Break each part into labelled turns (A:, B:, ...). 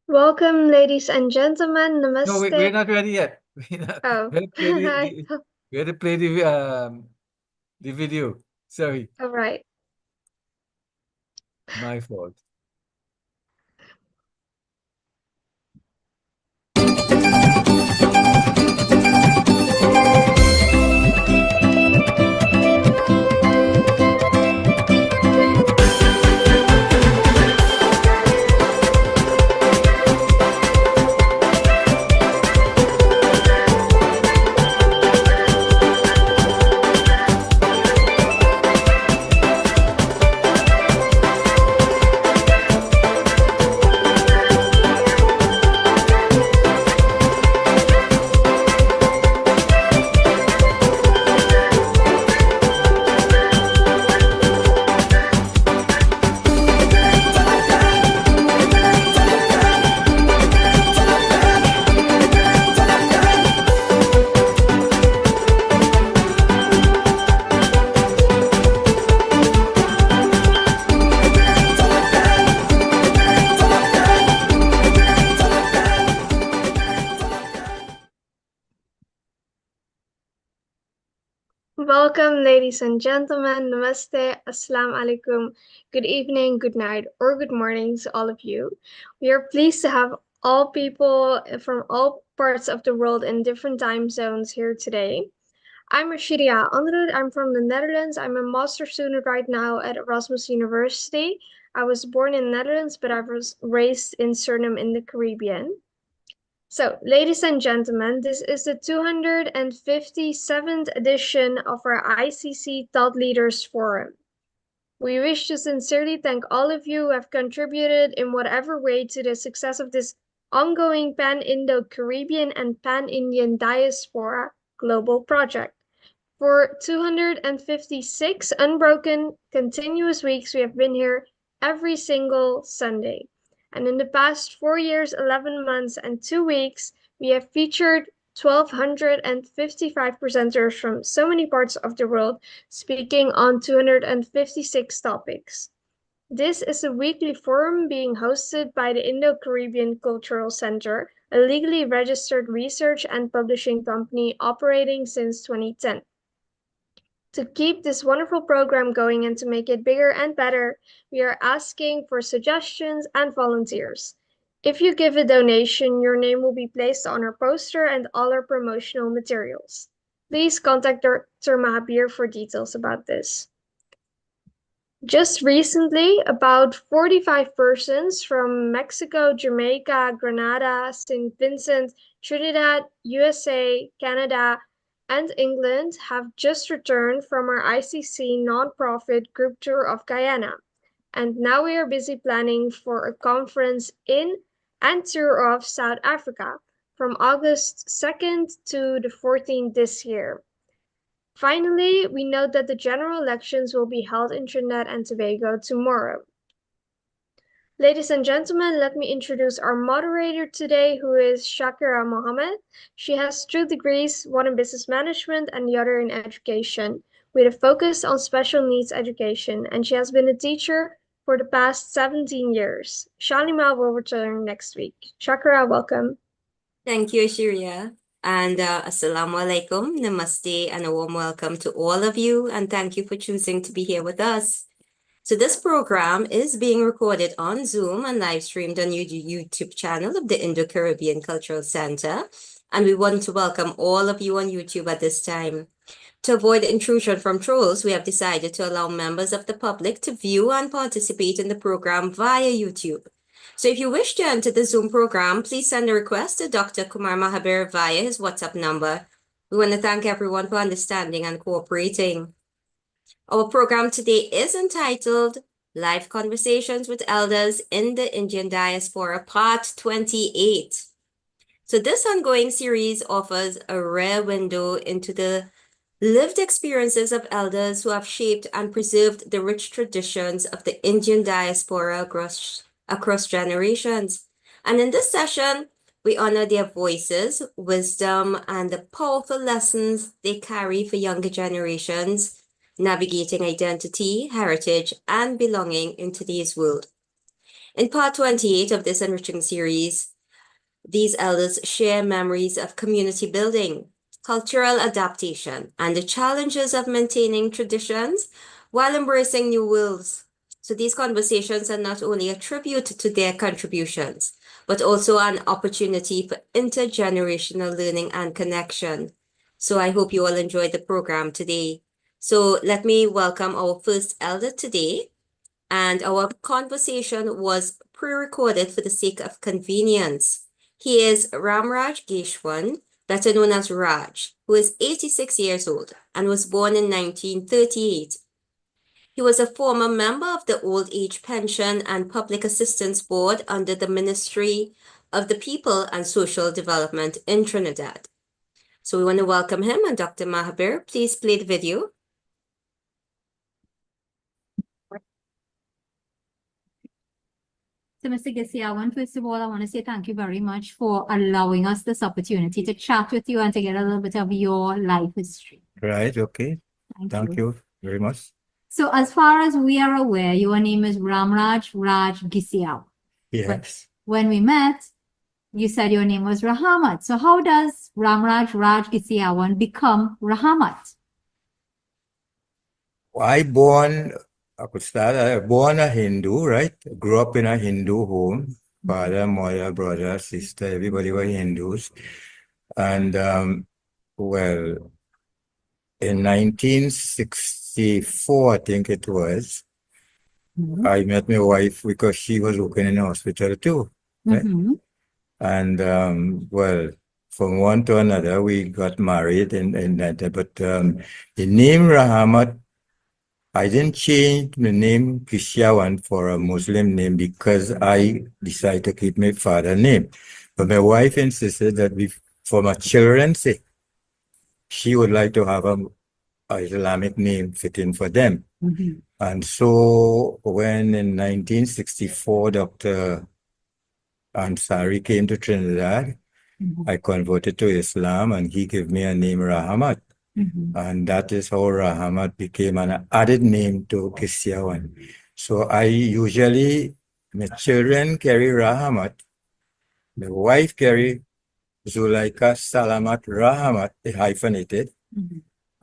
A: Welcome, ladies and gentlemen.
B: No,
A: Namaste.
B: we're not ready yet.
A: Oh,
B: We have to play we have to play the video. Sorry,
A: all right.
B: my fault.
A: Welcome, ladies and gentlemen. Namaste. Assalamu alaikum. Good evening, good night, or good morning to all of you. We are pleased to have all people from all parts of the world in different time zones here today. I'm Rashidia Andrud. I'm from the Netherlands. I'm a master student right now at Erasmus University. I was born in the Netherlands, but I was raised in Suriname in the Caribbean. So, ladies and gentlemen, this is the 257th edition of our ICC Thought Leaders Forum. We wish to sincerely thank all of you who have contributed in whatever way to the success of this ongoing Pan-Indo-Caribbean and Pan-Indian Diaspora global project. For 256 unbroken, continuous weeks, we have been here every single Sunday. And in the past 4 years, 11 months, and 2 weeks, we have featured 1,255 presenters from so many parts of the world speaking on 256 topics. This is a weekly forum being hosted by the Indo-Caribbean Cultural Center, a legally registered research and publishing company operating since 2010. To keep this wonderful program going and to make it bigger and better, we are asking for suggestions and volunteers. If you give a donation, your name will be placed on our poster and all our promotional materials. Please contact Dr. Mahabir for details about this. Just recently, about 45 persons from Mexico, Jamaica, Grenada, St. Vincent, Trinidad, USA, Canada, and England have just returned from our ICC nonprofit group tour of Guyana. And now we are busy planning for a conference in and tour of South Africa from August 2nd to the 14th this year. Finally, we note that the general elections will be held in Trinidad and Tobago tomorrow. Ladies and gentlemen, let me introduce our moderator today, who is Shakira Mohammed. She has 2 degrees, one in business management and the other in education, with a focus on special needs education, and she has been a teacher for the past 17 years. Shalima will return next week. Shakira, welcome.
C: Thank you, Shiria. And Assalamu alaikum, namaste, and a warm welcome to all of you. And thank you for choosing to be here with us. So this program is being recorded on Zoom and live streamed on YouTube channel of the Indo-Caribbean Cultural Center. And we want to welcome all of you on YouTube at this time. To avoid intrusion from trolls, we have decided to allow members of the public to view and participate in the program via YouTube. So if you wish to enter the Zoom program, please send a request to Dr. Kumar Mahabir via his WhatsApp number. We want to thank everyone for understanding and cooperating. Our program today is entitled Live Conversations with Elders in the Indian Diaspora, Part 28. So this ongoing series offers a rare window into the lived experiences of elders who have shaped and preserved the rich traditions of the Indian diaspora across generations. And in this session, we honor their voices, wisdom, and the powerful lessons they carry for younger generations, navigating identity, heritage, and belonging in today's world. In part 28 of this enriching series, these elders share memories of community building, cultural adaptation, and the challenges of maintaining traditions while embracing new worlds. So these conversations are not only a tribute to their contributions, but also an opportunity for intergenerational learning and connection. So I hope you all enjoyed the program today. So let me welcome our first elder today. And our conversation was pre-recorded for the sake of convenience. He is Ramraj Gishwan, better known as Raj, who is 86 years old and was born in 1938. He was a former member of the Old Age Pension and Public Assistance Board under the Ministry of the People and Social Development in Trinidad. So we want to welcome him, and Dr. Mahabir, please play the video.
D: So, Mr. Gishwan, first of all, I want to say thank you very much for allowing us this opportunity to chat with you and to get a little bit of your life history.
E: Right, okay. Thank you very much.
D: So, as far as we are aware, your name is Ramraj Gishwan.
E: Yes.
D: When we met, you said your name was Rahamat. So, how does Ramraj Gishwan become Rahamat?
E: I born a Hindu, right? Grew up in a Hindu home. Father, mother, brother, sister, everybody were Hindus. And, well, in 1964, I think it was, I met my wife because she was working in the hospital too. Right? And, well, from one to another, we got married and that, but the name Rahamat, I didn't change the name Gishwan for a Muslim name because I decided to keep my father's name. But my wife insisted that for my children's sake, she would like to have a Islamic name fitting for them. And so when in 1964, Dr. Ansari came to Trinidad, I converted to Islam and he gave me a name Rahamat. And that is how Rahamat became an added name to Gishwan. So I usually, my children carry Rahamat, my wife carry Zulaika Salamat Rahamat, hyphenated,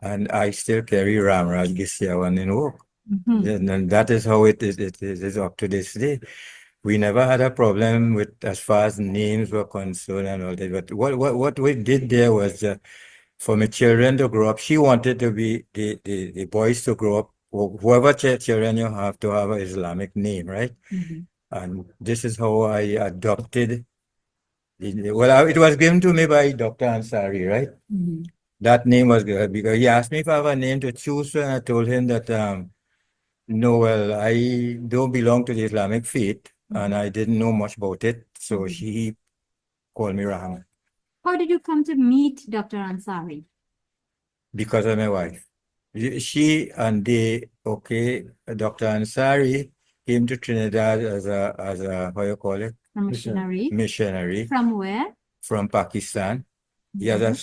E: and I still carry Ramraj Gishwan in work. And that is how it is up to this day. We never had a problem with as far as names were concerned and all that. But what we did there was for my children to grow up, she wanted to be the boys to grow up, whoever children you have to have an Islamic name, right? And this is how I adopted. Well, it was given to me by Dr. Ansari, right? That name was good because he asked me if I have a name to choose, and I told him that no, well, I don't belong to the Islamic faith, and I didn't know much about it, so he called me Rahman.
D: How did you come to meet Dr. Ansari?
E: Because of my wife. She and Dr. Ansari came to Trinidad as a how you call it?
D: A missionary.
E: Missionary.
D: From where?
E: From Pakistan. He had a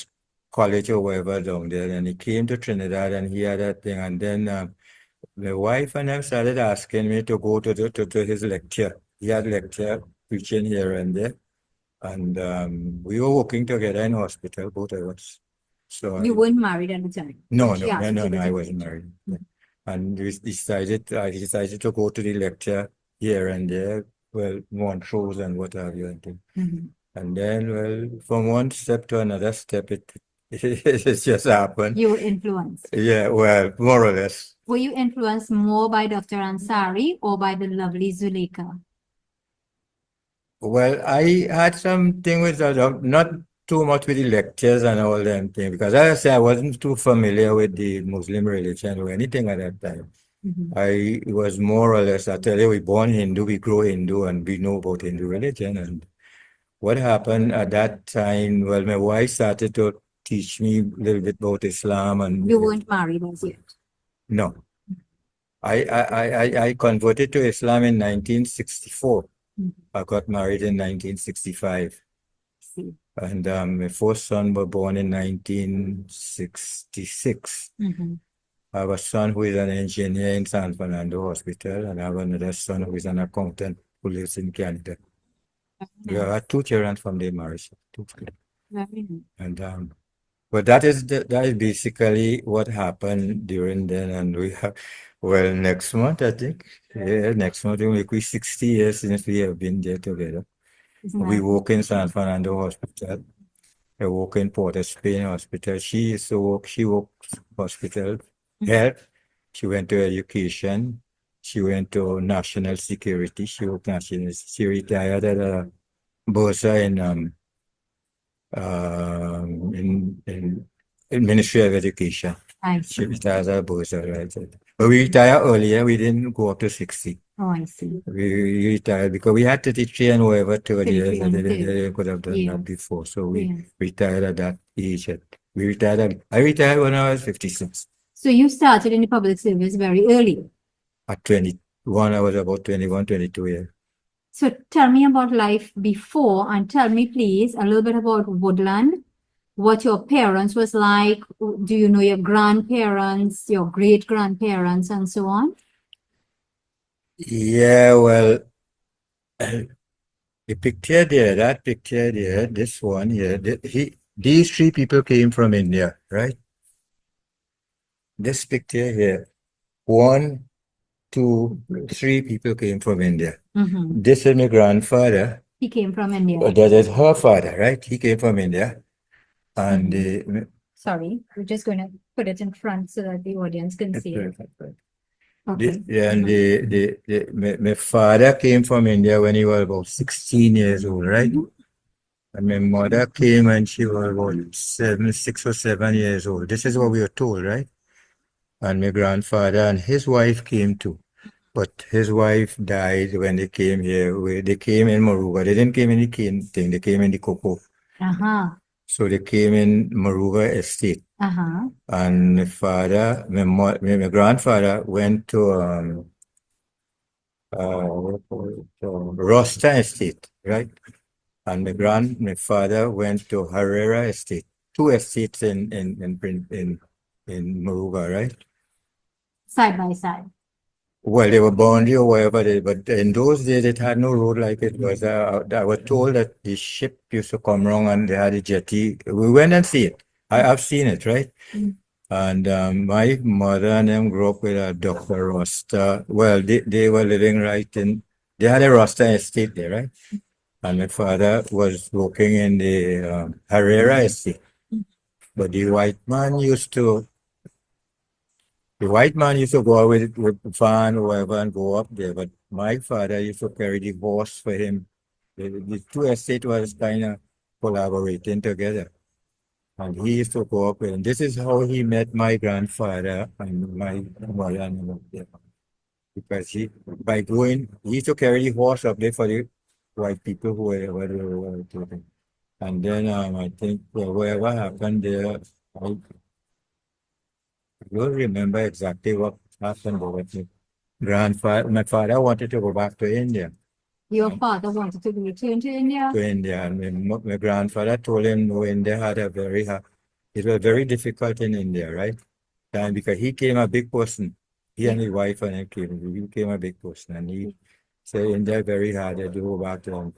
E: college or wherever down there, and he came to Trinidad and he had that thing. And then my wife and him started asking me to go to his lecture. He had lecture preaching here and there. And we were working together in hospital, both of us. So
D: you weren't married at the time?
E: No, I wasn't married. And I decided to go to the lecture here and there, well, Montrose and what have you. And then, well, from one step to another step, it just happened.
D: You were influenced?
E: Yeah, well, more or less.
D: Were you influenced more by Dr. Ansari or by the lovely Zuleika?
E: Well, I had something with that, not too much with the lectures and all them things, because as I say, I wasn't too familiar with the Muslim religion or anything at that time. I was more or less, I tell you, we born Hindu, we grow Hindu, and we know about Hindu religion. And what happened at that time, well, my wife started to teach me a little bit about Islam. And
D: you weren't married as yet?
E: No. I converted to Islam in 1964. I got married in 1965. And my first son was born in 1966. I have a son who is an engineer in San Fernando Hospital, and I have another son who is an accountant who lives in Canada. We
D: Very
E: have 2 children from their marriage. 2 children.
D: nice.
E: And but that is basically what happened during then. And we have, well, next month I think, yeah, next month will make we 60 years since we have been there together.
D: Isn't
E: We
D: that-
E: work in San Fernando Hospital. I work in Port of Spain Hospital. She used to work. She works hospital health. She went to education. She went to national security. She worked national. She retired at a Bursa in Ministry of Education.
D: I
E: She
D: see.
E: retired at Bursa, right? But we retired earlier. We didn't go up to 60.
D: Oh, I see.
E: We retired because we had 33 and whatever 30 years
D: 33 and
E: and
D: 30.
E: they could have done
D: Yeah.
E: that before. So we
D: Yeah.
E: retired at that age. I retired when I was 56.
D: So you started in the public service very early.
E: At 21, I was about 21, 22 years.
D: So tell me about life before and tell me, please, a little bit about Woodland, what your parents was like. Do you know your grandparents, your great-grandparents, and so on?
E: Yeah, well, the picture there, that picture there, this one here, these 3 people came from India, right? This picture here, 1, 2, 3 people came from India.
D: Mhm.
E: This is my grandfather.
D: He came from India.
E: That is her father, right? He came from India. And
D: Sorry, we're just going to put it in front so that the audience can see it. Okay.
E: my father came from India when he was about 16 years old, right? And my mother came when she was about 6 or 7 years old. This is what we were told, right? And my grandfather and his wife came too. But his wife died when they came here. They came in Moruga. They didn't come in the cane thing. They came in the cocoa.
D: Uh-huh.
E: So they came in Moruga Estate.
D: Uh-huh.
E: And my grandfather went to Rosta Estate, right? And my father went to Herrera Estate. 2 estates in Moruga, right?
D: Side by side.
E: Well, they were boundary or whatever, but in those days it had no road like it was. I was told that the ship used to come wrong and they had a jetty. We went and see it. I've seen it, right? And my mother and them grew up with a Dr. Rosta. Well, they were living they had a Rosta estate there, right? And my father was working in the Herrera estate. But the white man used to go out with van or whatever and go up there. But my father used to carry the horse for him. The 2 estates was kind of collaborating together. And he used to go up and this is how he met my grandfather and my mother and all that. Because he used to carry the horse up there for the white people who were talking. And then I think whatever happened there, I don't remember exactly what happened, but my father wanted to go back to India.
D: Your father wanted to return to India?
E: To India, and my grandfather told him no, India had it was very difficult in India, right? And because he came a big person, he and his wife and he came a big person, and he said India very hard to go back to him.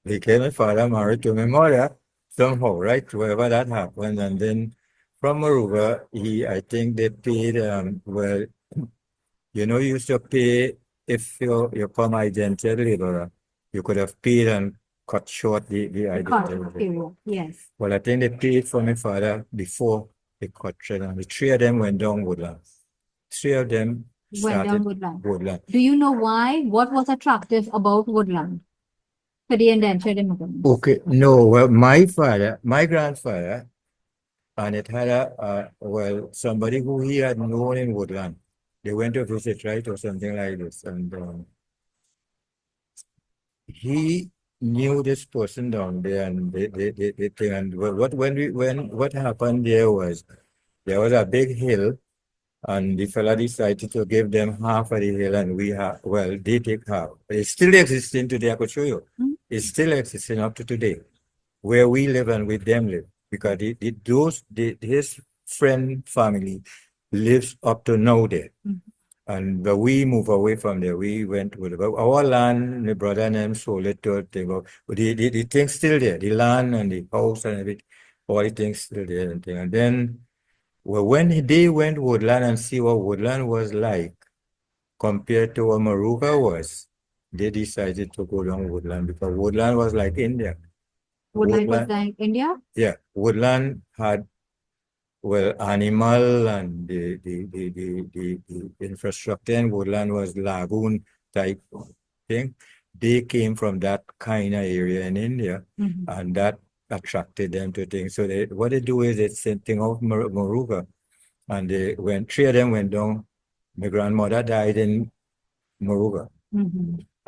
E: He came, my father married to my mother somehow, right? Wherever that happened, and then from Moruga, I think they paid well, you used to pay if you come identity laborer, you could have paid and cut short the identity.
D: Period. Yes.
E: Well, I think they paid for my father before they cut short, and the 3 of them went down Woodland. 3 of them
D: Went down
E: started
D: Woodland. Do you know why? What was attractive about Woodland for the indentured immigrants?
E: Okay, no, well, my grandfather, and it had somebody who he had known in Woodland. They went to visit, right, or something like this, and he knew this person down there, and what happened there was a big hill, and the fella decided to give them half of the hill, and they take half. It's still existing today. I could show you. It's still existing up to today, where we live and with them live, because his friend family lives up to now there. And but we moved away from there. We went with our land. My brother and them sold it to them. But the things still there. The land and the house and everything, all the things still there and thing. And then, well, when they went Woodland and see what Woodland was like compared to what Moruga was, they decided to go down Woodland because Woodland was like India.
D: Woodland was like India?
E: Yeah, Woodland had animal and the infrastructure in Woodland was lagoon type thing. They came from that kind of area in India, and that attracted them to things. So what they do is they send thing of Moruga, and three of them went down. My grandmother died in Moruga.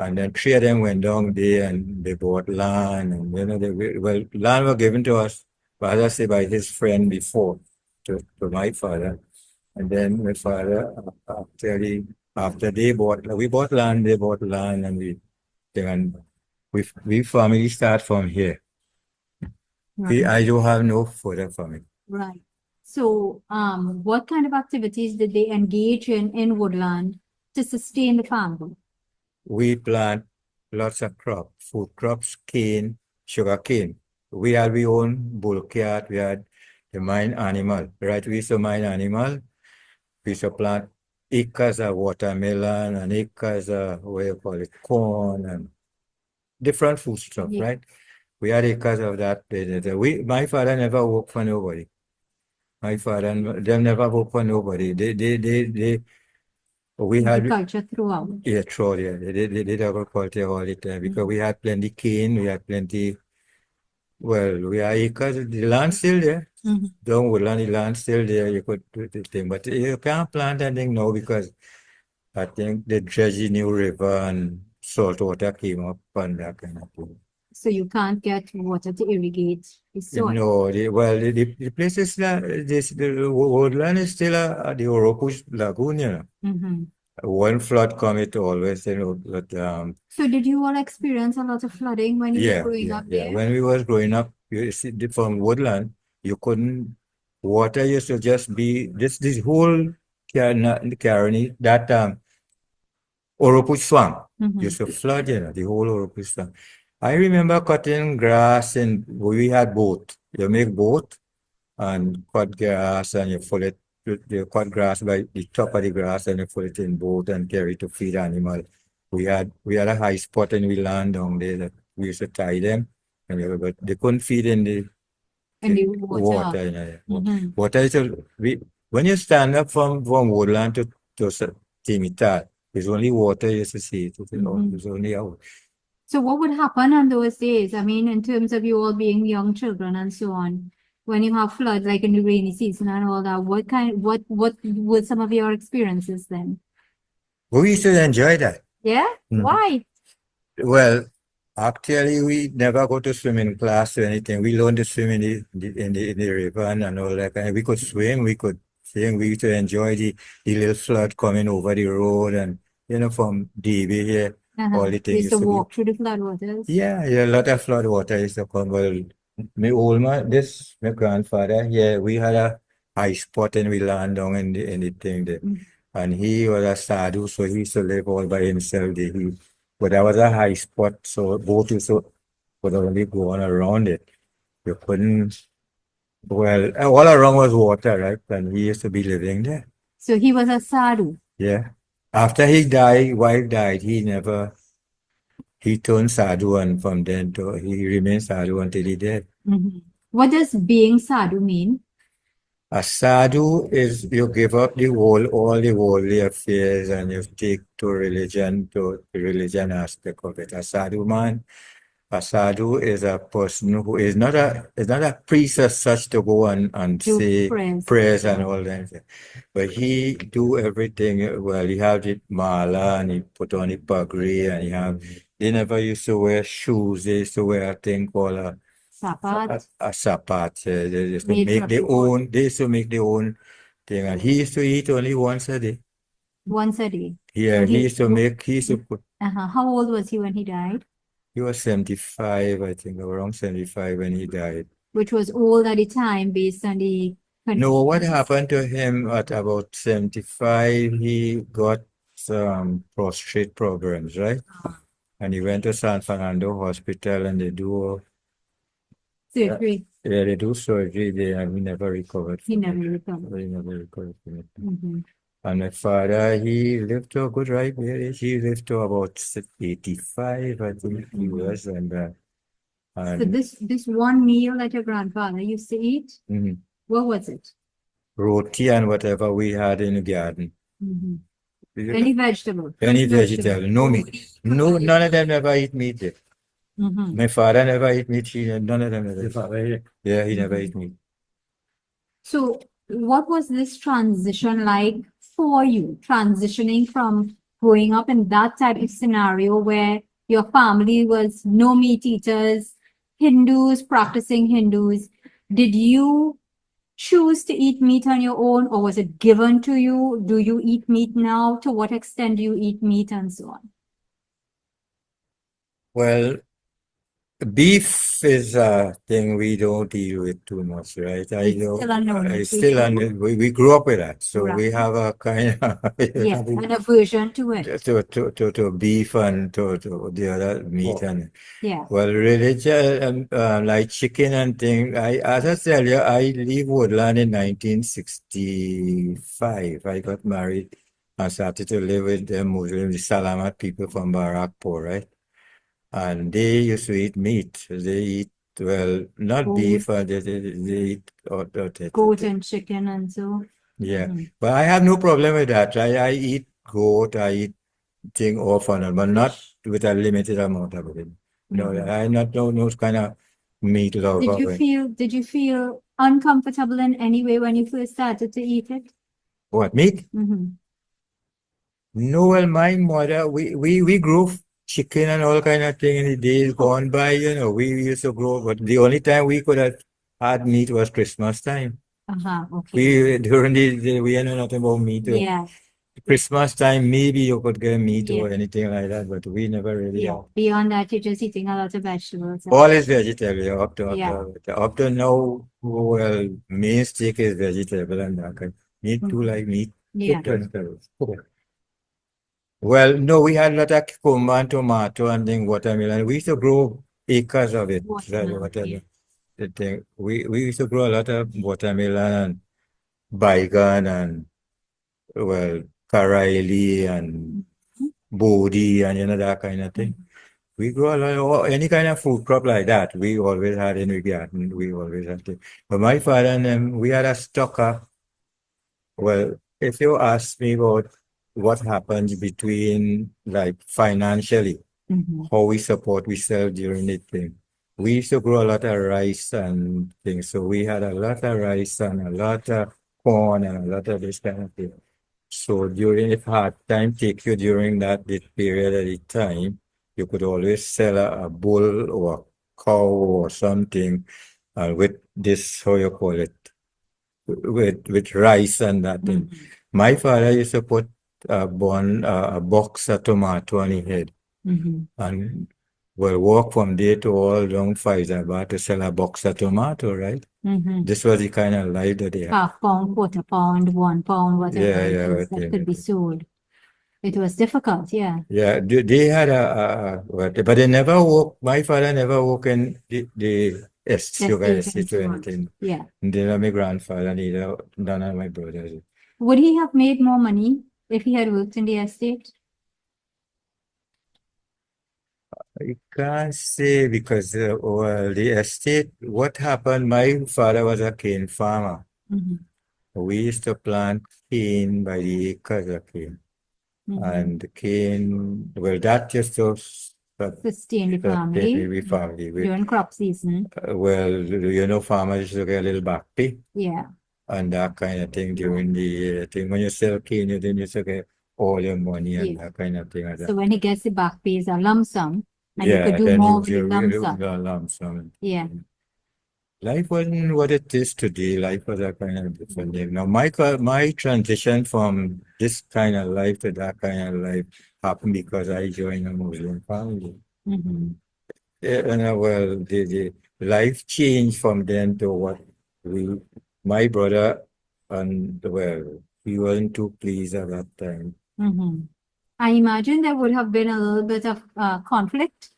E: And then three of them went down there and they bought land, and land was given to us, but as I say, by his friend before to my father. And then my father, after they bought, we bought land, they bought land, and we family start from here.
D: Right.
E: I don't have no further family.
D: Right. So, what kind of activities did they engage in Woodland to sustain the family?
E: We plant lots of crops, food crops, cane, sugar cane. We had our own bulkyard, we had the mine animal, right? We used to mine animal. We used to plant acres of watermelon and acres of, what you call it, corn and different food stuff, right? We had acres of that. My father never worked for nobody. My father, them never worked for nobody. We had
D: agriculture throughout.
E: Yeah, true. Yeah, they did agriculture all the time because we had plenty cane, we had plenty. Well, we had acres. The land still there. Down Woodland, the land still there. You could do the thing, but you can't plant anything now because I think the dredging New River and salt water came up and that kind of thing.
D: So you can't get water to irrigate the soil.
E: No, the place is the Woodland is still the Oropush Lagoon, you know. One flood come, it always, you know, but
D: So did you all experience a lot of flooding when you were growing up there?
E: When we was growing up, you see, from Woodland, you couldn't, water used to just be, this whole Caroni, that Oropush swamp used to flood, you know, the whole Oropush swamp. I remember cutting grass and we had boat. You make boat and cut grass and you pull it, you cut grass by the top of the grass and you put it in boat and carry it to feed animal. We had a high spot and we land down there that we used to tie them, but they couldn't feed in the water. You know. Water is when you stand up from Woodland to Timitar, there's only water you used to see. There's only out.
D: So what would happen on those days? I mean, in terms of you all being young children and so on, when you have floods like in the rainy season and all that, what were some of your experiences then?
E: We used to enjoy that.
D: Yeah? Why?
E: Well, actually, we never go to swimming class or anything. We learned to swim in the river and all that. And we could swim, we could sing. We used to enjoy the little flood coming over the road and, you know, from DB here. All the things.
D: We used to walk through the flood waters.
E: Yeah, a lot of flood water used to come. Well, my grandfather, we had a high spot and we land down in the thing there. And he was a sadhu, so he used to live all by himself there. But that was a high spot, so boat used to could only go on around it. You couldn't, well, all around was water, right? And he used to be living there.
D: So he was a sadhu.
E: Yeah. After he died, wife died, he turned sadhu, and from then he remained sadhu until he died.
D: What does being sadhu mean?
E: A sadhu is you give up all the worldly affairs and you take to the religion aspect of it. A sadhu is a person who is not a priest as such to go and say prayers and all that. But he do everything. Well, he have the mala and he put on the pagri and they never used to wear shoes. They used to wear a thing called a sapat. They used to make their own. They used to make their own thing. And he used to eat only once a day.
D: Once a day.
E: Yeah, he used to put.
D: How old was he when he died?
E: He was 75, I think, around 75 when he died.
D: Which was old at the time based on the...
E: No, what happened to him at about 75, he got prostate programs, right? And he went to San Fernando Hospital and they do
D: Surgery.
E: yeah, they do surgery there and he never recovered
D: He
E: from
D: never
E: it.
D: recovered.
E: He never recovered from it.
D: Mhm.
E: And my father, he lived to a good ripe age. He lived to about 85, I think he was.
D: So
E: And
D: this one meal that your grandfather used to eat,
E: mhm,
D: what was it?
E: roti and whatever we had in the garden.
D: Mhm.
E: You
D: Any
E: know,
D: vegetable?
E: any
D: Fruit,
E: vegetable, no meat. No, none of them never eat meat there.
D: Mhm.
E: My father never eat meat. None of them ever
B: Your
E: eat.
B: father,
E: Yeah, he never eat meat.
D: So what was this transition like for you? Transitioning from growing up in that type of scenario where your family was no meat eaters, Hindus, practicing Hindus. Did you choose to eat meat on your own, or was it given to you? Do you eat meat now? To what extent do you eat meat, and so on?
E: Well, beef is a thing we don't deal with too much, right? I
D: It's
E: know
D: still unknown.
E: it's still we grew up with that, so we
D: Right.
E: have a kind of
D: Yeah, an aversion to it.
E: to beef and to the other meat and
D: Yeah.
E: well, religion like chicken and thing. As I tell you, I leave Woodland in 1965. I got married and started to live with the Muslim, the Salamat people from Barakpur, right? And they used to eat meat. They eat, well, not
D: Goat.
E: beef, they eat
D: Goat and chicken and so.
E: yeah.
D: Mhm.
E: But I have no problem with that. I eat goat, I eat thing often, but not with a limited amount of it. No, I'm not no kind of meat lover.
D: Did you feel uncomfortable in any way when you first started to eat it?
E: What, meat?
D: Mhm.
E: No, well, my mother, we grew chicken and all kind of thing in the days gone by, we used to grow, but the only time we could have had meat was Christmas time.
D: Okay.
E: During we know nothing about meat.
D: Yeah.
E: Christmas time, maybe you could get meat
D: Yeah.
E: or anything like that, but we never really
D: Yeah. Beyond that, you're just eating a lot of vegetables.
E: all is vegetable
D: Yeah.
E: up to now. Well, main steak is vegetable and that kind. Meat too, like meat.
D: Yeah.
E: Well, no, we had a lot of cucumber and tomato and then watermelon. We used to grow acres of it.
D: Watermelon,
E: The thing. We used to grow a lot of watermelon and bygone and well, Karaili and Bodhi and that kind of thing. We grow a lot of any kind of food crop like that. We always had in the garden. We always had it. But my father and them, we had a stocker. Well, if you ask me about what happens between like financially, how we support ourselves during the thing. We used to grow a lot of rice and things. So we had a lot of rice and a lot of corn and a lot of this kind of thing. So during if hard time take you during that period of the time, you could always sell a bull or a cow or something with this, how you call it, with rice and that thing. My father used to put a box of tomato on his head and well walk from there to all down Faizabad to sell a box of tomato, right? This was the kind of life that they had.
D: Half pound, quarter pound, 1 pound, whatever it is that
E: whatever.
D: could be sold. It was difficult, yeah.
E: Yeah, they had but they never work. My father never worked in the sugar estate or anything.
D: Yeah.
E: Neither my grandfather, neither none of my brothers.
D: Would he have made more money if he had worked in the estate?
E: I can't say because well, the estate. What happened? My father was a cane farmer. We used to plant cane by the acres of cane. And the cane, well, that just to
D: Sustain the
E: family.
D: family during crop season.
E: Well, farmers used to get a little back pay
D: Yeah.
E: and that kind of thing during the thing. When you sell cane, you then used to get all your money and that kind of thing.
D: So when he gets the back pay, it's a lump sum, and you could do
E: then
D: more
E: you
D: with the
E: you
D: lump
E: you
D: sum.
E: do a lump sum.
D: Yeah.
E: Life wasn't what it is today. Life was a kind of different thing. Now, my transition from this kind of life to that kind of life happened because I joined a Muslim family. Well, the life changed from then to what my brother, and well, he wasn't too pleased at that time.
D: I imagine there would have been a little bit of conflict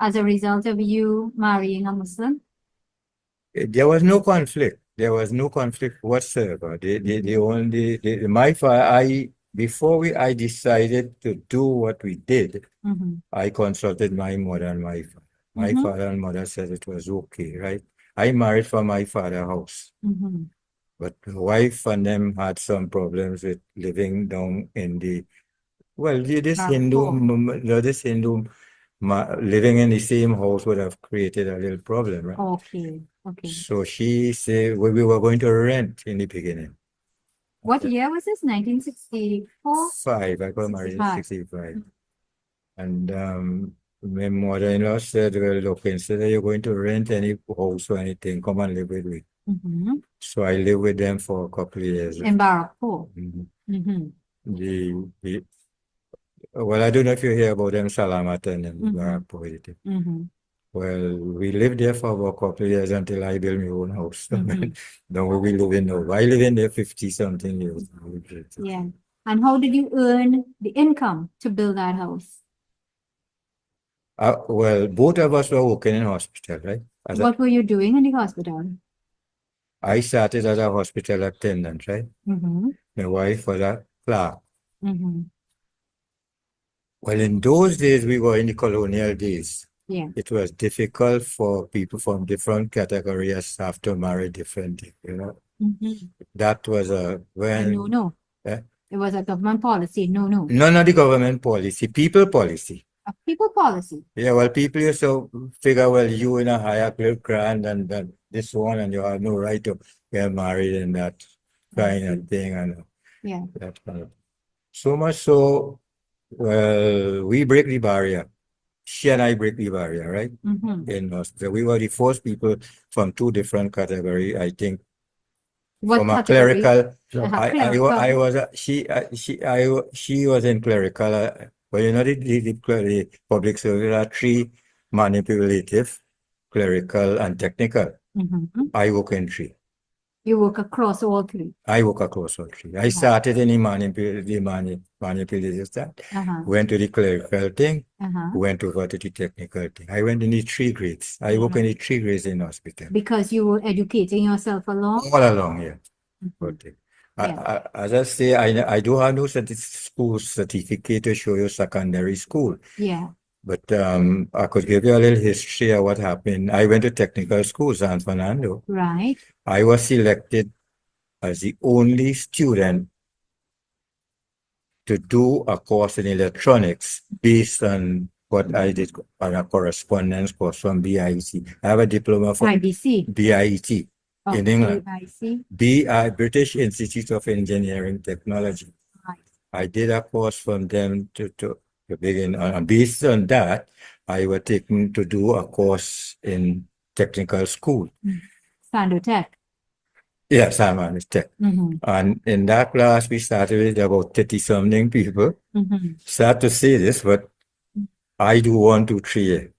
D: as a result of you marrying a Muslim.
E: There was no conflict. There was no conflict whatsoever. My father, I decided to do what we did, I consulted my mother and my father. My father and mother said it was okay, right? I married for my father's house. But the wife and them had some problems with living down in this Hindu living in the same house would have created a little problem, right?
D: Okay.
E: So she said we were going to rent in the beginning.
D: What year was this? 1964?
E: I got married in 65. And my mother-in-law said, well, look, instead of you going to rent any house or anything, come and live with me. So I lived with them for a couple of years.
D: In Barrackport.
E: Well, I don't know if you hear about them, Salamat and Barrackport. Well, we lived there for about a couple of years until I built my own house. Then we live in now. I live in there 50-something years.
D: Yeah. And how did you earn the income to build that house?
E: Well, both of us were working in hospital, right?
D: What were you doing in the hospital?
E: I started as a hospital attendant, right? My wife was a clerk. Well, in those days, we were in the colonial days.
D: Yeah.
E: It was difficult for people from different categories to marry differently, you know. That was
D: No.
E: Eh?
D: It was a government policy. No.
E: None of the government policy, people policy.
D: A people policy.
E: Yeah, well, people used to figure, well, you in a higher grant and this one, and you have no right to get married and that kind of thing, and that kind of. So much so, well, we break the barrier. She and I break the barrier, right? In hospital, we were the first people from two different categories, I think.
D: What
E: from a
D: category?
E: clerical,
D: Clerical.
E: she was in clerical. Well, you know, the public service are three: manipulative, clerical, and technical. I work in three.
D: You work across all three.
E: I work across all three. I started in the manipulative side, went to the clerical thing, went over to the technical thing. I went in the 3 grades. I work in the 3 grades in hospital.
D: Because you were educating yourself along?
E: All along, yeah. As I say, I do have no school certificate to show you secondary school.
D: Yeah.
E: But I could give you a little history of what happened. I went to technical school, San Fernando.
D: Right.
E: I was selected as the only student to do a course in electronics based on what I did on a correspondence course from BIET. I have a diploma from BIET in England. British Institute of Engineering Technology.
D: Right.
E: I did a course from them to begin. Based on that, I was taken to do a course in technical school.
D: Sando Tech.
E: Yes, Salman Tech. And in that class, we started with about 30-something people. Sad to say this, but I do 1, 2, 3 years.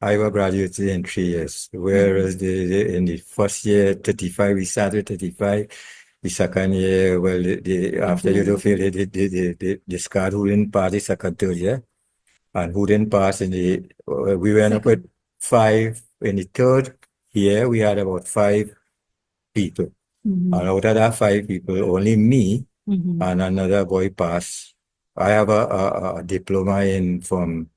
E: I was graduated in 3 years, whereas in the first year, 35, we started 35. The second year, well, after you do feel they discard who didn't pass the second, third year, and who didn't pass in we went up with 5 in the third year. We had about 5 people. And out of that 5 people, only me and another boy passed. I have a diploma from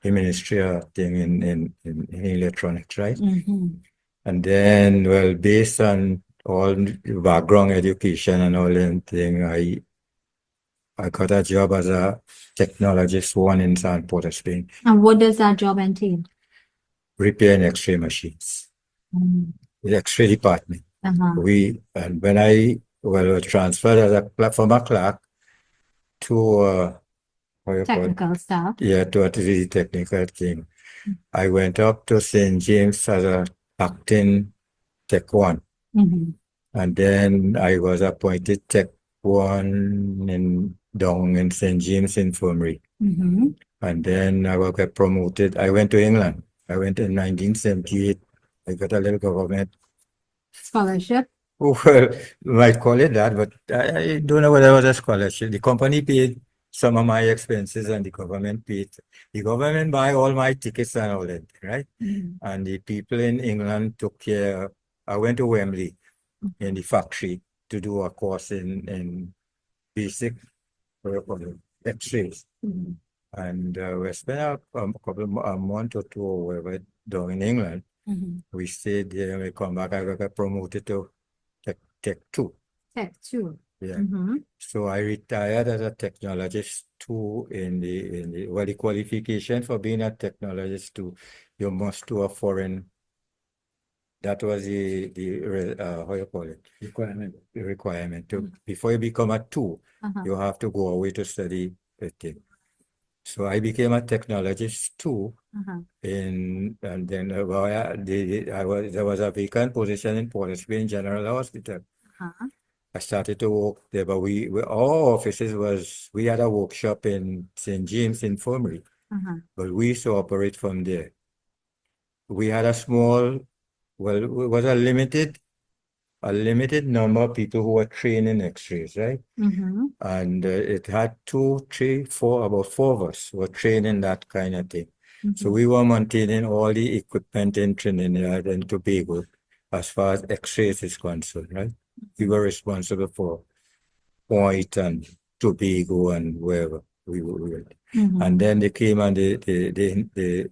E: the ministry thing in electronics, right? And then, well, based on all background education and all that thing, I got a job as a technologist in San Port, Spain.
D: And what does that job entail?
E: Repairing X-ray machines. The X-ray department. And when I was transferred from a clerk to
D: technical staff.
E: Yeah, to the technical thing. I went up to St. James as a acting Tech 1. And then I was appointed Tech 1 down in St. James Infirmary. And then I will get promoted. I went to England. I went in 1978. I got a little government
D: scholarship.
E: Well, you might call it that, but I don't know whether it was a scholarship. The company paid some of my expenses and the government paid. The government buy all my tickets and all that, right? And the people in England took care. I went to Wembley in the factory to do a course in basic X-rays. And we spent a month or two or whatever down in England. We stayed there and we come back. I got promoted to Tech 2.
D: Tech 2.
E: Yeah. So I retired as a technologist 2 in the qualification for being a technologist 2, you must do a foreign. That was the how you call it? Requirement. The requirement to before you become a 2, you have to go away to study a thing. So I became a technologist 2 and then there was a vacant position in Port Spain General Hospital. I started to work there, but our offices we had a workshop in St. James Infirmary, but we used to operate from there. We had a small, well, it was a limited number of people who were trained in X-rays, right? And it had 2, 3, 4, about 4 of us were trained in that kind of thing. So we were maintaining all the equipment in Trinidad and Tobago as far as X-rays is concerned, right? We were responsible for Point and Tobago and wherever we were. And then they came and they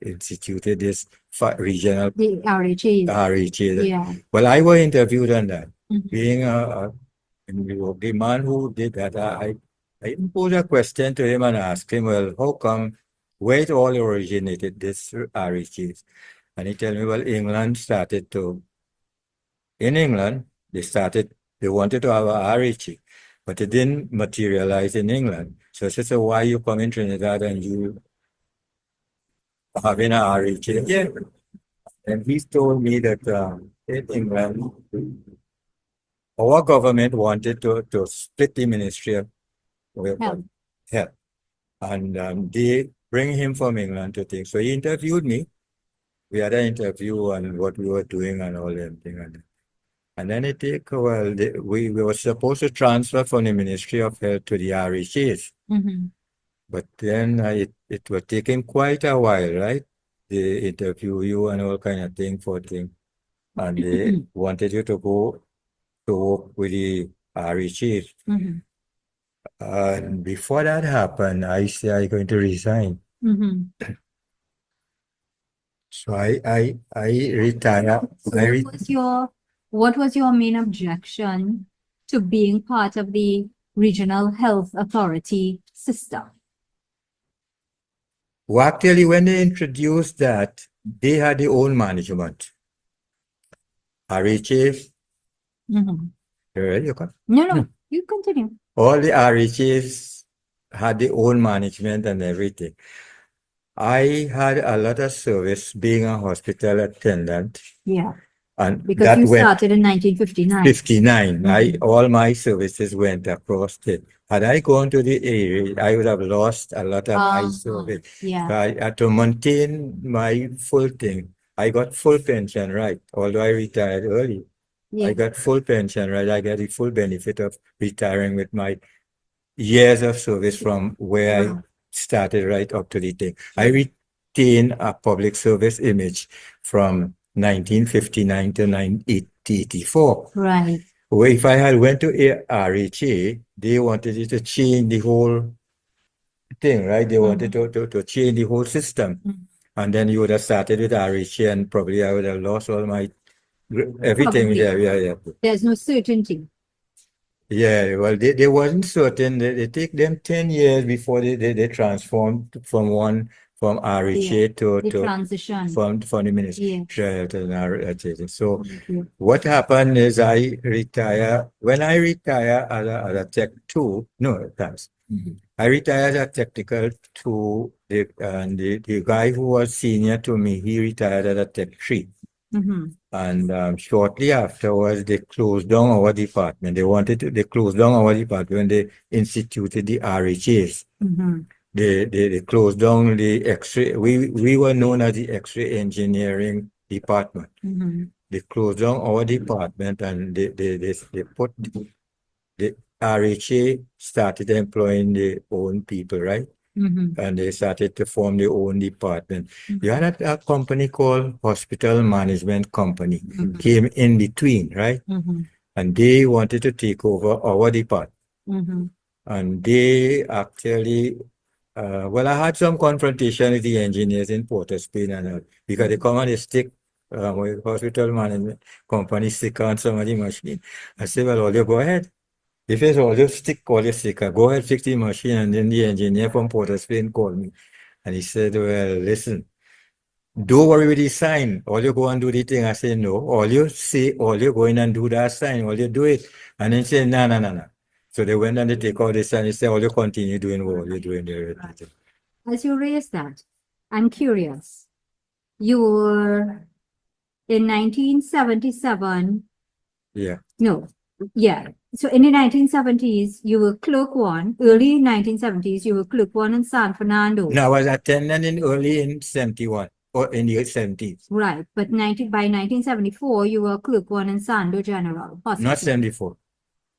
E: instituted this regional
D: The RHAs.
E: RHA.
D: Yeah.
E: Well, I was interviewed on that. Being the man who did that, I posed a question to him and asked him, well, how come, where it all originated, this RHAs? And he told me, well, in England, they wanted to have a RHA, but it didn't materialize in England. So I said, so why you come in Trinidad and you having a RHA? Yeah. And he told me that in England, our government wanted to split the Ministry of Health. And they bring him from England to think. So he interviewed me. We had an interview on what we were doing and all that thing. And then it took a while. We were supposed to transfer from the Ministry of Health to the RHAs. But then it was taking quite a while, right? They interview you and all kind of thing for thing. And they wanted you to go to work with the RHAs. And before that happened, I said I'm going to resign. So I retired.
D: What was your main objection to being part of the regional health authority system?
E: Well, actually, when they introduced that, they had their own management. RHAs.
D: No, you continue.
E: All the RHAs had their own management and everything. I had a lot of service being a hospital attendant.
D: Yeah.
E: And
D: because
E: that
D: you
E: went
D: started in 1959.
E: 59. All my services went across it. Had I gone to the area, I would have lost a lot of my service.
D: Yeah.
E: So I had to maintain my full thing. I got full pension, right? Although I retired early. I got full pension, right? I got the full benefit of retiring with my years of service from where I started right up to the thing. I retain a public service image from 1959 to 1984.
D: Right.
E: Where if I had went to RHA, they wanted you to change the whole thing, right? They wanted to change the whole system. And then you would have started with RHA and probably I would have lost all my everything. Yeah.
D: There's no certainty.
E: Yeah, well, they wasn't certain. They take them 10 years before they transform from RHA to
D: transition
E: from the ministry to RHA. So what happened is I retire. When I retire as a Tech 2, no, thanks. I retired as a technical 2. The guy who was senior to me, he retired as a Tech 3. And shortly afterwards, they closed down our department. They closed down our department when they instituted the RHAs. They closed down the X-ray. We were known as the X-ray engineering department. They closed down our department and they RHA started employing their own people, right? And they started to form their own department. You had a company called Hospital Management Company, came in between, right? And they wanted to take over our department. And they actually, well, I had some confrontation with the engineers in Port of Spain and because they come and they stick, Hospital Management Company stick on some of the machine. I said, well, all you go ahead. If it's all you stick, all you stick, go ahead, fix the machine. And then the engineer from Port of Spain called me. And he said, well, listen, don't worry with the sign. All you go and do the thing. I said, no. All you say, all you go in and do that sign. All you do it. And then say, no, no, no, no. So they went and they take out the sign. They say, all you continue doing what you're doing there.
D: As you raise that, I'm curious. You were in 1977.
E: Yeah.
D: No, yeah. So in the 1970s, you were clerk one. Early 1970s, you were clerk one in San Fernando.
E: No, I was attending early in 71 or in the 70s.
D: Right, but by 1974, you were clerk one in Sando General Hospital.
E: Not 74.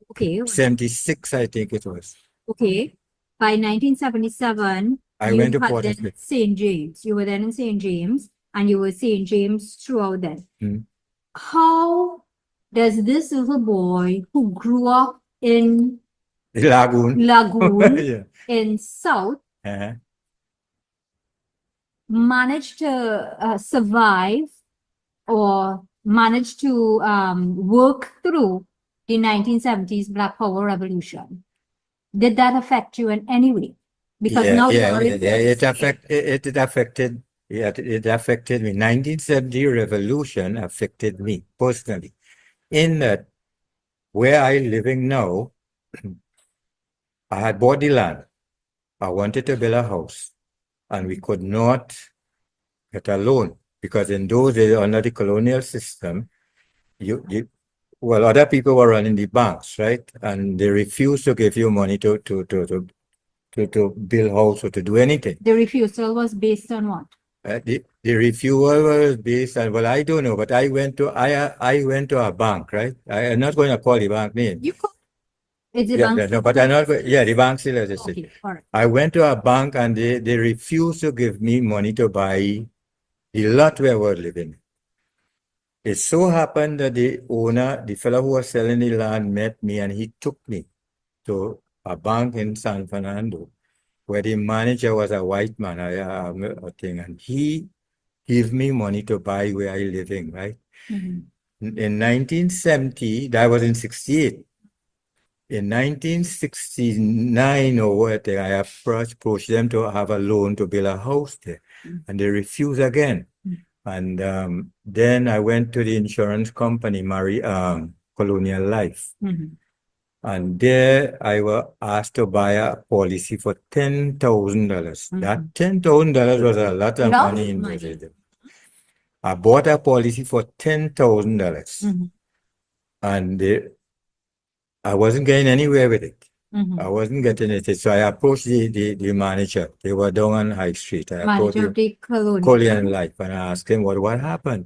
D: Okay.
E: 76, I think it was.
D: Okay. By 1977,
E: I
D: you
E: went to
D: had
E: Port of
D: then
E: Spain.
D: St. James. You were then in St. James, and you were St. James throughout then. How does this little boy who grew up in
E: Lagoon. Yeah.
D: in South manage to survive or manage to work through the 1970s Black Power Revolution? Did that affect you in any way? Because now
E: it affected me. 1970 revolution affected me personally. In that, where I'm living now, I had bought the land. I wanted to build a house, and we could not get a loan because in those days, under the colonial system, well, other people were running the banks, right? And they refused to give you money to build house or to do anything.
D: The refusal was based on what?
E: The refusal was based on, well, I don't know, but I went to a bank, right? I'm not going to call the bank name.
D: You could. It's the bank.
E: No, but I'm not. Yeah, the bank still exists.
D: Okay, all right.
E: I went to a bank and they refused to give me money to buy the lot where I was living. It so happened that the owner, the fellow who was selling the land, met me and he took me to a bank in San Fernando, where the manager was a white man, a thing, and he gave me money to buy where I living, right? In 1970, that was in 68. In 1969 or what, I approached them to have a loan to build a house there, and they refused again. And then I went to the insurance company, Colonial Life. And there I was asked to buy a policy for $10,000. That $10,000 was a lot of money in those days. I bought a policy for $10,000. And I wasn't getting anywhere with it. I wasn't getting it. So I approached the manager. They were down on High Street. I approached
D: Manager of the
E: Colonial Life and I asked him what happened.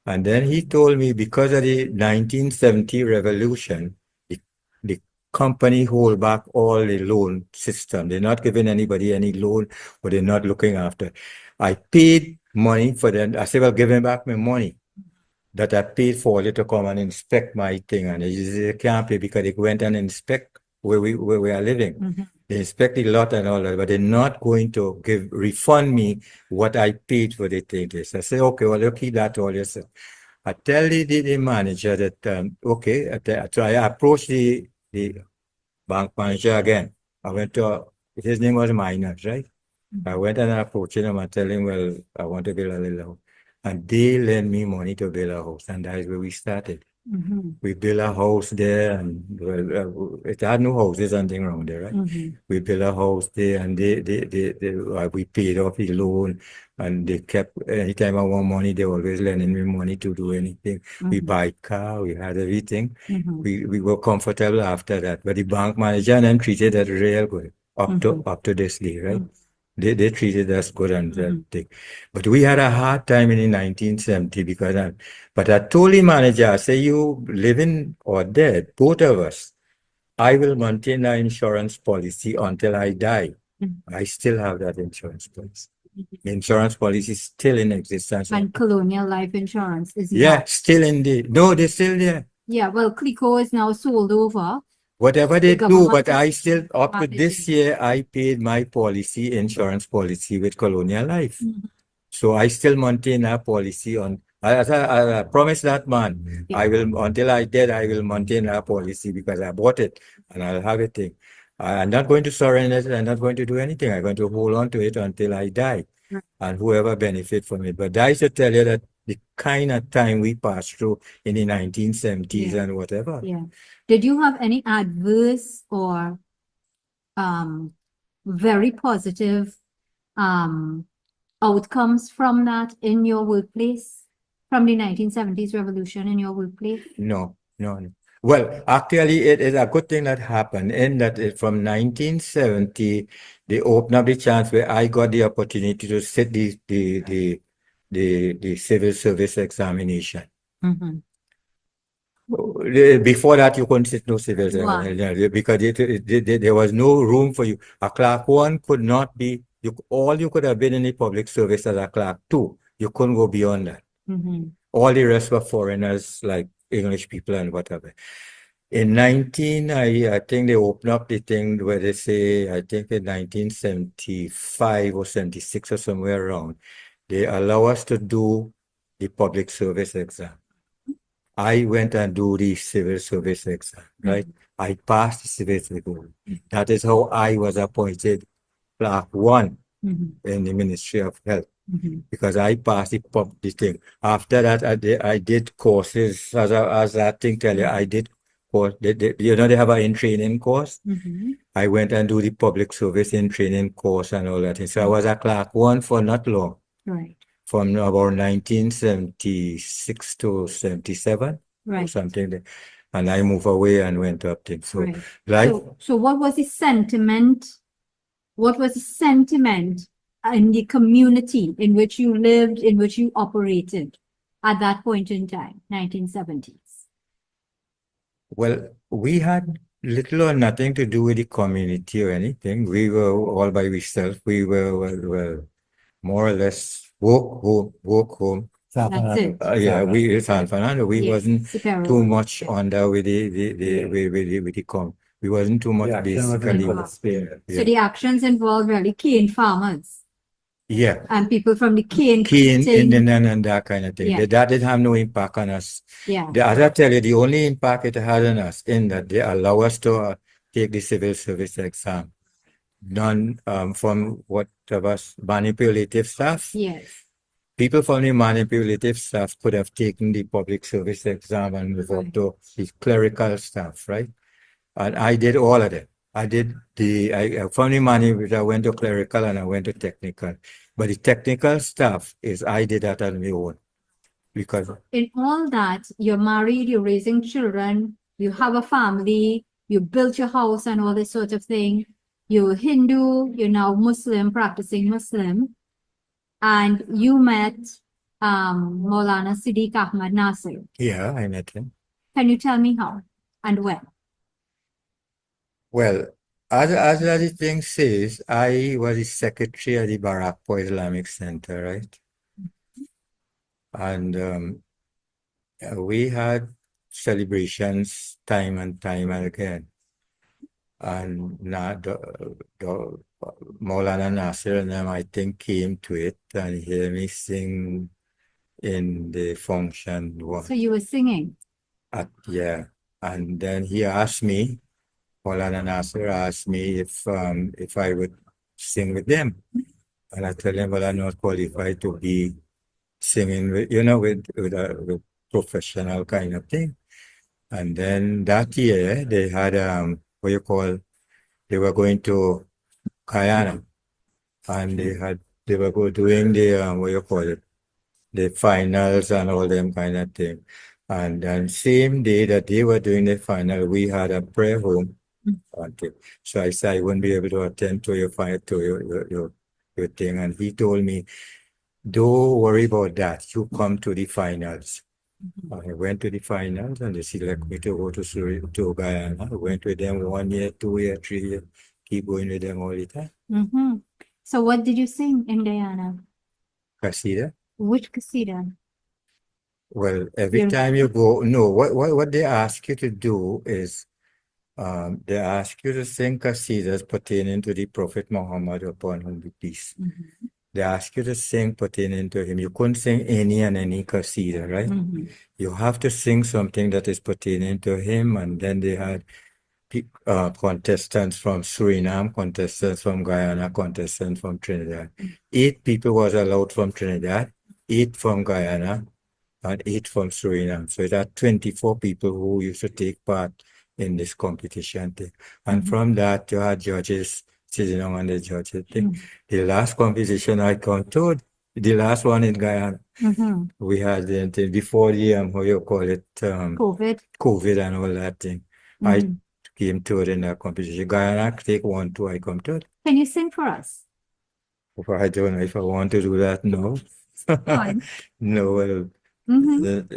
E: And then he told me because of the 1970 revolution, the company hold back all the loan system. They're not giving anybody any loan, or they're not looking after. I paid money for them. I said, well, give them back my money that I paid for you to come and inspect my thing. And they can't pay because they went and inspect where we are living. They inspect the lot and all that, but they're not going to refund me what I paid for the thing. I say, okay, well, you keep that all yourself. I tell the manager that, okay, so I approached the bank manager again. I went to, his name was Miners, right? I went and approached him and tell him, well, I want to build a little house. And they lent me money to build a house, and that is where we started. We built a house there, and well, it had no houses and thing around there, right? We built a house there, and we paid off the loan, and they kept, anytime I want money, they always lending me money to do anything. We buy car, we had everything. We were comfortable after that, but the bank manager and them treated that real good up to this day, right? They treated us good and that thing. But we had a hard time in 1970 because but I told the manager, I say, you living or dead, both of us, I will maintain that insurance policy until I die. I still have that insurance policy. The insurance policy is still in existence.
D: And Colonial Life Insurance is
E: Yeah,
D: not.
E: still in the, no, they're still there.
D: Yeah, well, Clico is now sold over.
E: Whatever they
D: The
E: do,
D: government
E: but
D: is
E: I still, up to
D: managing
E: this year, I paid my policy, insurance policy with Colonial Life. So I still maintain that policy on, as I promised that man,
D: Yeah.
E: I will, until I dead, I will maintain that policy because I bought it and I'll have it. I'm not going to surrender it. I'm not going to do anything. I'm going to hold on to it until I die and whoever benefit from it. But that is to tell you that the kind of time we passed through in the 1970s
D: Yeah.
E: and whatever.
D: Yeah. Did you have any adverse or very positive outcomes from that in your workplace, from the 1970s revolution in your workplace?
E: No. Well, actually, it is a good thing that happened in that from 1970, they opened up the chance where I got the opportunity to sit the civil service examination. Before that, you couldn't sit no civil service because there was no room for you. A clerk one could not be, all you could have been in the public service as a clerk two. You couldn't go beyond that. All the rest were foreigners, like English people and whatever. In I think they opened up the thing where they say, I think in 1975 or 76 or somewhere around, they allow us to do the public service exam. I went and do the civil service exam, right? I passed the civil service exam. That is how I was appointed clerk one in the Ministry of Health. Because I passed the thing. After that, I did courses, as that thing tell you, I did course. They have an in-training course. I went and do the public service in-training course and all that. So I was a clerk one for not long.
D: Right.
E: From about 1976 to 77 or something. And I moved away and went up things. So,
D: so what was the sentiment? What was the sentiment in the community in which you lived, in which you operated at that point in time, 1970s?
E: Well, we had little or nothing to do with the community or anything. We were all by ourselves. We were more or less walk home.
D: That's it.
E: We San Fernando. We wasn't too much on there with the we wasn't too much basically.
D: So the actions involved really cane farmers.
E: Yeah.
D: And people from the cane
E: and that kind of thing.
D: Yeah.
E: That didn't have no impact on us.
D: Yeah.
E: As I tell you, the only impact it had on us in that they allow us to take the civil service exam. None from what of us manipulative stuff.
D: Yes.
E: People from the manipulative staff could have taken the public service exam and moved up to the clerical staff, right? And I did all of that. I did from the manipulative, I went to clerical and I went to technical. But the technical stuff I did that on my own. Because
D: in all that, you're married, you're raising children, you have a family, you built your house and all this sort of thing. You're Hindu, you're now Muslim, practicing Muslim. And you met Maulana Siddiq Ahmad Nasir.
E: Yeah, I met him.
D: Can you tell me how and when?
E: Well, as the thing says, I was the secretary of the Barakpur Islamic Center, right? And we had celebrations time and time again. And the Maulana Nasir and them, I think, came to it and hear me sing in the function.
D: So you were singing?
E: Yeah. And then he asked me, Maulana Nasir asked me if I would sing with them. And I told him, well, I'm not qualified to be singing with, with professional kind of thing. And then that year they had they were going to Guyana, and they were doing the the finals and all them kind of thing. And then same day that they were doing the final, we had a prayer home. So I said I wouldn't be able to attend to your thing. And he told me, don't worry about that. You come to the finals. I went to the finals and they select me to go to Guyana. I went with them 1 year, 2 year, 3 year, keep going with them all the time.
D: So what did you sing in Guyana?
E: Casida.
D: Which Kasida?
E: Well, every
D: Yeah.
E: time you go, no, what they ask you to do is they ask you to sing Qasidas pertaining to the Prophet Muhammad upon whom be peace. They ask you to sing pertaining to him. You couldn't sing any and any Qasida, right? You have to sing something that is pertaining to him. And then they had contestants from Suriname, contestants from Guyana, contestants from Trinidad. 8 people was allowed from Trinidad, 8 from Guyana, and 8 from Suriname. So it had 24 people who used to take part in this competition thing. And from that, you had judges sitting on the judges thing. The last competition I counted, the last one in Guyana, we had the thing before the how you call it, COVID and all that thing. I came third in that competition. Guyana take 1, 2, I come third.
D: Can you sing for us?
E: I don't know if I want to do that. No.
D: Fine.
E: No, well,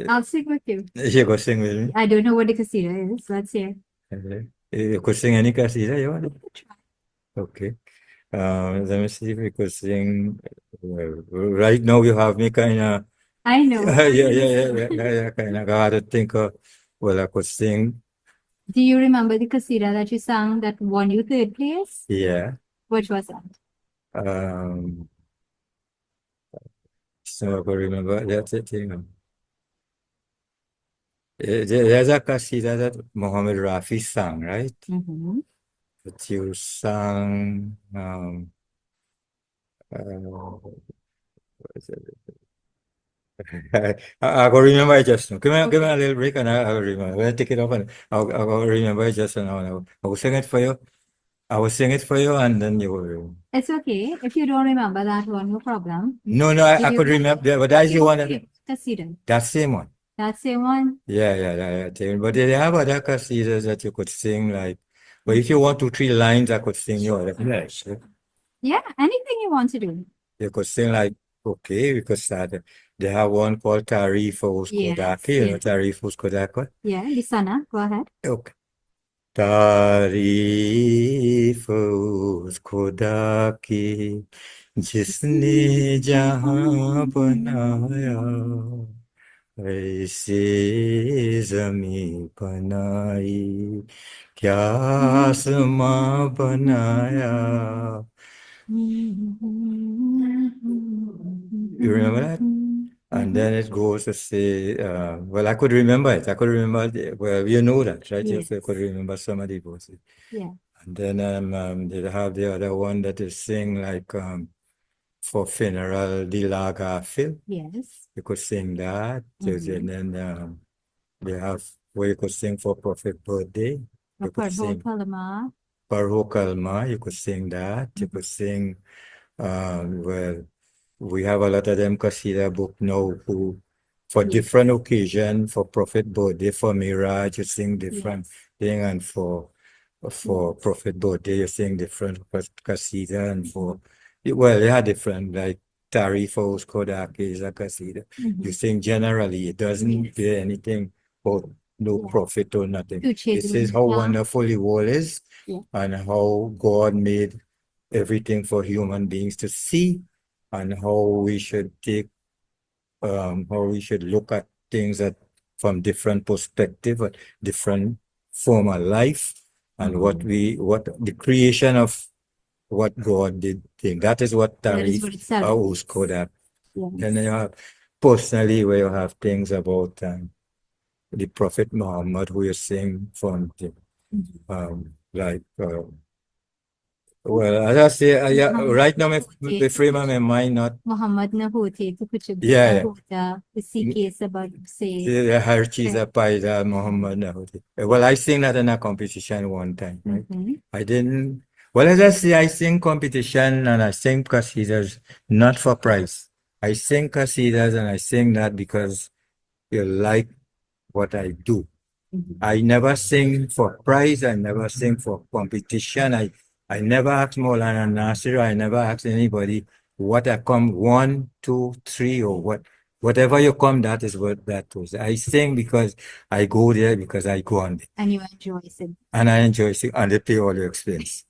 D: I'll sing with you.
E: you go sing with me.
D: I don't know what the Kasida is. Let's hear.
E: You could sing any Qasida you want? Okay. Let me see if we could sing. Well, right now you have me kind of.
D: I know.
E: Yeah. Kind of got to think of. Well, I could sing.
D: Do you remember the Kasida that you sang that won you 3rd place?
E: Yeah.
D: Which was that?
E: So I could remember that's the thing. There's a Qasida that Muhammad Rafi sang, right? That you sang. I will remember it just now. Give me a little break and I'll remember. When I take it off and I'll remember it just now. I will sing it for you. I will sing it for you and then you will remember.
D: It's okay. If you don't remember that one, no problem.
E: No, I could remember. But that's the one.
D: Kasida.
E: That same one.
D: That same one?
E: Yeah. But they have other Qasidas that you could sing like. But if you want 2, 3 lines, I could sing you other. Yes.
D: Yeah, anything you want to do.
E: You could sing like, okay, because they have one called Tarifos Kodaki, you know Tarifos Kodaki?
D: Yeah, Lisana, go ahead.
E: Okay. Tarifos Kodaki, जिसने जहां बनाया ऐसे जमीन बनाई क्या आसमां बनाया. You remember that? And then it goes to say, well, I could remember it. I could remember, well, you know that, right?
D: Yes.
E: You could remember some of the voices.
D: Yeah.
E: And then they have the other one that is sing like for funeral, the Laga film.
D: Yes.
E: You could sing that. And then they have where you could sing for Prophet birthday. You could sing Parho Kalma. You could sing that. You could sing, well, we have a lot of them Qasida book now who, for different occasion, for Prophet birthday, for Miraj, you sing different thing, and for Prophet birthday, you sing different Qasida, and for, well, they are different, like Tarifos, Kodaki is a Qasida. You sing generally, it doesn't do anything about no prophet or nothing. It says how wonderful the world is and how God made everything for human beings to see, and how we should take, how we should look at things that from different perspective, different form of life, and what the creation of what God did think. That is what Tarif was called at. Then you have personally where you have things about the Prophet Muhammad who is saying from the, like well, as I say, right now my frame of my mind not
D: Muhammad na hote to kuch इसी के सबब से
E: हर चीज पैदा Muhammad na hote. Well, I sing that in a competition one time, right? I didn't. Well, as I say, I sing competition and I sing qasidas not for prize. I sing qasidas and I sing that because you like what I do. I never sing for prize. I never sing for competition. I never ask Maulana Nasir. I never ask anybody what I come 1, 2, 3 or what. Whatever you come, that is what that was. I sing because I go there because I go on it.
D: And you enjoy it.
E: And I enjoy sing, and they pay all your expense.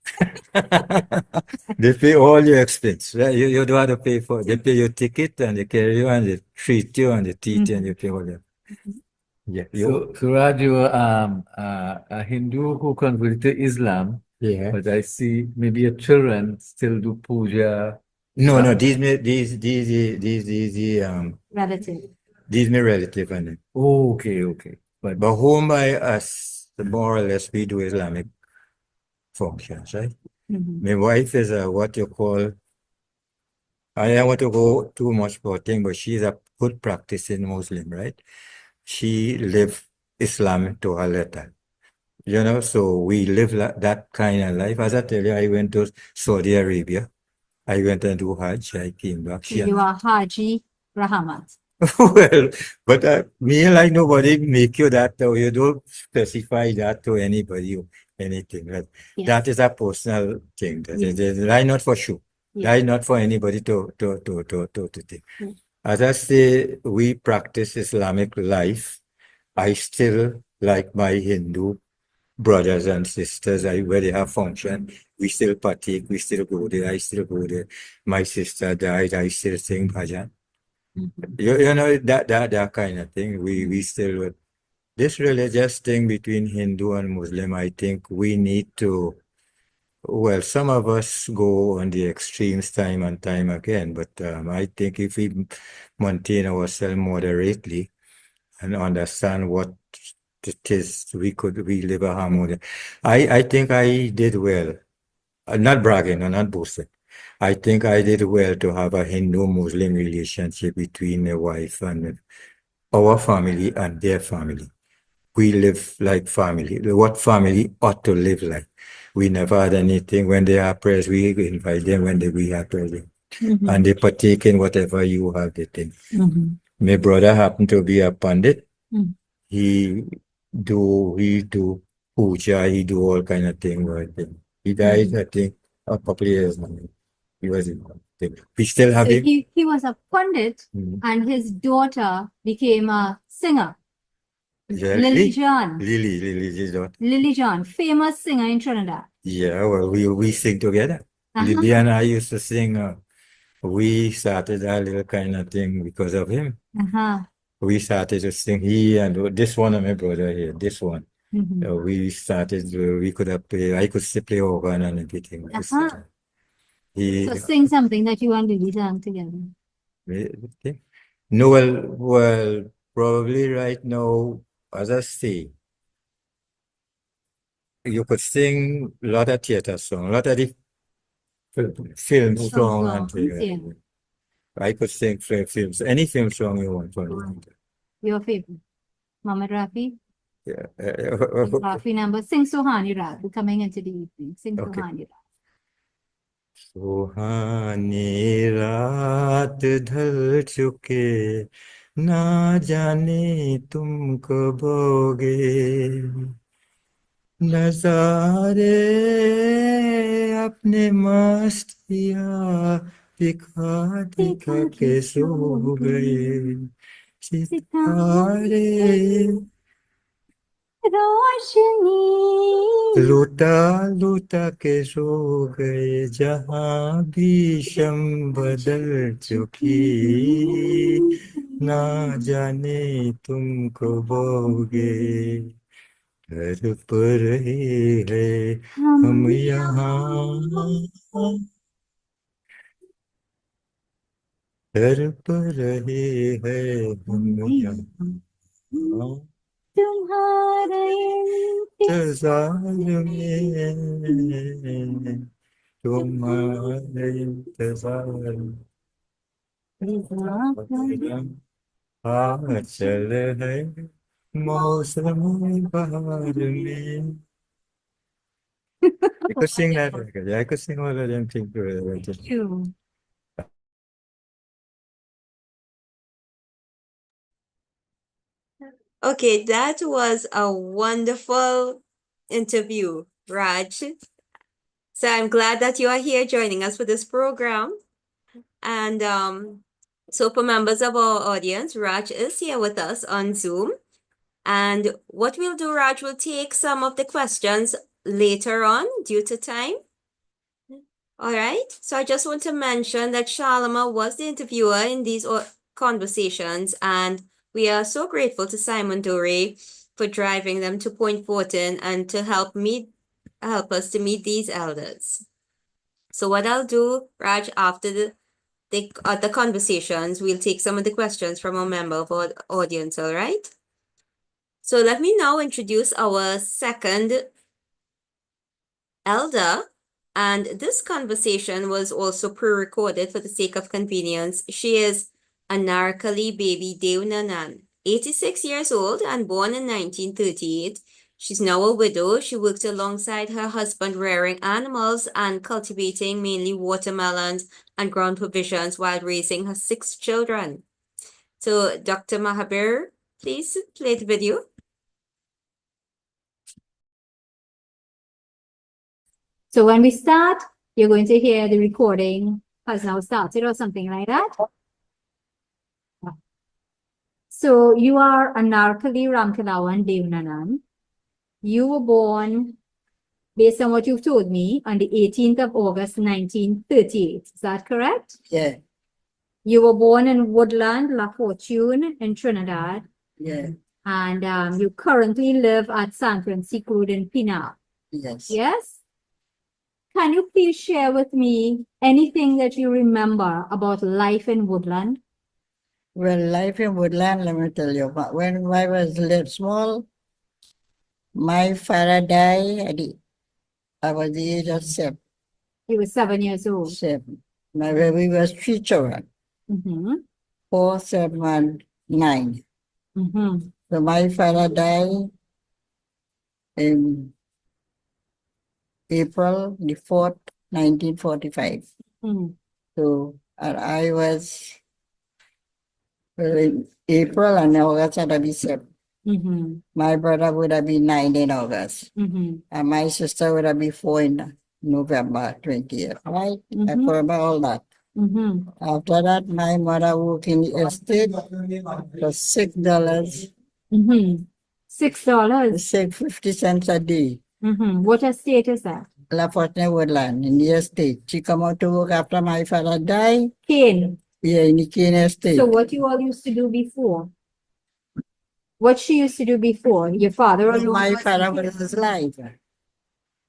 E: They pay all your expense. Right? You don't have to pay for it. They pay your ticket and they carry you and they treat you and they teach you and you pay all your. Yeah.
B: So Raj, you were a Hindu who converted to Islam,
E: Yeah.
B: but I see maybe your children still do puja.
E: No,
B: Yeah.
E: these
D: Relative.
E: my relative and them.
B: Oh, okay.
E: But home by us, more or less we do Islamic functions, right? My wife is what you call, I don't want to go too much for thing, but she's a good practicing Muslim, right? She live Islam to her letter. You know, so we live that kind of life. As I tell you, I went to Saudi Arabia. I went and do Hajj. I came back.
D: So you are Haji Rahamat.
E: Well, but me like nobody make you that, or you don't specify that to anybody or anything. Right?
D: Yes.
E: That is a personal thing.
D: Yes.
E: That is not for sure.
D: Yes.
E: That is not for anybody to think.
D: Yes.
E: As I say, we practice Islamic life. I still like my Hindu brothers and sisters, where they have function, we still partake, we still go there, I still go there. My sister died, I still sing bhajan. You know, that kind of thing. We still, this religious thing between Hindu and Muslim, I think we need to, well, some of us go on the extremes time and time again, but I think if we maintain ourselves moderately and understand what it is, we live a harmony. I think I did well. I'm not bragging, I'm not boasting. I think I did well to have a Hindu-Muslim relationship between my wife and our family and their family. We live like family, what family ought to live like. We never had anything. When they have prayers, we invite them when we have prayers. And they partake in whatever you have, they think. My brother happened to be a pandit. He do puja, he do all kind of thing. He died, I think, a couple of years now. He was in thing. We still have
D: So
E: him.
D: he was a pundit and his daughter became a singer. Lily John.
E: Lily's daughter.
D: Lily John, famous singer in Trinidad.
E: Yeah, well, we sing together. Lily and I used to sing. We started a little kind of thing because of him. We started to sing. He and this one of my brother here, this one. We started. We could have play. I could still play organ and everything.
D: So sing something that you and Lily sang together.
E: No, well, probably right now, as I say, you could sing a lot of theater song, a lot of the film song and things. I could sing films, any film song you want from me.
D: Your favorite? Muhammad Rafi?
E: Yeah.
D: Rafi number. Sing Sohani Raat. Coming into the evening. Sing
E: Okay.
D: Sohani Raat.
E: सुहानी रात ढल चुके ना जाने तुम कब आओगे नजारे अपने मस्तिया दिखा दिखा के सो गए सितारे
D: रोशनी
E: लूटा लूटा के सो गए जहां भी शम बदल चुकी ना जाने तुम कब आओगे तड़प रहे हैं हम यहाँ तड़प रहे हैं हम यहाँ
D: तुम्हारे
E: इंतजार में तुम्हारे इंतजार हाँ चल है मौसम बहार में I could sing that. I could sing all of them things.
D: True.
C: Okay, that was a wonderful interview, Raj. So I'm glad that you are here joining us for this program. And So for members of our audience, Raj is here with us on Zoom. And what we'll do, Raj, will take some of the questions later on due to time. All right. So I just want to mention that Shalama was the interviewer in these conversations, and we are so grateful to Simon Dore for driving them to Point Fortin and to help us to meet these elders. So what I'll do, Raj, after the conversations, we'll take some of the questions from a member of our audience, all right? So let me now introduce our second elder. And this conversation was also pre-recorded for the sake of convenience. She is Anarkali Baby Devnanan, 86 years old and born in 1938. She's now a widow. She worked alongside her husband rearing animals and cultivating mainly watermelons and ground provisions while raising her 6 children. So Dr. Mahabir, please play the video.
D: So when we start, you're going to hear the recording has now started or something like that. So you are Anarkali Ramkalawan Devnanan. You were born, based on what you've told me, on the 18th of August, 1938. Is that correct?
F: Yeah,
D: You were born in Woodland, La Fortune in Trinidad.
F: yeah,
D: And you currently live at San Francisco Road in Pinal.
F: yes.
D: Yes? Can you please share with me anything that you remember about life in Woodland?
F: Well, life in Woodland, let me tell you, when I was small, my father died I was the age of 7.
D: You were 7 years old.
F: 7. My baby was 3 children,
D: Mm-hmm.
F: 4, 7, and 9.
D: Mm-hmm.
F: So my father died in April the 4th, 1945.
D: Mm.
F: So and I was in April and August I'd be 7.
D: Mm-hmm.
F: My brother would have been 9 in August.
D: Mm-hmm.
F: And my sister would have been 4 in November 20th, right? I
D: Mm-hmm.
F: remember all that.
D: Mm-hmm.
F: After that, my mother worked in the estate for $6,
D: Mm-hmm. $6.
F: $50 a day.
D: Mm-hmm. What estate is that?
F: La Fortune Woodland in the estate. She come out to work after my father died.
D: Cane.
F: Yeah, in the Cane estate.
D: So what you all used to do before? What she used to do before? Your father alone?
F: My father was alive.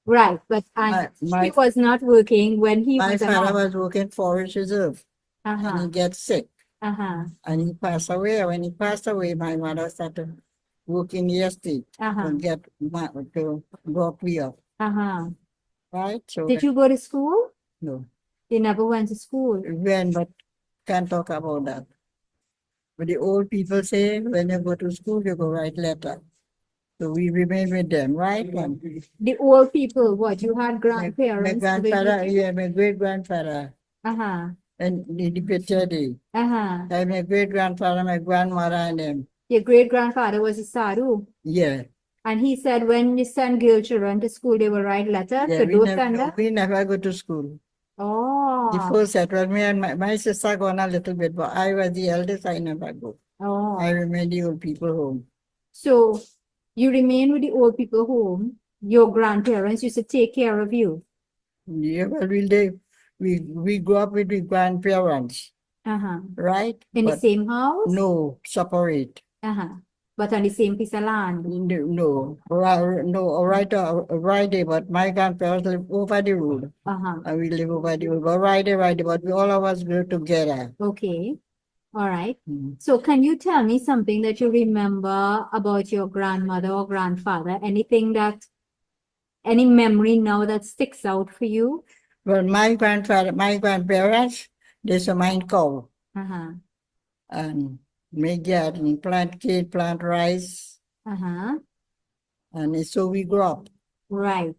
D: Right, but he was not working when he
F: My
D: was
F: father
D: alive.
F: was working Forest Reserve and he
D: Uh-huh.
F: get sick
D: Uh-huh.
F: and he passed away. When he passed away, my mother started working the estate
D: Uh-huh.
F: to get to go up.
D: Uh-huh.
F: Right? So
D: Did you go to school?
F: no.
D: You never went to school.
F: When, but can't talk about that. But the old people say when you go to school, you go write letter. So we remain with them, right? And
D: The old people, what? You had
F: my
D: grandparents?
F: grandfather, yeah, my great grandfather,
D: Uh-huh.
F: and the picture day.
D: Uh-huh.
F: And my great grandfather, my grandmother, and them.
D: Your great-grandfather was a sadhu.
F: Yeah.
D: And he said when you send girl children to school, they will write letters.
F: Yeah,
D: So those send them?
F: we never go to school. The
D: Oh.
F: first set was me and my sister gone a little bit, but I was the eldest, I never go.
D: Oh.
F: I remain the old people home.
D: So you remain with the old people home. Your grandparents used to take care of you.
F: Yeah, well, we grew up with the grandparents,
D: Uh-huh.
F: right?
D: In the
F: But
D: same house?
F: no, separate.
D: Uh-huh. But on the same piece of land.
F: No, right there, but my grandparents live over the road.
D: Uh-huh.
F: And we live over the road. But right there, but we all of us grew together.
D: Okay. All right.
F: Mm.
D: So can you tell me something that you remember about your grandmother or grandfather? Any memory now that sticks out for you?
F: Well, my grandparents, they used to mind cow
D: Uh-huh.
F: and make garden, plant kid, plant rice,
D: Uh-huh.
F: and so we grew up.
D: Right.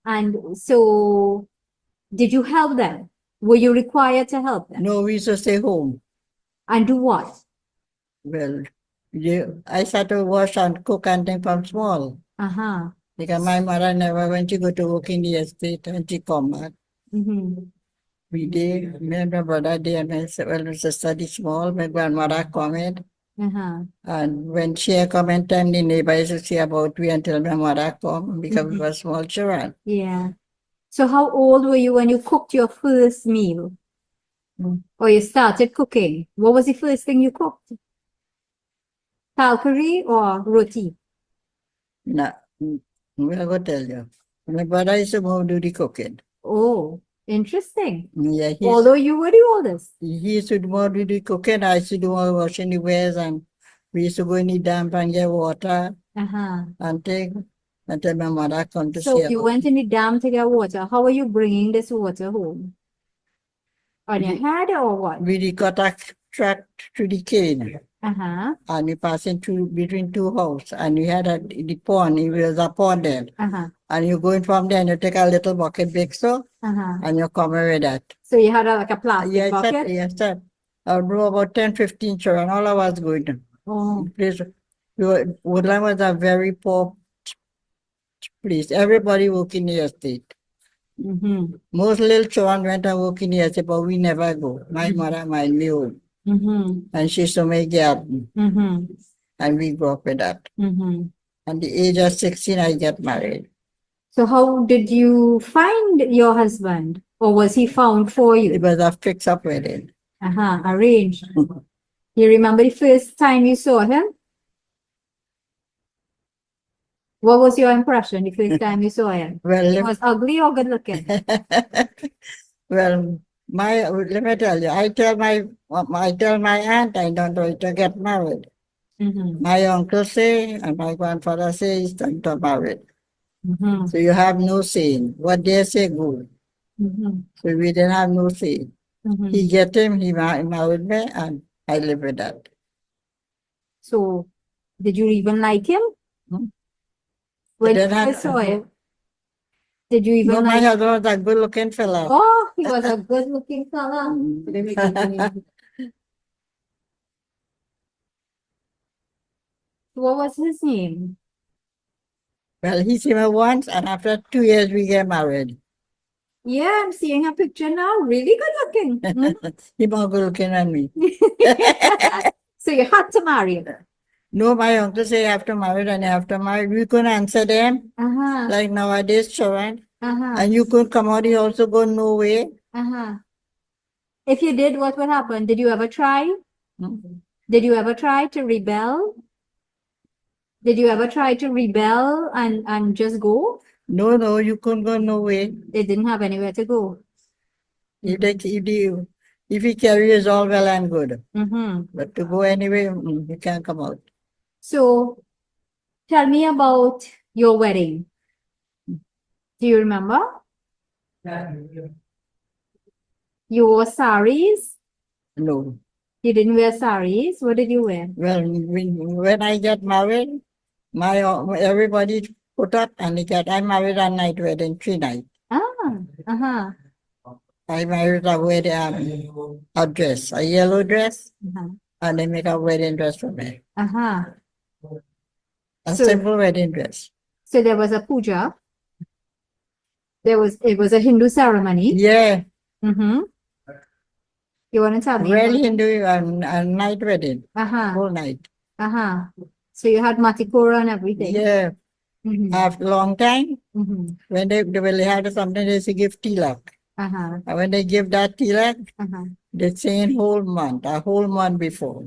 D: And so did you help them? Were you required to help them?
F: No, we used to stay home.
D: And do what?
F: Well, I started to wash and cook and things from small.
D: Uh-huh.
F: Because my mother never went to go to work in the estate and she come back.
D: Mm-hmm.
F: We did, me and my brother did, and my sister did small, my grandmother comment. And when she comment time, the neighbors used to say about we until my mother come because we were small children.
D: Yeah. So how old were you when you cooked your first meal? Or you started cooking? What was the first thing you cooked? Calcary or roti?
F: No, I'm gonna tell you. My brother used to go do the cooking.
D: Oh, interesting.
F: Yeah,
D: Although you were the oldest.
F: he used to do more do the cooking. I used to do more washing the wares, and we used to go in the dam and get water and take until my mother come to
D: So
F: see
D: you
F: us.
D: went in the dam to get water. How are you bringing this water home? On your head or what?
F: We the contact track to the cane. And we passing through between two houses, and we had the pond. It was a pond there. And you going from there, and you take a little bucket big so, and you come with that.
D: So you had like a plastic
F: Yes,
D: bucket?
F: yes, sir. I know about 10, 15 children, all of us going.
D: Oh.
F: Woodland was a very poor place. Everybody work in the estate. Most little children went and work in the estate, but we never go. My mother mind me home. And she used to make garden. And we grew up with that. At the age of 16, I get married.
D: So how did you find your husband? Or was he found for you?
F: It was a fix-up wedding.
D: Arranged. You remember the first time you saw him? What was your impression the first time you saw him?
F: Well,
D: He was ugly or good looking?
F: well, let me tell you, I tell my aunt I don't want to get married. My uncle say and my grandfather say it's time to marry. So you have no saying. What they say go. So we didn't have no say. He get him, he married me, and I live with that.
D: So did you even like him? When you first saw him? Did you even
F: No, my
D: like him?
F: husband was a good looking fella.
D: Oh, he was a good looking fella. What was his name?
F: Well, he seen me once, and after 2 years we get married.
D: Yeah, I'm seeing a picture now. Really good looking.
F: He more good looking than me.
D: So you had to marry him.
F: No, my uncle say you have to marry and you have to marry. We couldn't answer them like nowadays children. And you could come out, you also go no way.
D: If you did, what would happen? Did you ever try? Did you ever try to rebel? Did you ever try to rebel and just go?
F: No, you couldn't go no way.
D: They didn't have anywhere to go.
F: If he carries all well and good. But to go anyway, you can't come out.
D: So tell me about your wedding. Do you remember? You wore saris?
F: No.
D: You didn't wear saris? What did you wear?
F: Well, when I get married, everybody put up and I married a night wedding 3 nights. I married a wedding a dress, a yellow dress, and they make a wedding dress for me. A simple wedding dress.
D: So there was a puja. It was a Hindu ceremony.
F: Yeah.
D: You want to tell me?
F: Really Hindu a night wedding. Whole night.
D: So you had matikura and everything.
F: Yeah. After a long time, when they will have something, they say give tilak. And when they give that tilak, they say a whole month before.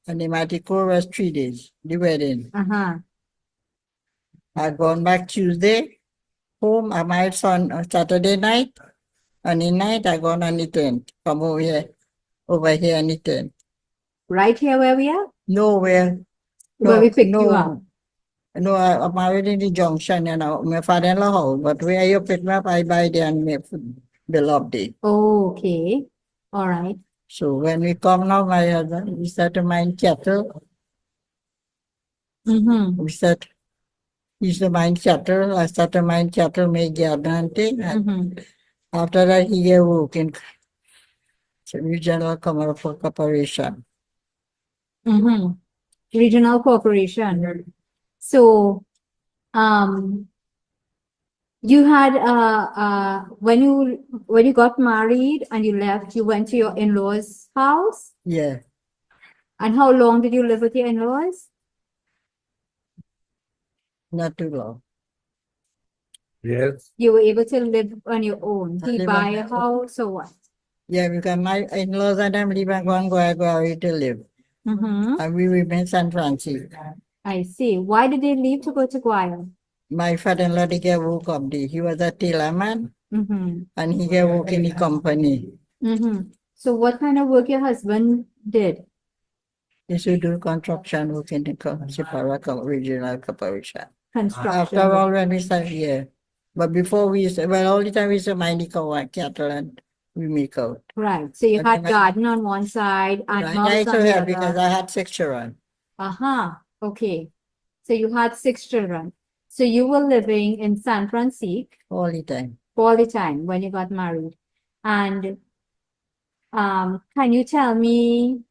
F: And the matikura was 3 days, the wedding. I gone back Tuesday, home. I married on Saturday night. And the night I gone on the 10th. Come over here on the 10th.
D: Right here where we are?
F: Nowhere.
D: Where we picked you up?
F: No, I'm married in the junction, my father-in-law house. But where you pick me up, I buy there and make bill up there.
D: Oh, okay. All right.
F: So when we come now, my husband, we start to mind cattle. We start, he used to mind cattle. I start to mind cattle, make garden and thing. After that, he get working. So Regional Commercial Corporation.
D: Regional Corporation. So, You had when you got married and you left, you went to your in-laws' house.
F: Yeah,
D: And how long did you live with your in-laws?
F: not too long.
B: Yes.
D: You were able to live on your own.
F: I
D: Did you
F: live
D: buy
F: on
D: a
F: my own.
D: house or what?
F: Yeah, because my in-laws and them live in Guangua to live.
D: Mm-hmm.
F: And we live in San Francisco.
D: I see. Why did they leave to go to Guaya?
F: My father-in-law, he get work up there. He was a tailor man
D: Mm-hmm.
F: and he get work in the company.
D: Mm-hmm. So what kind of work your husband did?
F: He should do construction work in the regional corporation.
D: Construction.
F: After all, when we started, yeah. But before we used to, well, all the time we used to mind the cow and cattle and we make out.
D: Right. So you
F: And
D: had
F: then
D: garden on one side,
F: I
D: animals
F: also
D: on the
F: help because
D: other.
F: I had 6 children.
D: Uh-huh. Okay. So you had 6 children. So you were living in San Francisco
F: All the time.
D: all the time when you got married. And can you tell me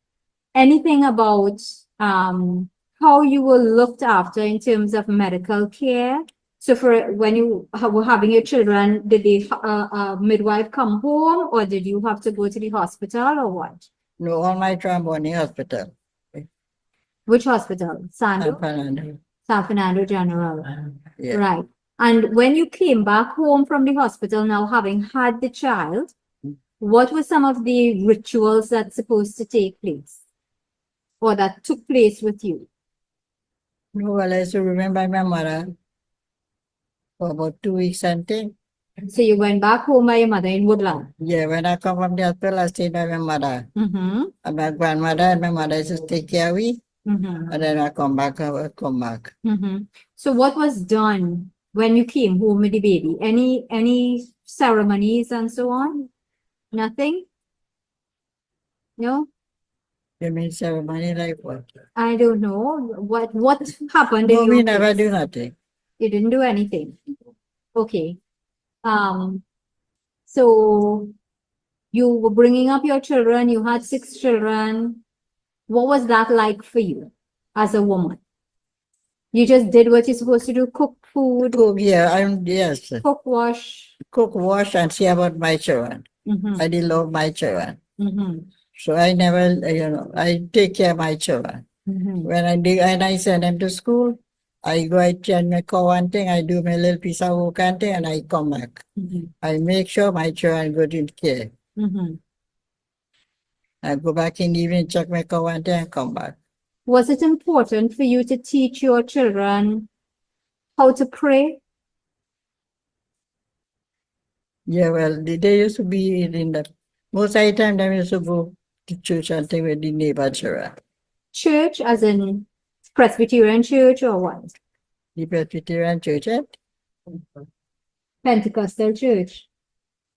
D: anything about how you were looked after in terms of medical care? So for when you were having your children, did the midwife come home or did you have to go to the hospital or what?
F: No, all my children born in hospital.
D: Which hospital?
F: San
D: San
F: Fernando.
D: Fernando General.
F: Yeah.
D: Right. And when you came back home from the hospital, now having had the child, what were some of the rituals that's supposed to take place or that took place with you?
F: No, well, I used to remember my mother for about 2 weeks and thing.
D: So you went back home by your mother in Woodland.
F: Yeah, when I come from the hospital, I stayed by my mother.
D: Mm-hmm.
F: And my grandmother and my mother used to take care of me.
D: Mm-hmm.
F: And then I come back, I would come back.
D: Mm-hmm. So what was done when you came home with the baby? Any ceremonies and so on? Nothing? No?
F: You mean ceremony like what?
D: I don't know. What happened in
F: No,
D: your
F: we never
D: case?
F: do nothing.
D: You didn't do anything. Okay. So you were bringing up your children, you had 6 children. What was that like for you as a woman? You just did what you're supposed to do, cook food,
F: Cook, yeah, yes.
D: cook, wash.
F: Cook, wash, and see about my children.
D: Mm-hmm.
F: I did love my children.
D: Mm-hmm.
F: So I never, I take care of my children.
D: Mm-hmm.
F: When I send them to school, I go, I change my cow and thing, I do my little piece of work and thing, and I come back.
D: Mm-hmm.
F: I make sure my children go to care.
D: Mm-hmm.
F: I go back in the evening, check my cow and thing, and come back.
D: Was it important for you to teach your children how to pray?
F: Yeah, well, they used to be in the, most of the time they used to go to church and thing with the neighbor children.
D: Church, as in Presbyterian church or what?
F: The Presbyterian church, eh?
D: Pentecostal church.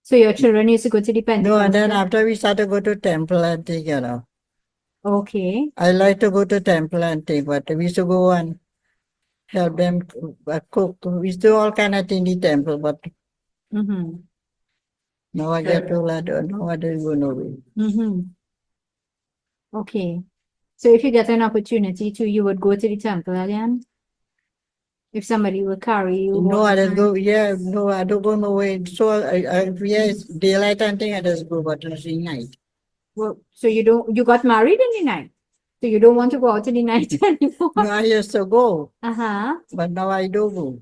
D: So your children used to go to the Pentecostal?
F: No, and then after we started to go to temple and thing,
D: Okay.
F: I like to go to temple and thing, but we used to go and help them cook. We used to do all kind of things in the temple, but
D: Mm-hmm.
F: now I get old, I don't know what to go nowhere.
D: Mm-hmm. Okay. So if you get an opportunity to, you would go to the temple again? If somebody will carry you?
F: No,
D: all
F: I
D: the
F: just
D: time?
F: go, yeah, no, I don't go nowhere. So, yes, daylight and thing, I just go, but it's in night.
D: Well, so you got married in the night? So you don't want to go out in the night anymore?
F: No, I used to go,
D: Uh-huh.
F: but now I don't go.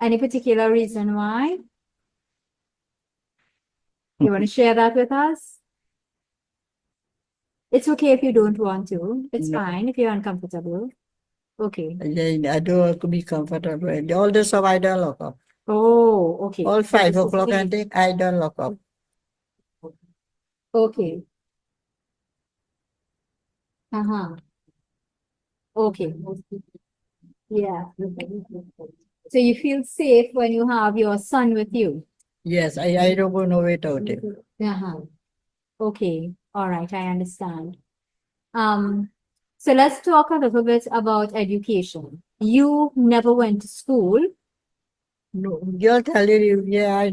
D: Any particular reason why? You want to share that with us? It's okay if you don't want to. It's
F: No.
D: fine if you're uncomfortable. Okay.
F: I don't be comfortable. All the stuff I don't lock up.
D: Oh, okay.
F: All
D: So
F: 5
D: this is
F: o'clock
D: the-
F: and thing, I don't lock up.
D: Okay. Uh-huh. Okay. Yeah. So you feel safe when you have your son with you?
F: Yes, I don't go nowhere without him.
D: Uh-huh. Okay. All right. I understand. So let's talk a little bit about education. You never went to school.
F: No, you'll tell you, yeah,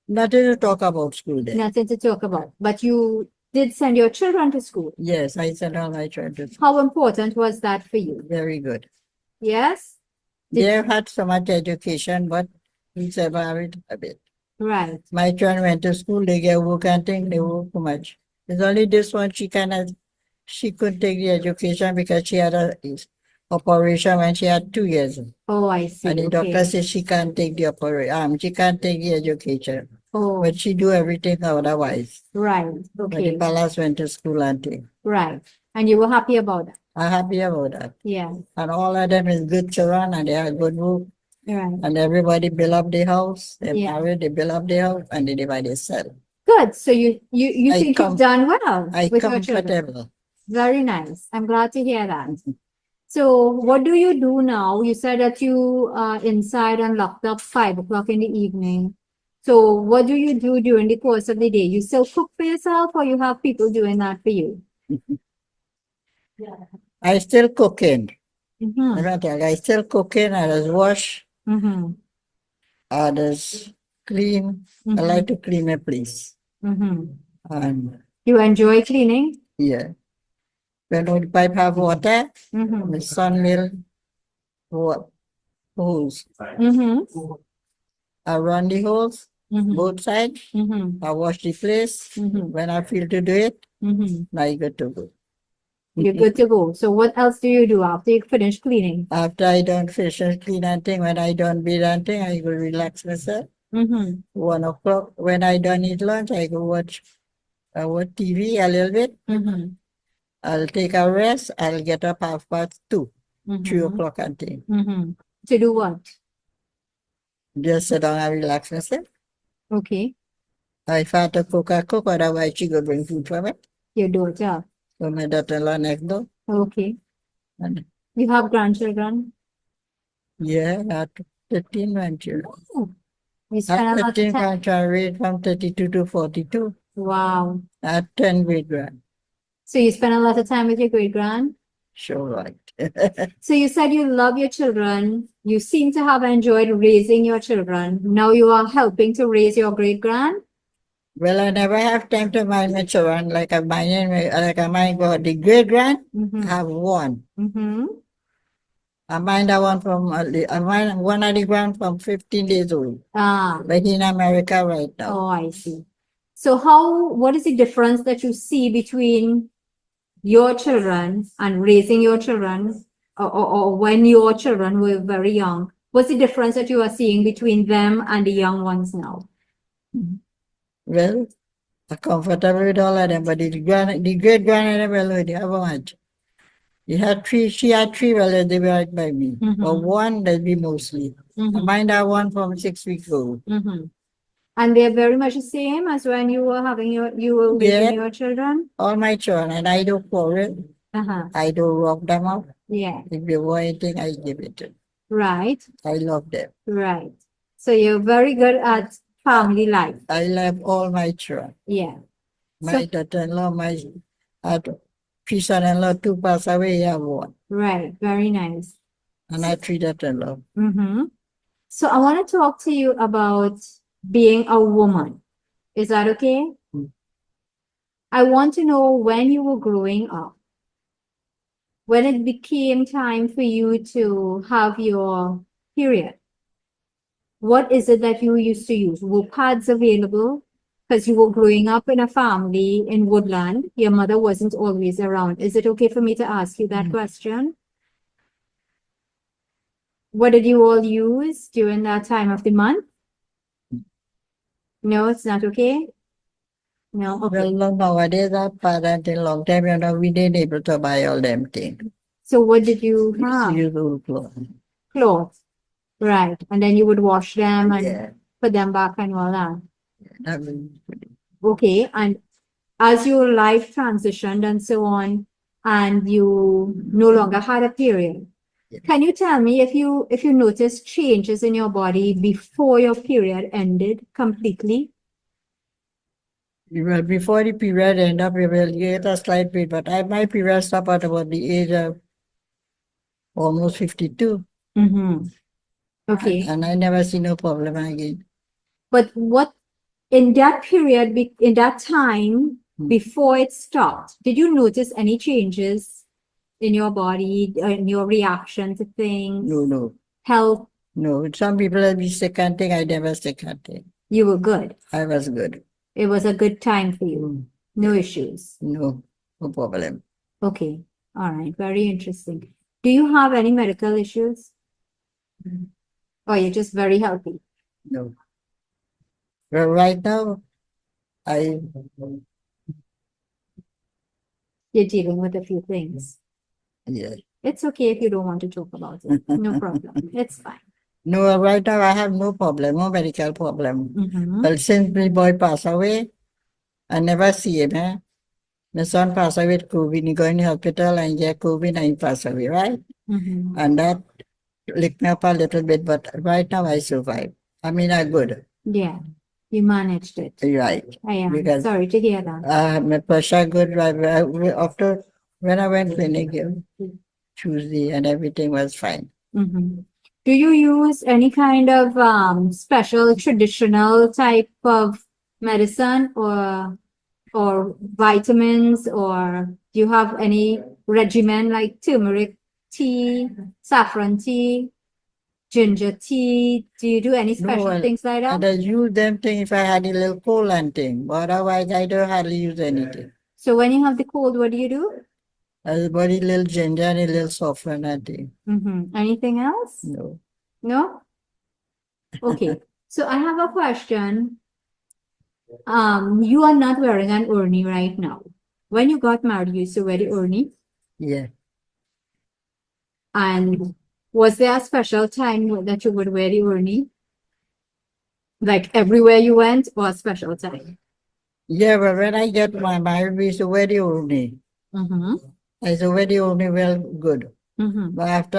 F: nothing to talk about school there.
D: Nothing to talk about, but you did send your children to school.
F: Yes, I sent all my children to school.
D: How important was that for you?
F: Very good.
D: Yes?
F: They have had so much education, but We separate a bit.
D: Right.
F: My children went to school, they get work and thing, they work too much. It's only this one she couldn't take the education because she had a operation when she had 2 years.
D: Oh, I see.
F: And the
D: Okay.
F: doctor said she can't take the operation, she can't take the education.
D: Oh,
F: But she do everything otherwise.
D: right.
F: But the
D: Okay.
F: balance went to school and thing.
D: Right. And you were happy about that?
F: I'm happy about that.
D: Yeah.
F: And all of them is good children and they have good work.
D: Right.
F: And everybody build up the house. They
D: Yeah.
F: married, they build up the house and they divide they sell.
D: Good. So you
F: I
D: think
F: com-
D: you've done well
F: I
D: with your children.
F: comfortable.
D: Very nice. I'm glad to hear that. So what do you do now? You said that you are inside and locked up 5 o'clock in the evening. So what do you do during the course of the day? You still cook for yourself or you have people doing that for you?
F: I still cooking.
D: Mm-hmm.
F: I still cooking, I just wash,
D: Mm-hmm.
F: I just clean. I like to clean my place.
D: Mm-hmm.
F: And
D: You enjoy cleaning?
F: yeah. When the pipe have water,
D: Mm-hmm.
F: the sun will hose.
D: Mm-hmm.
F: I run the hose,
D: Mm-hmm.
F: both sides.
D: Mm-hmm.
F: I wash the place.
D: Mm-hmm.
F: When I feel to do it,
D: Mm-hmm.
F: I good to go.
D: You're good to go. So what else do you do after you finish cleaning?
F: After I done fish and clean and thing, when I done beat and thing, I go relax myself.
D: Mm-hmm.
F: 1 o'clock. When I done eat lunch, I go watch TV a little bit.
D: Mm-hmm.
F: I'll take a rest. I'll get up 2:30, 3
D: Mm-hmm.
F: o'clock and thing.
D: Mm-hmm. To do what?
F: Just sit down and relax myself.
D: Okay.
F: If I have to cook, I cook. Otherwise, she go bring food for me.
D: Your daughter.
F: So my daughter-in-law next door.
D: Okay.
F: And
D: You have grandchildren?
F: yeah, I had 13 grandchildren.
D: Oh, you
F: I
D: spend a
F: had
D: lot of
F: 13
D: time.
F: grandchildren raised from 32 to 42.
D: Wow.
F: I had 10 great grand.
D: So you spend a lot of time with your great grand?
F: Sure, right.
D: So you said you love your children. You seem to have enjoyed raising your children. Now you are helping to raise your great grand?
F: Well, I never have time to mind my children like I mind God. The great grand,
D: Mm-hmm.
F: I have one.
D: Mm-hmm.
F: I mind that one I mind one of the grand from 15 days old.
D: Ah.
F: But in America right now.
D: Oh, I see. So what is the difference that you see between your children and raising your children or when your children were very young? What's the difference that you are seeing between them and the young ones now?
F: Well, I'm comfortable with all of them, but the great grand I never learned, have much. She had 3, well, they were right by me.
D: Mm-hmm.
F: Or one, that'd be mostly. I mind that one from 6 weeks old.
D: Mm-hmm. And they're very much the same as when you were raising your children?
F: All my children, and I don't quarrel.
D: Uh-huh.
F: I don't rock them up.
D: Yeah.
F: If they want anything, I give it to them.
D: Right.
F: I love them.
D: Right. So you're very good at family life.
F: I love all my children.
D: Yeah.
F: My daughter-in-law, my son-in-law, 2 passed away, I have 1.
D: Right. Very nice.
F: And I 3 daughter-in-law.
D: Mm-hmm. So I want to talk to you about being a woman. Is that okay? I want to know when you were growing up, when it became time for you to have your period. What is it that you used to use? Were pads available? Because you were growing up in a family in Woodland. Your mother wasn't always around. Is it okay for me to ask you that question? What did you all use during that time of the month? No, it's not okay? No, okay.
F: Well, nowadays, our parents, in long time, we didn't able to buy all them things.
D: So what did you have?
F: Use old clothes.
D: Clothes. Right. And then you would wash them and
F: Yeah.
D: put them back and all that.
F: That was-
D: Okay. And as your life transitioned and so on, and you no longer had a period,
F: Yeah.
D: can you tell me if you noticed changes in your body before your period ended completely?
F: Well, before the period end up, we will get a slight bit, but my period stopped at about the age of almost 52.
D: Mm-hmm. Okay.
F: And I never see no problem again.
D: But what in that period, in that time before it stopped, did you notice any changes in your body, in your reaction to things,
F: No.
D: health
F: No, some people will be sick and thing. I never sick and thing.
D: You were good.
F: I was good.
D: It was a good time for you. No issues.
F: No problem.
D: Okay. All right. Very interesting. Do you have any medical issues? Or you're just very healthy?
F: No. Well, right now, I
D: You're dealing with a few things.
F: yeah.
D: It's okay if you don't want to talk about it. No problem. It's fine.
F: No, right now I have no problem, no medical problem. Well, since my boy passed away, I never see him. My son passed away with COVID. He go in the hospital and get COVID and he passed away, right? And that licked me up a little bit, but right now I survive. I mean, I'm good.
D: Yeah. You managed it.
F: Right.
D: I am
F: Because
D: sorry to hear that.
F: my pressure good. After when I went clinic Tuesday and everything was fine.
D: Do you use any kind of special traditional type of medicine or vitamins, or do you have any regimen like turmeric tea, saffron tea, ginger tea? Do you do any special things like
F: And
D: that?
F: I use them thing if I had a little cold and thing, but otherwise I don't hardly use anything.
D: So when you have the cold, what do you do?
F: I bought a little ginger and a little saffron and thing.
D: Anything else?
F: No.
D: No? Okay. So I have a question. You are not wearing an urni right now. When you got married, you used to wear the urni.
F: Yeah.
D: And was there a special time that you would wear the urni? Like everywhere you went, or a special time?
F: Yeah, but when I get my married, we used to wear the only. I used to wear the only well good. But after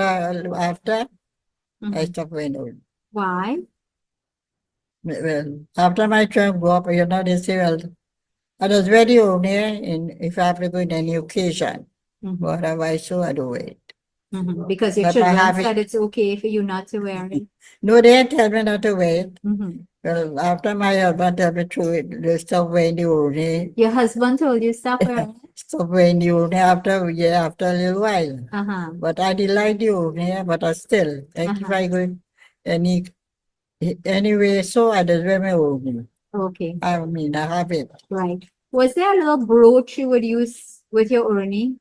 F: I stopped wearing only.
D: Why?
F: Well, after my term go up, they say, well, I was very only in if I have to go in any occasion. But otherwise, so I don't wear it.
D: Because your
F: But I
D: children
F: have it-
D: said it's okay for you not to wear it.
F: No, they didn't tell me not to wear it. Well, after my husband told me to it, they stop wearing the only.
D: Your husband told you stop wearing it?
F: Stop wearing the only after a little while. But I did like the only, but I still, like if I go anyway, so I just wear my only.
D: Okay,
F: I mean, I have it.
D: right. Was there a little brooch you would use with your urni?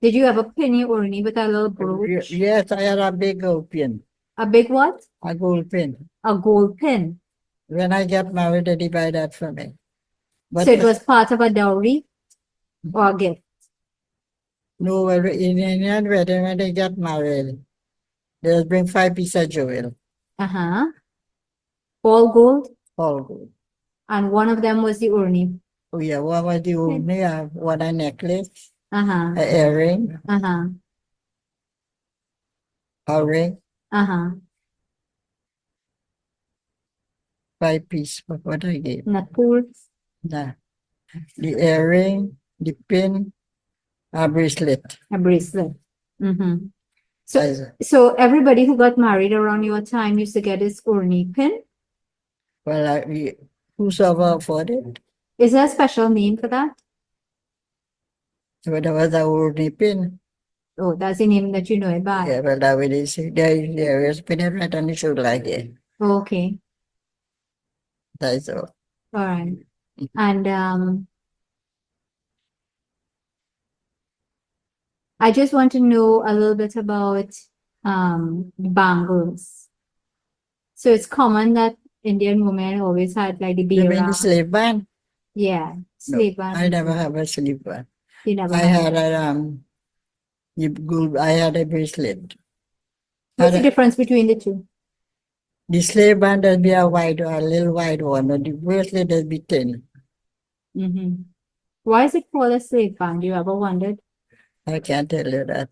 D: Did you have a penny urni with a little brooch?
F: Yes, I had a big gold pin.
D: A big what?
F: A gold pin.
D: A gold pin.
F: When I get married, they buy that for me. But
D: So it was part of a dowry or a gift?
F: no, well, in Indian wedding, when they get married, they'll bring 5 pieces of jewel,
D: All gold?
F: all gold.
D: And one of them was the urni.
F: Oh yeah, one was the only, one a necklace,
D: Uh-huh.
F: an earring,
D: Uh-huh.
F: a ring,
D: Uh-huh.
F: 5 piece, but what I gave.
D: Not cool.
F: Nah. The earring, the pin, a bracelet.
D: A bracelet. So,
F: As-
D: so everybody who got married around your time used to get this urni pin.
F: Well, whosoever afforded,
D: Is there a special name for that?
F: so there was a only pin.
D: Oh, that's the name that you know it by.
F: Yeah, well, that way they say, there is pin it right on the shoulder like it.
D: Okay.
F: That's all.
D: All right. And I just want to know a little bit about bangles. So it's common that Indian women always had like the
F: You mean the
D: bira.
F: slave band?
D: Yeah,
F: No,
D: slave band.
F: I never have a slave band.
D: You never
F: I
D: had.
F: had I had a bracelet.
D: What's the
F: Had a-
D: difference between the two?
F: The slave band does be a little wide one, and the bracelet does be thin.
D: Why is it called a slave band? You ever wondered?
F: I can't tell you that.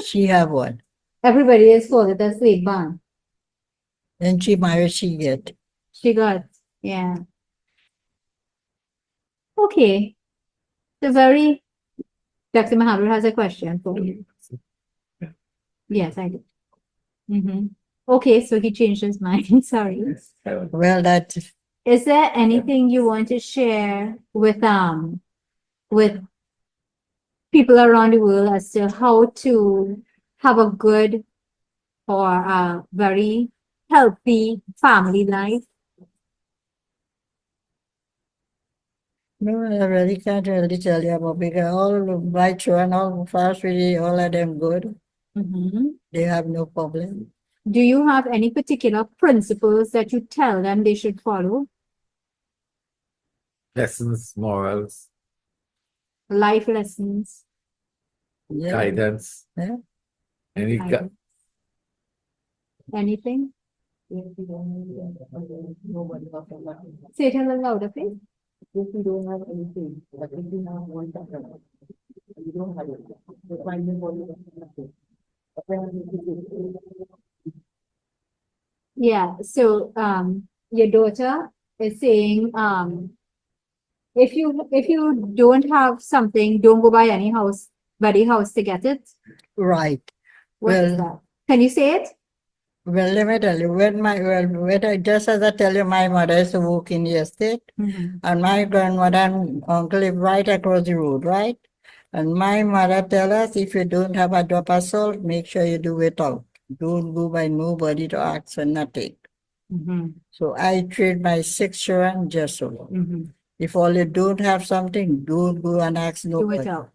F: She have one.
D: Everybody has called it a slave band.
F: When she married, she get.
D: She got, yeah. Okay. Dr. Mahabir has a question for you. Yes, I do. Okay, so he changed his mind. Sorry.
F: Well, that
D: Is there anything you want to share with people around the world as to how to have a good for a very healthy family life?
F: No, I really can't really tell you about because all my children, all fast really, all of them good. They have no problem.
D: Do you have any particular principles that you tell them they should follow?
B: Lessons, morals,
D: Life lessons?
F: Yeah.
B: guidance.
F: Yeah.
B: Any
D: Guidance. Anything? Say it a little louder, please.
F: If you don't have anything, but if you have one person, you don't have it. You find nothing.
D: Yeah, so your daughter is saying if you don't have something, don't go by any house, buddy house to get it.
F: Right.
D: What is that? Can you say it?
F: Well, let me tell you, just as I tell you, my mother used to work in the estate, and my grandmother and uncle live right across the road, right? And my mother tell us, if you don't have a drop of salt, make sure you do it out. Don't go by nobody to ask for nothing. So I treat my 6 children just so. If all you don't have something, don't go and ask
D: Do it
F: nobody.
D: out.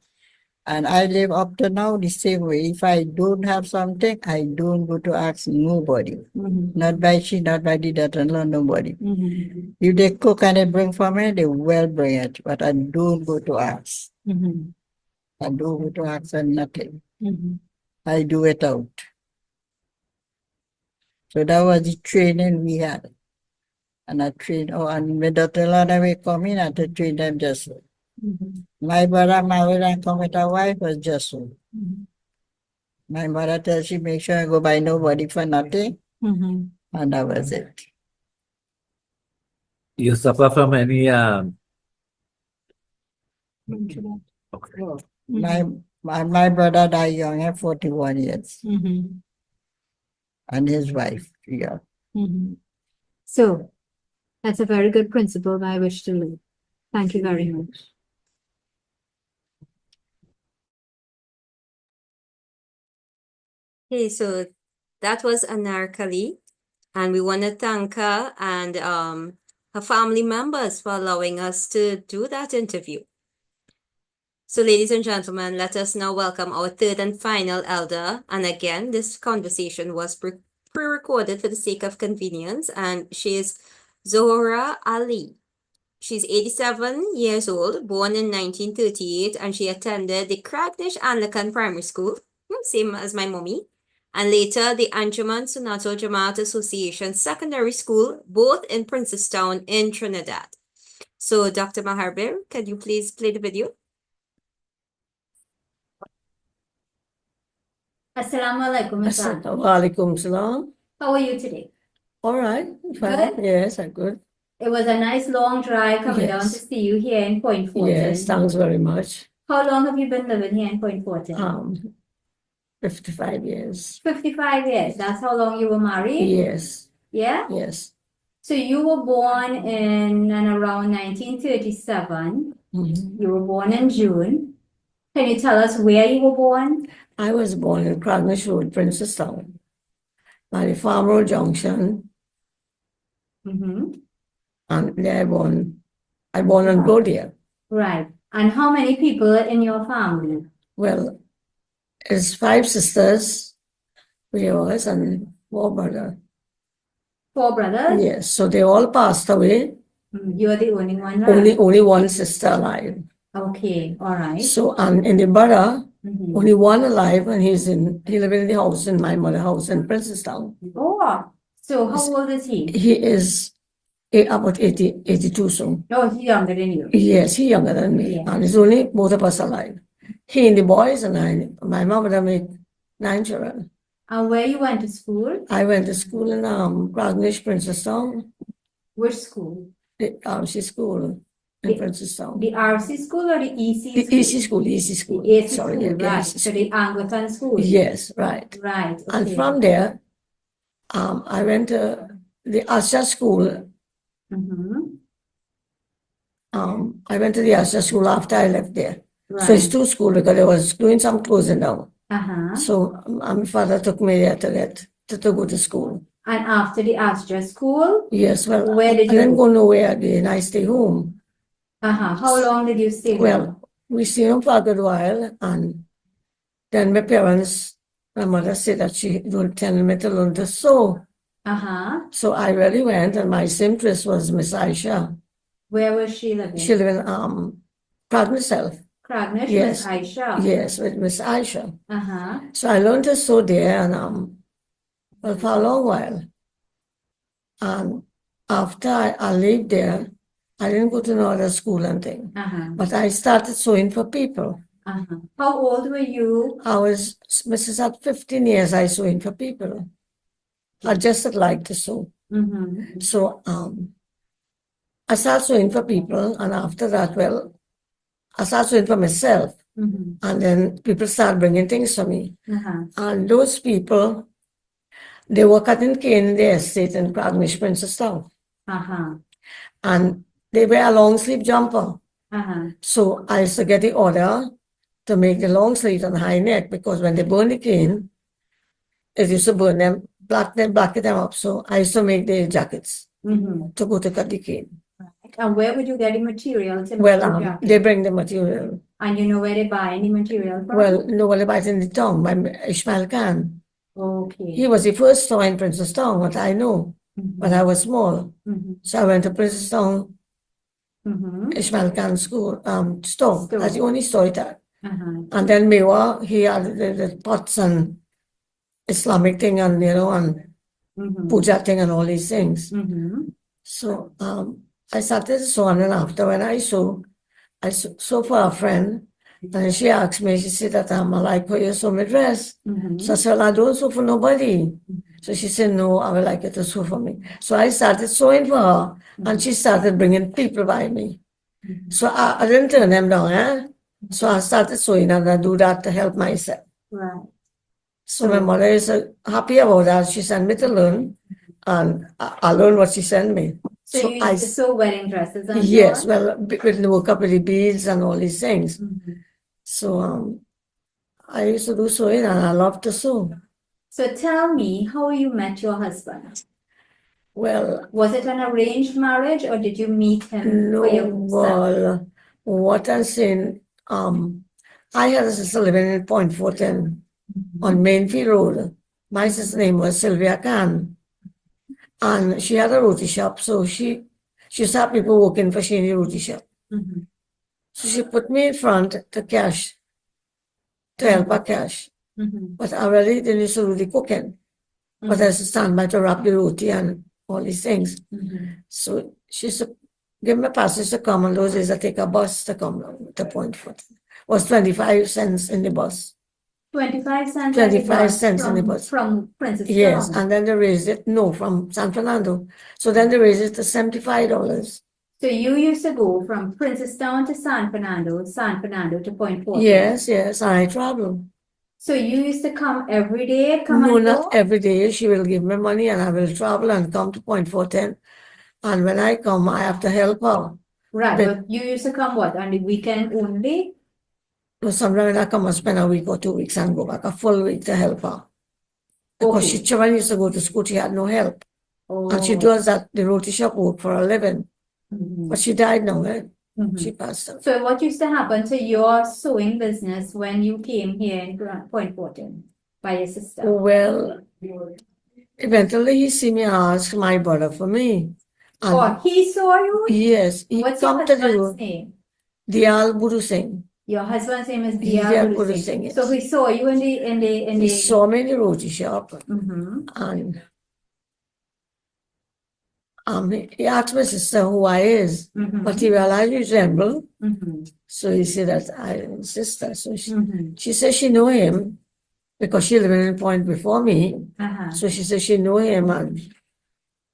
F: And I live up to now the same way. If I don't have something, I don't go to ask nobody. Not by she, not by the daughter-in-law, nobody. If they cook and they bring for me, they will bring it. But I don't go to ask. I don't go to ask for nothing. I do it out. So that was the training we had. And I trained, and my daughter-in-law, they will come in and to train them just so. My brother married and come with a wife was just so. My mother tells she make sure I go by nobody for nothing. And that was it.
B: You suffer from any okay.
F: My brother died young at 41 years. And his wife, yeah.
D: So that's a very good principle I wish to live. Thank you very much.
C: Okay, so that was Anarkali, and we want to thank her and her family members for allowing us to do that interview. So, ladies and gentlemen, let us now welcome our third and final elder. And again, this conversation was pre-recorded for the sake of convenience, and she is Zora Ali. She's 87 years old, born in 1938, and she attended the Cragnish Anglican Primary School, same as my mommy, and later the Anjuman Sunatul Jamaat Association Secondary School, both in Princestown in Trinidad. So, Dr. Maharbir, can you please play the video?
D: Assalamu alaikum.
G: Walaikum salam.
D: How are you today?
G: All right, fine.
D: Good?
G: Yes, I'm good.
D: It was a nice long drive coming down to
G: Yes.
D: see you here in Point Fortin.
G: Yes, thanks very much.
D: How long have you been living here in Point Fortin?
G: 55 years.
D: 55 years. That's how long you were married?
G: Yes,
D: Yeah?
G: yes.
D: So you were born in and around 1937. You were born in June. Can you tell us where you were born?
G: I was born in Cragnish Road, Princestown, by the Farm Road Junction, and there I born and grew there.
D: Right. And how many people in your family?
G: Well, it's 5 sisters, 3 of us, and 4 brothers.
D: 4 brothers?
G: Yes, so they all passed away.
D: You're the only one, right?
G: Only 1 sister alive.
D: Okay, all right.
G: So, and in the brother, only 1 alive, and he living in the house in my mother's house in Princestown.
D: Oh, so how old is he?
G: He is about 82 soon.
D: Oh, he's younger than you.
G: Yes, he's younger than me,
D: Yeah.
G: and it's only both of us alive. He and the boys and I, my mom and I made 9 children.
D: And where you went to school?
G: I went to school in Cragnish, Princestown,
D: Which school?
G: the RC school in Princestown.
D: The RC school or the EC
G: The
D: school?
G: EC school, EC school.
D: The AC
G: Sorry,
D: school,
G: yeah,
D: right.
G: EC
D: So
G: school.
D: the Anglican school.
G: Yes, right.
D: Right.
G: And
D: Okay.
G: from there, I went to the Asha school. I went to the Asha school after I left there. So it's
D: Right.
G: 2 schools because I was doing some closing down.
D: Uh-huh.
G: So my father took me there to get to go to school.
D: And after the Astra school,
G: Yes, well,
D: where did
G: I didn't
D: you?
G: go nowhere again. I stay home.
D: How long did you stay home?
G: Well, we stayed home for a good while, and then my mother said that she don't tell me to learn to sew. So I really went, and my seamstress was Miss Aisha.
D: Where was she living?
G: She lived in Cragnish.
D: Cragnish,
G: Yes.
D: Miss Aisha.
G: Yes, with Miss Aisha.
D: Uh-huh.
G: So I learned to sew there, and well, for a long while. And after I lived there, I didn't go to no other school and thing. But I started sewing for people.
D: How old were you?
G: I was, Mrs. At 15 years, I sewing for people. I just like to sew. So I started sewing for people, and after that, well, I started sewing for myself. And then people started bringing things for me. And those people, they were cutting cane in the estate in Cragnish, Princestown. And they wear a long sleeve jumper. So I used to get the order to make the long sleeve and high neck, because when they burn the cane, it used to burn them, black them up. So I used to make the jackets to go to cut the cane.
D: And where would you get the material to make the
G: Well,
D: jacket?
G: they bring the material.
D: And you know where they buy any material from?
G: Well, nobody buys in the town by Ishmael Khan.
D: Okay.
G: He was the first store in Princestown, what I know, when I was small. So I went to Princestown, Ishmael Khan store. That's the only store it had. And then Mewa, he had the pots and Islamic thing, and and puja thing and all these things. So I started to sew, and then after when I sew for a friend, and she asked me, she said that I like how you sew my dress. So I said, well, I don't sew for nobody. So she said, no, I would like you to sew for me. So I started sewing for her, and she started bringing people by me. So I didn't turn them down, So I started sewing, and I do that to help myself.
D: Right.
G: So my mother is happy about that. She sent me to learn, and I learned what she sent me.
D: So you used to sew wedding dresses and
G: yes,
D: so on?
G: well, with the work up with the beads and all these things. So I used to do sewing, and I love to sew.
D: So tell me how you met your husband.
G: Well,
D: Was it an arranged marriage, or did you meet him for yourself?
G: well, what I'm saying, I had a sister living in Point Fortin on Mainfield Road. My sister's name was Sylvia Khan, and she had a roti shop, so she saw people working for she in the roti shop. So she put me in front to cash, to help her cash. But I really didn't used to do the cooking. But I used to stand by to wrap the roti and all these things. So she used to give me passes to come, and those days I take a bus to come to Point Fortin. It was 25 cents in the bus.
D: 25 cents
G: 25 cents in the bus.
D: From Princess
G: Yes,
D: Town.
G: and then they raised it, from San Fernando. So then they raised it to $75.
D: So you used to go from Princess Town to San Fernando to Point Fortin.
G: Yes, and I travel.
D: So you used to come every day,
G: No,
D: and
G: not
D: go?
G: every day. She will give me money, and I will travel and come to Point Fortin. And when I come, I have to help her.
D: Right, but you used to come what, on the weekend only?
G: Sometimes when I come, I spend a week or 2 weeks and go back a full week to help her. Because
D: Okay.
G: when she used to go to school, she had no help.
D: Oh.
G: And she does that, the roti shop work for a living. But she died now, She passed away.
D: So what used to happen to your sewing business when you came here in Point Fortin by your sister?
G: Well, eventually he see me ask my brother for me. And
D: Oh, he saw you?
G: yes, he
D: What's your
G: come to
D: husband's
G: the
D: name?
G: Diyal Buru Singh.
D: Your husband's name is
G: Diyal
D: Diyal
G: Guru
D: Guru
G: Singh,
D: Singh.
G: yes.
D: So he saw you in the
G: He saw me in the roti shop,
D: Mhm.
G: and he asked my sister who I is, but he realized we resemble. So he said that I am his sister. So she said she know him because she lived in Point before me. So she said she know him, and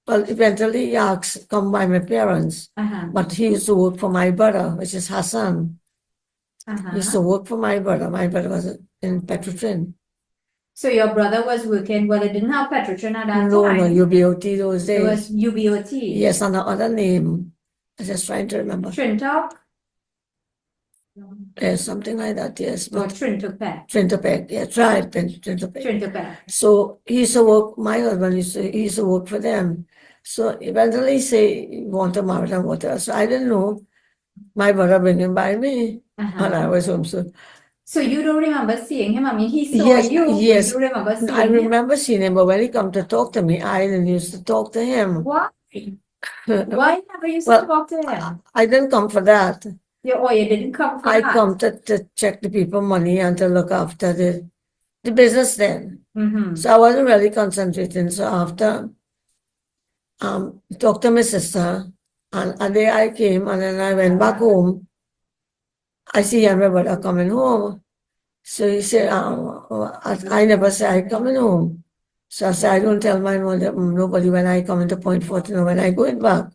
G: well, eventually he asked come by my parents, but he used to work for my brother, which is Hassan. He used to work for my brother. My brother was in Petrotrin.
D: So your brother was working, well, it didn't have Petrotrin at that
G: No,
D: time.
G: UBOT those
D: It
G: days.
D: was UBOT.
G: Yes, and the other name, I'm just trying to remember.
D: Trintok?
G: Yes, something like that, yes.
D: Or
G: But
D: Trintopet.
G: Trintopet, yeah, tried Trintopet.
D: Trintopet.
G: So he used to work, my husband he used to work for them. So eventually he say he want to marry and whatever. So I didn't know. My brother bring him by me and I was home.
D: So you don't remember seeing him? I mean, he saw
G: Yes,
D: you, but
G: yes.
D: you remember seeing
G: I
D: him?
G: remember seeing him, but when he come to talk to me, I didn't used to talk to him.
D: Why? Why never used to
G: Well,
D: talk to him?
G: I didn't come for that.
D: You didn't come for
G: I
D: that?
G: come to check the people money and to look after the business then. So I wasn't really concentrating. So after talked to my sister and a day I came and then I went back home. I see my brother coming home. So he said, I never say I coming home. So I said, I don't tell my mother, nobody when I come into Point Fortune when I going back.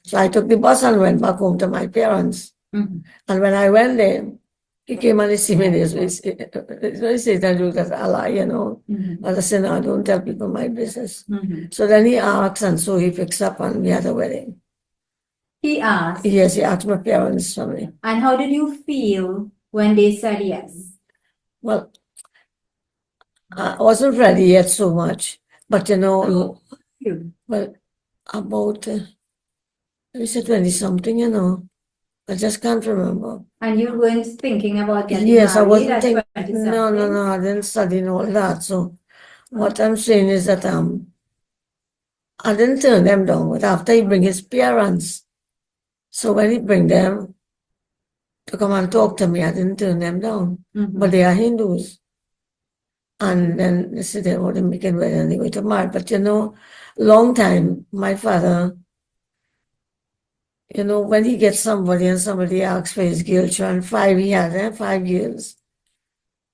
G: So I took the bus and went back home to my parents. And when I went there, he came and he see me this way. He said, that's a lie, you know. And I said, no, I don't tell people my business. So then he asked, and so he fixed up and we had a wedding.
D: He asked?
G: Yes, he asked my parents for me.
D: And how did you feel when they said yes?
G: Well, I wasn't ready yet so much, but you know, well, about, we said 20 something, you know, I just can't remember.
D: And you weren't thinking about getting
G: Yes, I
D: married
G: wasn't
D: at
G: thinking,
D: 20
G: no,
D: something?
G: I didn't study and all that. So what I'm saying is that I didn't turn them down, but after he bring his parents, so when he bring them to come and talk to me, I didn't turn them down. But they are Hindus. And then they said they want to make it wedding and they go to marry. But you know, long time, my father, you know, when he gets somebody and somebody asks for his girlfriend, 5 he had, 5 years,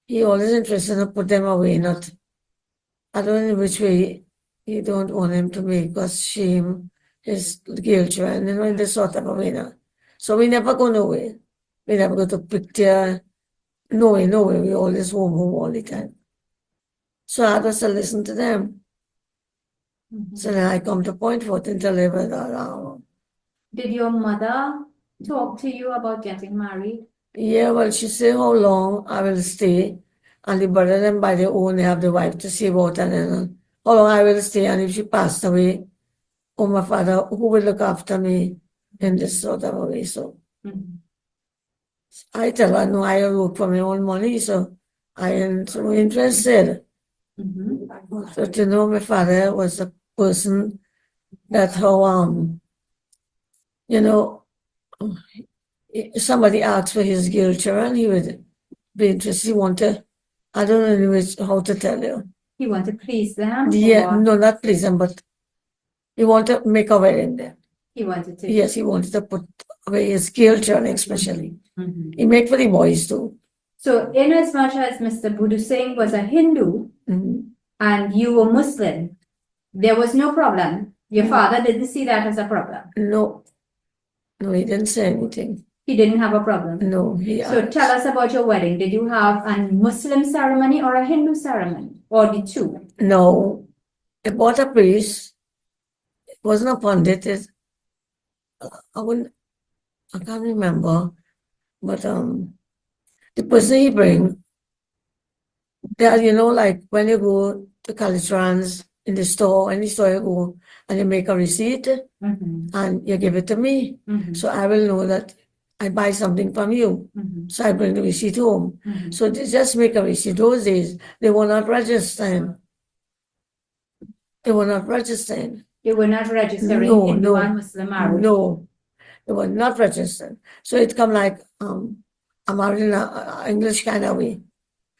G: he always interested to put them away, not, I don't know which way he don't want him to make us shame his girlfriend, you know, in this sort of a way now. So we never go nowhere. We never go to picture. No way. We always home all the time. So I just listen to them. So then I come to Point Fortune to live with her.
D: Did your mother talk to you about getting married?
G: Yeah, well, she said how long I will stay. And the brother them by their own, they have the wife to see about and then how long I will stay. And if she passed away, oh, my father, who will look after me in this sort of a way? So I tell her, no, I work for my own money, so I am so interested. So to know my father was a person that how, you know, if somebody asked for his girlfriend, he would be interested. He wanted, I don't know how to tell you.
D: He wanted to please them?
G: Yeah, no, not please them, but he wanted to make a wedding there.
D: He wanted to?
G: Yes, he wanted to put away his girlfriend especially. He made for the boys too.
D: So in as much as Mr. Budu Singh was a Hindu and you were Muslim, there was no problem. Your father didn't see that as a problem.
G: No, he didn't say anything.
D: He didn't have a problem.
G: No,
D: So tell us about your wedding. Did you have a Muslim ceremony or a Hindu ceremony, or the two?
G: No, I bought a priest. It wasn't a pundit. I can't remember, but the person he bring, that you know, like when you go to Calitrans in the store, any store you go, and you make a receipt and you give it to me, so I will know that I buy something from you. So I bring the receipt home. So they just make a receipt. Those days they were not registering. They were not registering.
D: They were not registering Hindu and Muslim marriage.
G: No, they were not registered. So it come like I'm married in an English kind of way.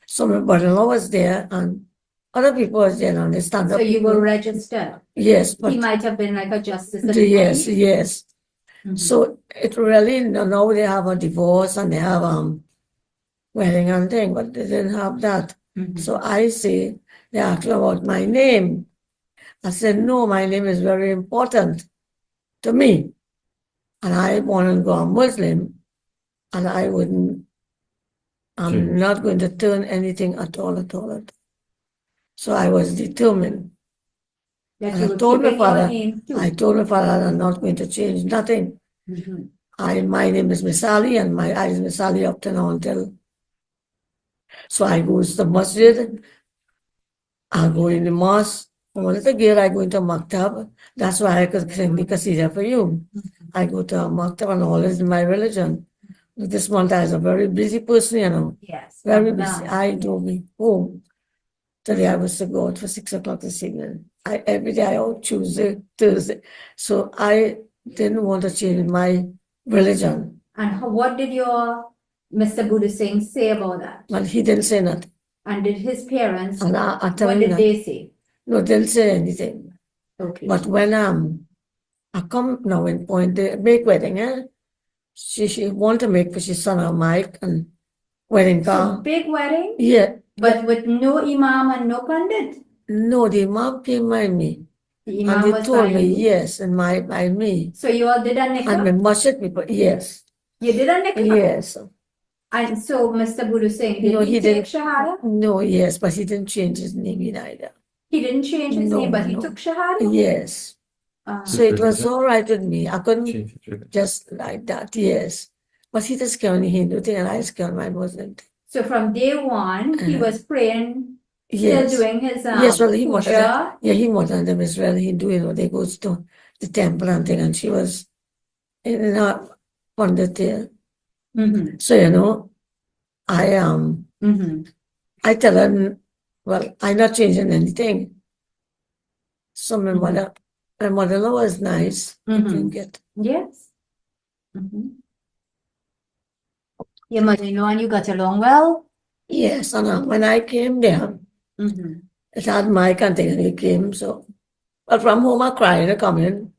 G: So my brother-in-law was there and other people was there and they stand up.
D: So you were registered?
G: Yes, but
D: he might have been like a justice of
G: yes. So it really, now they have a divorce and they have wedding and thing, but they didn't have that. So I say, they asked about my name. I said, no, my name is very important to me. And I want to go a Muslim and I wouldn't, I'm not going to turn anything at all. So I was determined.
D: That
G: And I told my father I'm not going to change nothing. my name is Miss Ali, and I is Miss Ali up to now until. So I go to the masjid, I go in the mosque. From a little girl, I go into maktab. That's why I could sing the qasida for you. I go to a maktab and all is in my religion. This month I was a very busy person, you know.
D: Yes.
G: Very busy. I drove me home. Today I was to go out for 6 o'clock this evening. Every day I out Tuesday, Thursday. So I didn't want to change my religion.
D: And what did your Mr. Buddha Singh say about that?
G: Well, he didn't say nothing.
D: And did his parents,
G: And I tell
D: what
G: him
D: did
G: that.
D: they say?
G: No, they didn't say anything.
D: Okay.
G: But when I come now in point, they make wedding, eh? She want to make for his son a mic and wedding
D: So
G: car.
D: big wedding,
G: Yeah.
D: but with no imam and no pandit.
G: No, the imam came by me.
D: The
G: And
D: imam
G: they
D: was
G: told
D: by
G: me,
D: you.
G: yes, and by me.
D: So you all did a
G: And the
D: nikah?
G: masjid people, yes.
D: You did a nikah?
G: Yes.
D: And so Mr. Buddha Singh, did
G: No,
D: he
G: he
D: take
G: didn't.
D: shahada?
G: No, yes, but he didn't change his name either.
D: He didn't change his
G: No,
D: name, but he
G: no.
D: took shahada?
G: Yes.
D: Ah.
G: So it was all right with me. I couldn't
B: Change it.
G: just like that, yes. But he just killed the Hindu thing and I just killed my Muslim thing.
D: So from day one, he
G: Uh-huh.
D: was praying, still
G: Yes.
D: doing his
G: Yes, well, he was,
D: puja.
G: yeah, he was under Israel Hindu, you know, they go to the temple and thing, and she was in a Pandit there.
D: Mm-hmm.
G: So, you know, I
D: Mm-hmm.
G: I tell her, well, I'm not changing anything. So
D: Mhm.
G: my mother-in-law was nice. I
D: Mhm.
G: didn't get.
D: Yes. Mm-hmm. Your mother-in-law and you got along well?
G: Yes, and when I came there,
D: Mm-hmm.
G: it had my container, he came, so. But from home, I crying, I come in,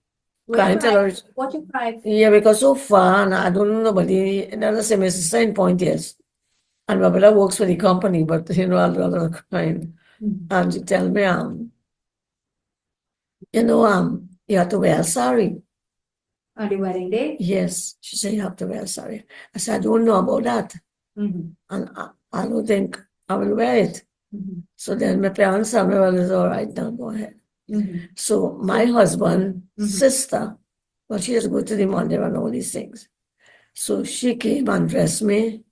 G: crying, tell her,
D: What you cry for?
G: yeah, because so far, and I don't know nobody, another same as the same point, yes. And my brother works for the company, but, you know, I'd rather crying.
D: Mhm.
G: And she tell me, you know, you have to wear a sari.
D: On the wedding day?
G: Yes, she said, you have to wear a sari. I said, I don't know about that.
D: Mm-hmm.
G: And I don't think I will wear it.
D: Mm-hmm.
G: So then my parents told me, well, it's all right, now go ahead.
D: Mm-hmm.
G: So my husband's
D: Mhm.
G: sister, well, she has to go to the mandir and all these things. So she came and dressed me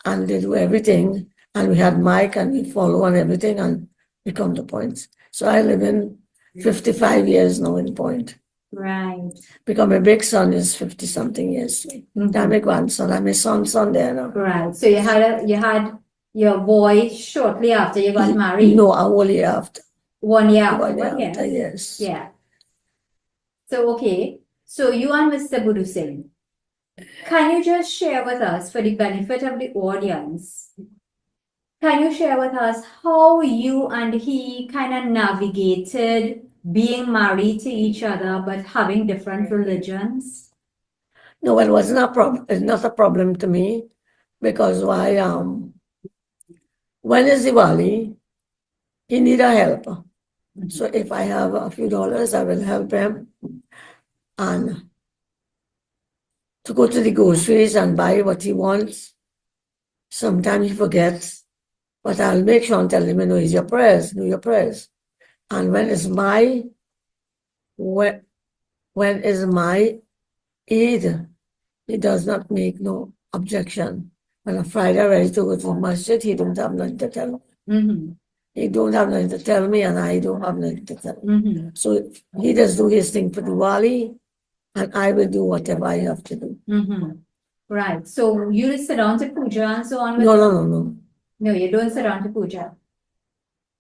G: and they do everything. And we had mic and we follow and everything and we come to points. So I live in 55 years now in Point.
D: Right.
G: Because my big son is 50 something years.
D: Mhm.
G: I'm my grandson, I'm my son's son there now.
D: Right. So you had your boy shortly after you got married?
G: No, a whole year after.
D: 1 year after.
G: 1 year
D: Yes.
G: after, yes.
D: Yeah. So, okay. So you and Mr. Buddha Singh, can you just share with us, for the benefit of the audience, can you share with us how you and he kind of navigated being married to each other but having different religions?
G: No, it wasn't a problem. It's not a problem to me because when is Diwali, he need a helper. So if I have a few dollars, I will help him and to go to the groceries and buy what he wants. Sometimes he forgets, but I'll make sure and tell him, you know, it's your prayers, do your prayers. And when is my Eid, he does not make no objection. When on Friday ready to go to the masjid, he don't have nothing to tell me.
D: Mm-hmm.
G: He don't have nothing to tell me, and I don't have nothing to tell him.
D: Mm-hmm.
G: So he does do his thing for Diwali, and I will do whatever I have to do.
D: Mm-hmm. Right. So you sit down to puja and so on with
G: No,
D: him?
G: no, no, no.
D: No, you don't sit down to puja.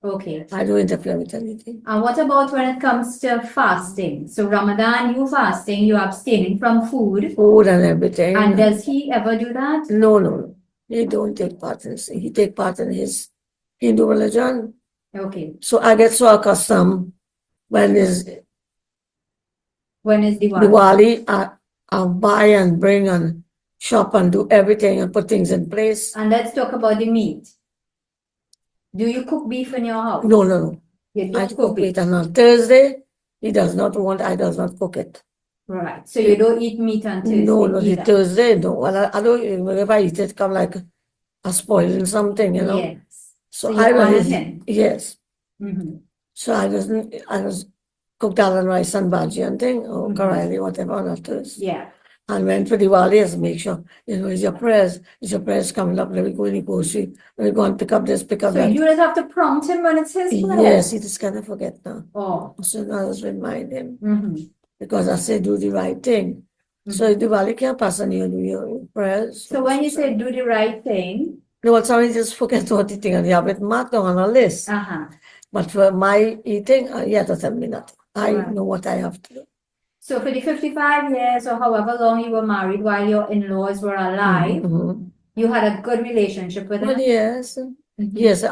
D: Okay.
G: I don't interfere with anything.
D: And what about when it comes to fasting? So Ramadan, you fasting, you abstaining from food.
G: Food and everything.
D: And does he ever do that?
G: No, no, no. He don't take part in this. He take part in his Hindu religion.
D: Okay.
G: So I get so accustomed when is
D: Diwali?
G: Diwali, I buy and bring and shop and do everything and put things in place.
D: And let's talk about the meat. Do you cook beef in your house?
G: No, no, no.
D: You
G: I
D: don't
G: cook
D: beef.
G: it, and on Thursday, he does not want, I does not cook it.
D: Right. So you don't eat meat on Thursday
G: No, no, the
D: either?
G: Thursday, no. Well, I don't, if I eat it, come like a spoiling something, you know.
D: Yes.
G: So
D: you
G: I
D: honor
G: don't,
D: him.
G: yes.
D: Mm-hmm.
G: So I just cook dal and rice and bhaji and thing, or
D: Mhm.
G: karali, whatever on a Thursday.
D: Yeah.
G: And when for Diwali, I make sure, is your prayers coming up? Let me go in the grocery. Let me go and pick up this, pick up
D: So
G: that.
D: you just have to prompt him when it's his
G: Yes,
D: prayers.
G: he just kind of forget now.
D: Oh.
G: So now I just remind him.
D: Mm-hmm.
G: Because I say do the right thing. So Diwali can't pass on your prayers.
D: So when you say do the right thing.
G: No, well, somebody just forget what the thing and you have it marked on a list. But for my eating, you have to tell me nothing. I know what I have to do.
D: So for the 55 years or however long you were married while your in-laws were alive, you had a good relationship with them?
G: Well, yes. Yes,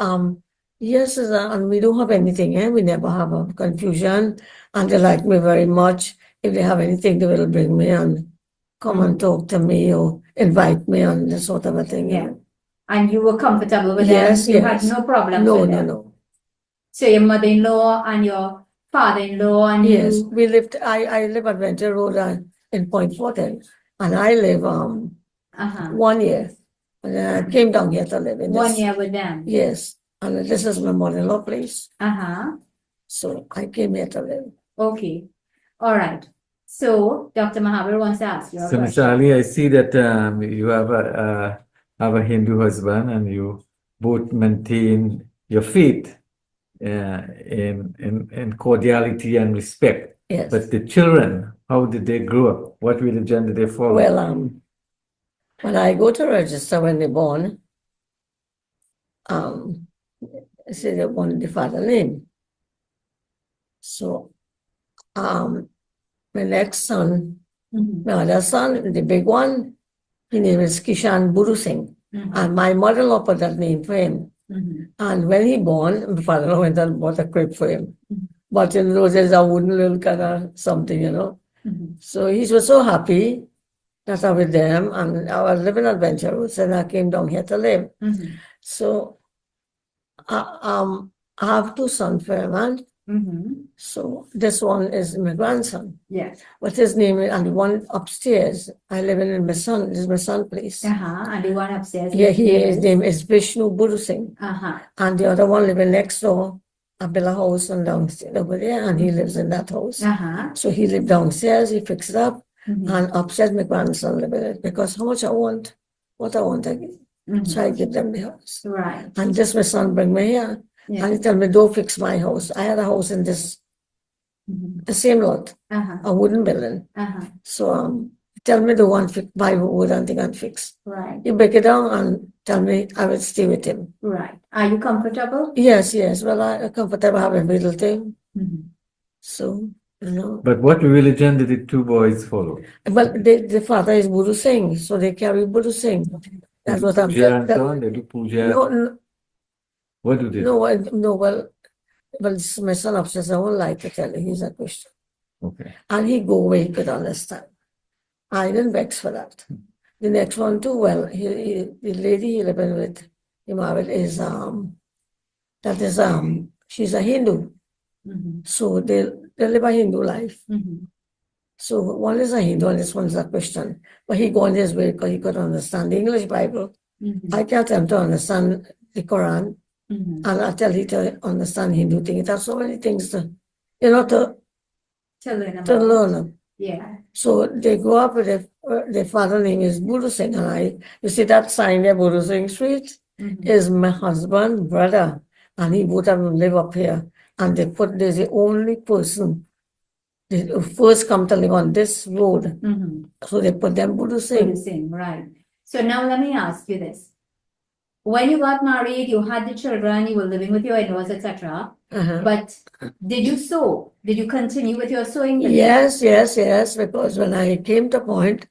G: yes, and we don't have anything, we never have a confusion, and they like me very much. If they have anything, they will bring me and come and talk to me or invite me and this sort of a thing.
D: Yeah. And you were comfortable with
G: Yes,
D: them? You
G: yes.
D: had no problems
G: No,
D: with
G: no,
D: them?
G: no.
D: So your mother-in-law and your father-in-law and
G: Yes,
D: you?
G: we lived, I live at Venture Road in Point Fortin, and I live 1 year. And then I came down here to live in
D: 1
G: this.
D: year with them?
G: Yes, and this is my mother-in-law place. So I came here to live.
D: Okay. All right. So Dr. Mahabir wants to ask you a
B: So, Mr.
D: question.
B: Ali, I see that you have a Hindu husband and you both maintain your faith in cordiality and respect.
G: Yes.
B: But the children, how did they grow up? What religion did they follow?
G: Well, when I go to register when they're born, I say they want the father name. So, my next son, my other son, the big one, his name is Kishan Buru Singh. And my mother-in-law put that name for him. And when he born, my father-in-law went and bought a crib for him. But in those days, a wooden little kind of something, So he was so happy that I was with them, and I was living at Venture Roots, and I came down here to live. So I have two sons for him, and so this one is my grandson.
D: Yes.
G: But his name is, and the one upstairs, I live in my son, this is my son's place.
D: And the one upstairs?
G: Yeah, his name is Vishnu Buru Singh. And the other one living next door. I built a house and downstairs over there, and he lives in that house. So he lived downstairs, he fixed it up, and upstairs my grandson lived in it, because how much I want, what I want, I give. So I give them the house.
D: Right.
G: And this my son bring me here, and he tell me, don't fix my house. I had a house in this, the same lot, a wooden building. So tell me the one fix, buy wood and thing and fix.
D: Right.
G: You break it down and tell me I will stay with him.
D: Right. Are you comfortable?
G: Yes, yes. Well, I'm comfortable having every little thing. So,
B: But what religion did the two boys follow?
G: Well, the father is Buru Singh, so they carry Buru Singh. That's what I'm
B: Puja and so on? They do puja?
G: No,
B: What do they do?
G: no, well, this is my son upstairs. I won't like to tell you, he's a Christian.
B: Okay.
G: And he go where he could understand. I didn't vex for that. The next one too, well, the lady he living with, he married is, she's a Hindu. So they live a Hindu life. So one is a Hindu and this one is a Christian. But he go on his way because he could understand the English Bible. I can't tell him to understand the Quran. And I tell him to understand Hindu things. It has so many things to learn.
D: Yeah.
G: So they grow up with their father name is Buru Singh, and you see that sign there, Buru Singh Street, is my husband, brother, and he both of them live up here. And there's the only person who first come to live on this road. So they put them Buru Singh.
D: Right. So now let me ask you this. When you got married, you had the children, you were living with your in-laws, etc. But did you sew? Did you continue with your sewing business?
G: Yes, because when I came to Point,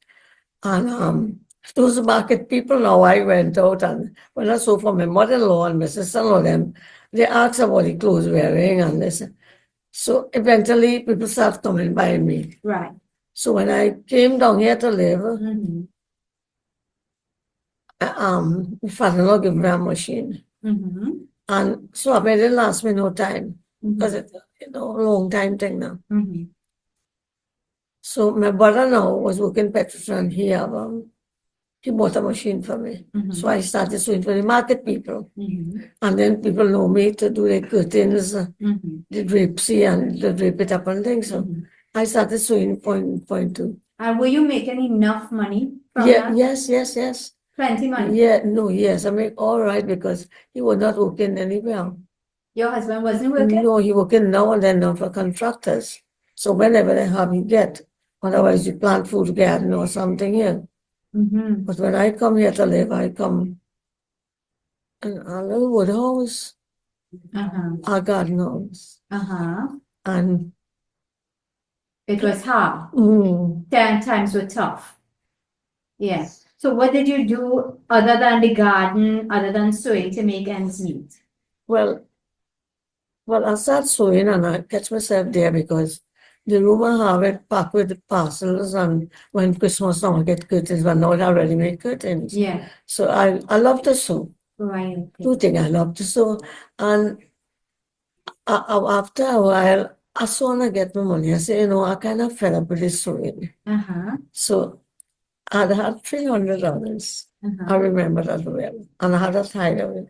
G: and those market people now, I went out, and when I sew for my mother-in-law and my sister-in-law, them, they asked about the clothes wearing and this. So eventually people start coming by me.
D: Right.
G: So when I came down here to live, my father-in-law gave me a machine. And so I made it last me no time. Because it's a long time thing now. So my brother now was working petrol, and he bought a machine for me. So I started sewing for the market people. And then people know me to do the curtains, the drapesy and the drape it up and things. So I started sewing point two.
D: And were you making enough money from
G: Yeah,
D: that?
G: yes.
D: Plenty money.
G: Yeah, no, yes, I mean, all right, because he was not working anywhere.
D: Your husband wasn't working?
G: No, he working now and then for contractors. So whenever they have, he get. Otherwise, you plant food garden or something here.
D: Mm-hmm.
G: But when I come here to live, I come in a little wood house,
D: Uh-huh.
G: a garden house,
D: Uh-huh.
G: and
D: It was hard. 10 times were tough. Yeah. So what did you do other than the garden, other than sewing to make ends meet?
G: well, I start sewing and I catch myself there because the room I have it packed with the parcels, and when Christmas time I get curtains, but now I already made curtains.
D: Yeah.
G: So I love to sew.
D: Right. Okay.
G: Two things I love to sew, and after a while, I saw when I get my money, I say, I kind of fed up with this sewing.
D: Uh-huh.
G: So I had $300. I
D: Uh-huh.
G: remember that well, and I had a tide of it.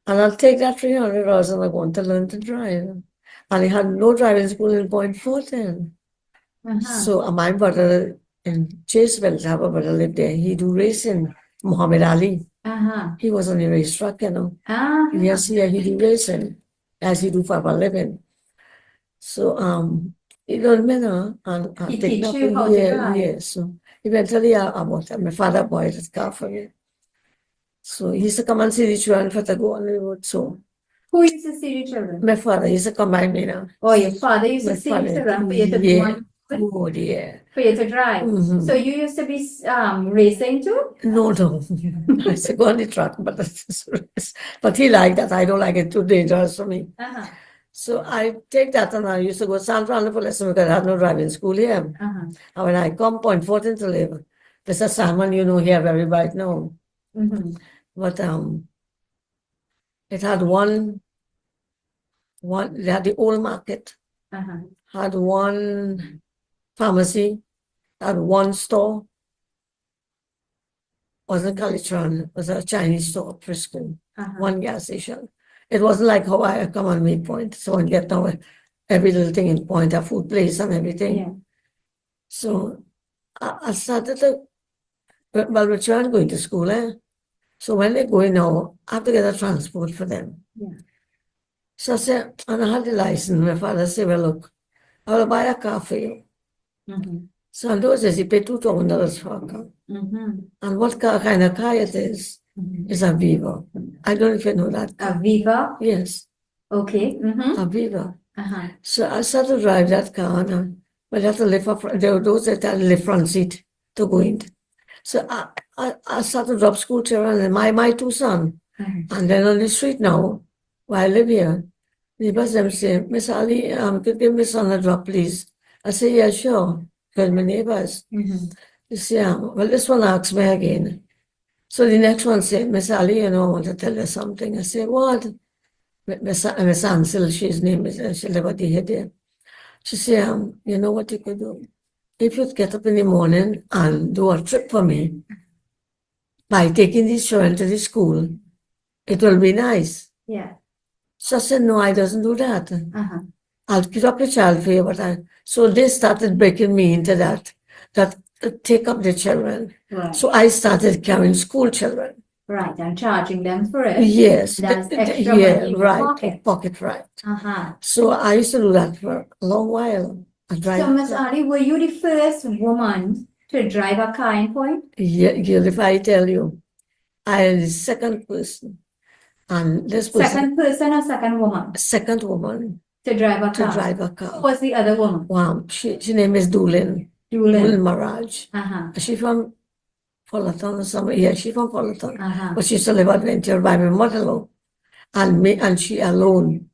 G: And I'll take that $300 and I'm going to learn to drive. And I had no driving school in Point Fortin.
D: Uh-huh.
G: So my brother in Chaseville, I have a brother lived there. He do racing, Muhammad Ali.
D: Uh-huh.
G: He was on the racetrack,
D: Uh-huh.
G: Yes, he do racing, as he do for a living. So he learned me now, and I
D: He
G: take
D: teach
G: up
D: you how to drive?
G: yeah. So eventually I bought my father bought his car for me. So he used to come and see the children for to go on the road. So
D: Who used to see the children?
G: my father used to come by me now.
D: Oh, your father used
G: My
D: to see the
G: father,
D: children for you to go
G: yeah.
D: on,
G: Oh, yeah.
D: for you to drive.
G: Mhm.
D: So you used to be racing too?
G: No. I used to go on the track, but he liked that. I don't like it, too dangerous for me.
D: Uh-huh.
G: So I take that and I used to go to San Fernando for lesson because I had no driving school here.
D: Uh-huh.
G: And when I come Point Fortin to live, there's a salmon, here very bright now.
D: Mm-hmm.
G: But it had one, they had the old market,
D: Uh-huh.
G: had one pharmacy, had one store, wasn't Calitron, it was a Chinese store, Frisco,
D: Uh-huh.
G: one gas station. It wasn't like how I come on Main Point, so I get now every little thing in Point, a food place and everything.
D: Yeah.
G: So I started to, well, we're trying going to school, So when they're going now, I have to get a transport for them.
D: Yeah.
G: So I said, and I had the license. My father said, well, look, I will buy a car for you.
D: Mm-hmm.
G: So in those days, he paid $2,000 for a car.
D: Mm-hmm.
G: And what kind of car it is a Viva. I don't know if you know that
D: A
G: car.
D: Viva?
G: Yes,
D: Okay. Mm-hmm.
G: a Viva.
D: Uh-huh.
G: So I started to drive that car, and I had to lift up, there were those that had lift front seat to go in. So I started to drop school children and my two sons.
D: Mm-hmm.
G: And then on the street now, where I live here, neighbors them say, Miss Ali, could give my son a drop, please. I say, yeah, sure. Because my neighbors.
D: Mm-hmm.
G: They say, well, this one asks me again. So the next one said, Miss Ali, I want to tell you something. I say, what? Miss Ansel, she's name is, she live at the head there. She said, you know what you could do? If you'd get up in the morning and do a trip for me, by taking these children to the school, it will be nice.
D: Yeah.
G: So I said, no, I doesn't do that.
D: Uh-huh.
G: I'll pick up the child for you, but so they started breaking me into that take up the children.
D: Right.
G: So I started carrying school children.
D: Right. And charging them for it.
G: Yes.
D: That's extra
G: yeah,
D: money in your
G: right.
D: pocket.
G: Right.
D: Uh-huh.
G: So I used to do that for a long while.
D: So, Ms. Ali, were you the first woman to drive a car in Point?
G: Yeah, if I tell you, I am the second person. And this person,
D: Second person or second woman
G: second woman
D: to drive a
G: to
D: car?
G: drive a
D: Who
G: car.
D: was the other woman?
G: Wow, she name is Doolin
D: Julian.
G: Maraj.
D: Uh-huh.
G: She from Fullerton or somewhere. Yeah, she from Fullerton.
D: Uh-huh.
G: But she used to live at Venture by my mother-in-law. And she alone.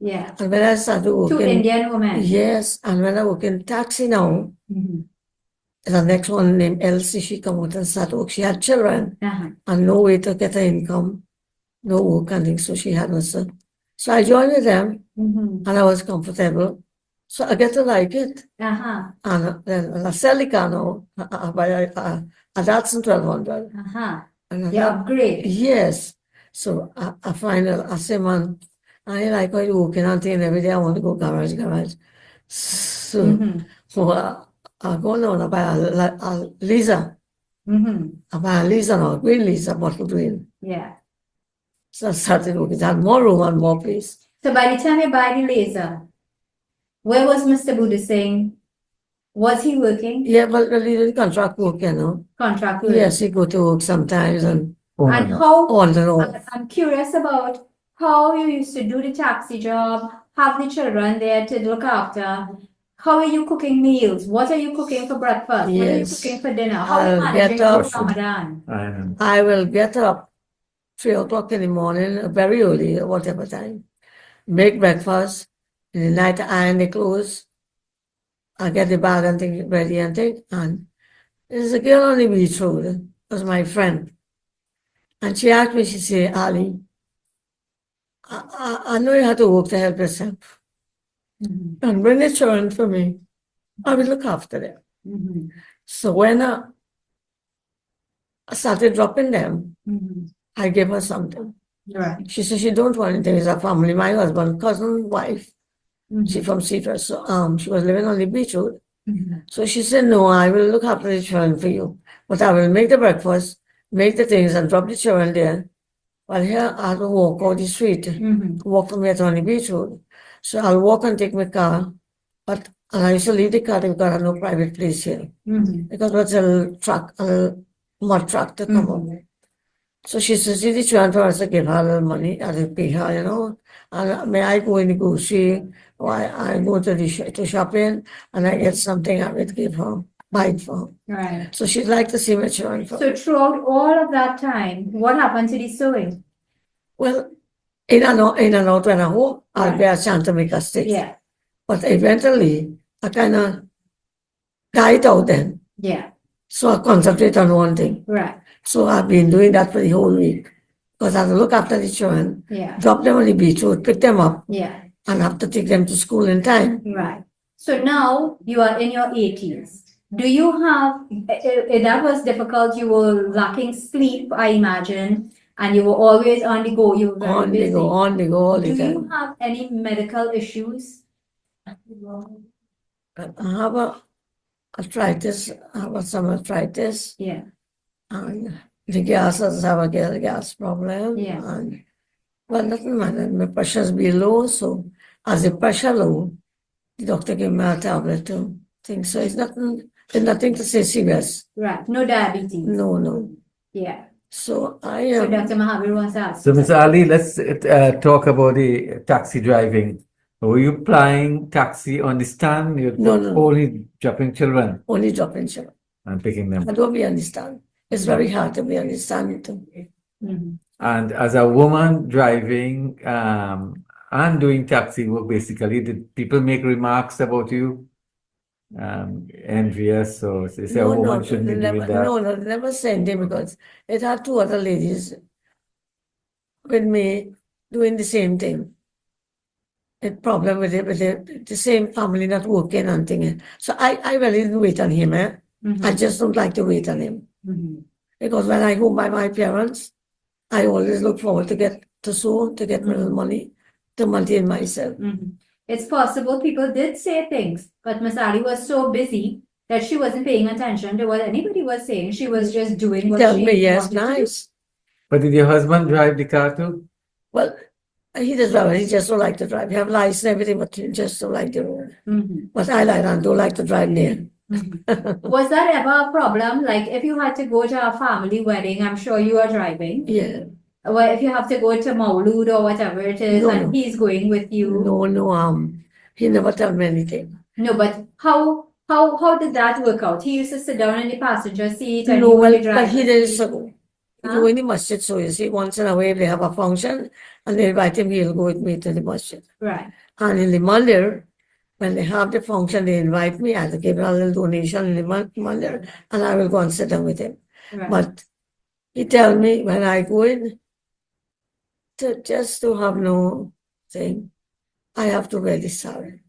D: Yeah.
G: And when I started
D: Two
G: working,
D: Indian women.
G: yes, and when I work in taxi now,
D: Mm-hmm.
G: the next one named Elsie, she come out and started work. She had children
D: Uh-huh.
G: and no way to get her income, no work and things, so she had no son. So I joined with them
D: Mm-hmm.
G: and I was comfortable. So I get to like it.
D: Uh-huh.
G: And then I sell the car now, by a Datsun 1200.
D: Uh-huh.
G: And I
D: You upgrade.
G: yes. So I find I say, man, I like how you working on thing every day. I want to go garage. So
D: Mm-hmm.
G: well, going on about a Lisa, about a Lisa or green Lisa, bottle green.
D: Yeah.
G: So I started working. It had more room and more place.
D: So by the time you buy the laser, where was Mr. Buddha saying? Was he working?
G: Yeah, but he did contract work, you know.
D: Contract work.
G: Yes, he go to work sometimes and
D: And how,
G: on and off.
D: I'm curious about how you used to do the taxi job, have the children there to look after. How are you cooking meals? What are you cooking for breakfast? What are you
G: Yes.
D: cooking for dinner? How are you
G: I'll
D: managing
G: get up.
D: through Ramadan?
G: I will get up 3 o'clock in the morning, very early, or whatever time. Make breakfast. In the night, I iron the clothes. I get the bag and thing ready and thing. And there's a girl on the beach road, was my friend. And she asked me, she said, Ali, I know you have to work to help yourself. And bring the children for me. I will look after them. So when I started dropping them, I gave her something.
D: Right.
G: She said she don't want anything. It's a family. My husband, cousin, wife. She from Citrus. So she was living on the beach road. So she said, no, I will look after the children for you. But I will make the breakfast, make the things and drop the children there. While here I have to walk out the street, walk from here to on the beach road. So I'll walk and take my car. And I used to leave the car because I have no private place here. Because what's a truck, a mud truck to come up. So she says, see the children for us to give her a little money, I will pay her, you know. And may I go in the grocery, or I go to the to shopping, and I get something I would give her, buy it for her.
D: Right.
G: So she'd like to see my children.
D: So throughout all of that time, what happened to the sewing?
G: Well, in and out when I'm home, I'll be a chance to make a stick.
D: Yeah.
G: But eventually, I kind of died out then.
D: Yeah.
G: So I concentrate on one thing.
D: Right.
G: So I've been doing that for the whole week. Because I have to look after the children,
D: Yeah.
G: drop them on the beach road, pick them up,
D: Yeah.
G: and have to take them to school in time.
D: Right. So now you are in your 80s. Do you have, that was difficult, you were lacking sleep, I imagine, and you were always on the go, you were very
G: On
D: busy.
G: they go all the
D: Do you
G: time.
D: have any medical issues?
G: I have a arthritis, I have some arthritis,
D: Yeah.
G: and the gas, I have a gas problem.
D: Yeah.
G: And, well, nothing matter. My pressure's be low, so as the pressure low, the doctor gave me a tablet to think. So it's nothing to say serious.
D: Right. No diabetes.
G: No.
D: Yeah.
G: So I
D: So Dr. Mahabir wants to ask.
B: So, Ms. Ali, let's talk about the taxi driving. Were you plying taxi on the stand? You're
G: No.
B: only dropping children
G: only dropping children.
B: and picking them.
G: I don't be understand. It's very hard to be understand too.
B: And as a woman driving and doing taxi work, basically, did people make remarks about you? Envious, or they say a woman shouldn't be doing that?
G: No, they never said it because it had 2 other ladies with me doing the same thing. A problem with the same family not working and thing. So I really didn't wait on him. I just don't like to wait on him. Because when I go by my parents, I always look forward to get to sew, to get my little money, to maintain myself.
D: It's possible people did say things, but Miss Ali was so busy that she wasn't paying attention to what anybody was saying. She was just doing what
G: Tell
D: she
G: me, yes,
D: wanted to do.
G: nice.
B: But did your husband drive the car too?
G: Well, he does drive. He just don't like to drive. He have license and everything, but he just don't like the road. But I like and don't like to drive near.
D: Was that ever a problem? Like if you had to go to a family wedding, I'm sure you are driving.
G: Yeah.
D: Well, if you have to go to Maulud or whatever it is,
G: No,
D: and
G: no.
D: he's going with you.
G: No, he never tell me anything.
D: No, but how did that work out? He used to sit down in the passenger seat and
G: No,
D: you were the
G: but
D: driver.
G: he did so.
D: Huh?
G: Go in the masjid, so you see, once in a while they have a function and they invite him, he'll go with me to the masjid.
D: Right.
G: And in the mandir, when they have the function, they invite me, I have to give a little donation in the mandir, and I will go and sit down with him.
D: Right.
G: But he tell me when I go in, just to have no thing, I have to wear the sari.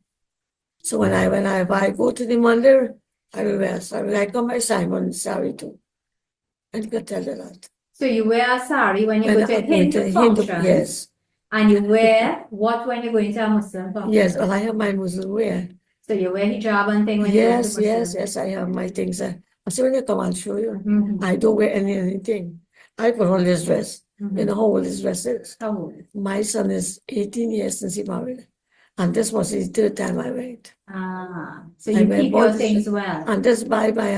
G: So when I go to the mandir, I will wear a sari. I come by Simon sari too. And you can tell her that.
D: So you wear a sari when you go to a
G: I go
D: Hindu
G: to
D: function.
G: yes.
D: And you wear what when you're going to a Muslim function?
G: Yes, well, I have my Muslim wear.
D: So you wear hijab and thing when you go to
G: Yes, yes,
D: Muslim.
G: yes, I have my things. I say when you come, I'll show you.
D: Mhm.
G: I don't wear anything. I put on this dress. You know how old this dress is?
D: How old?
G: My son is 18 years since he married. And this was his third time I wear it.
D: So
G: I
D: you
G: wear
D: keep your
G: both
D: things well.
G: and this buy by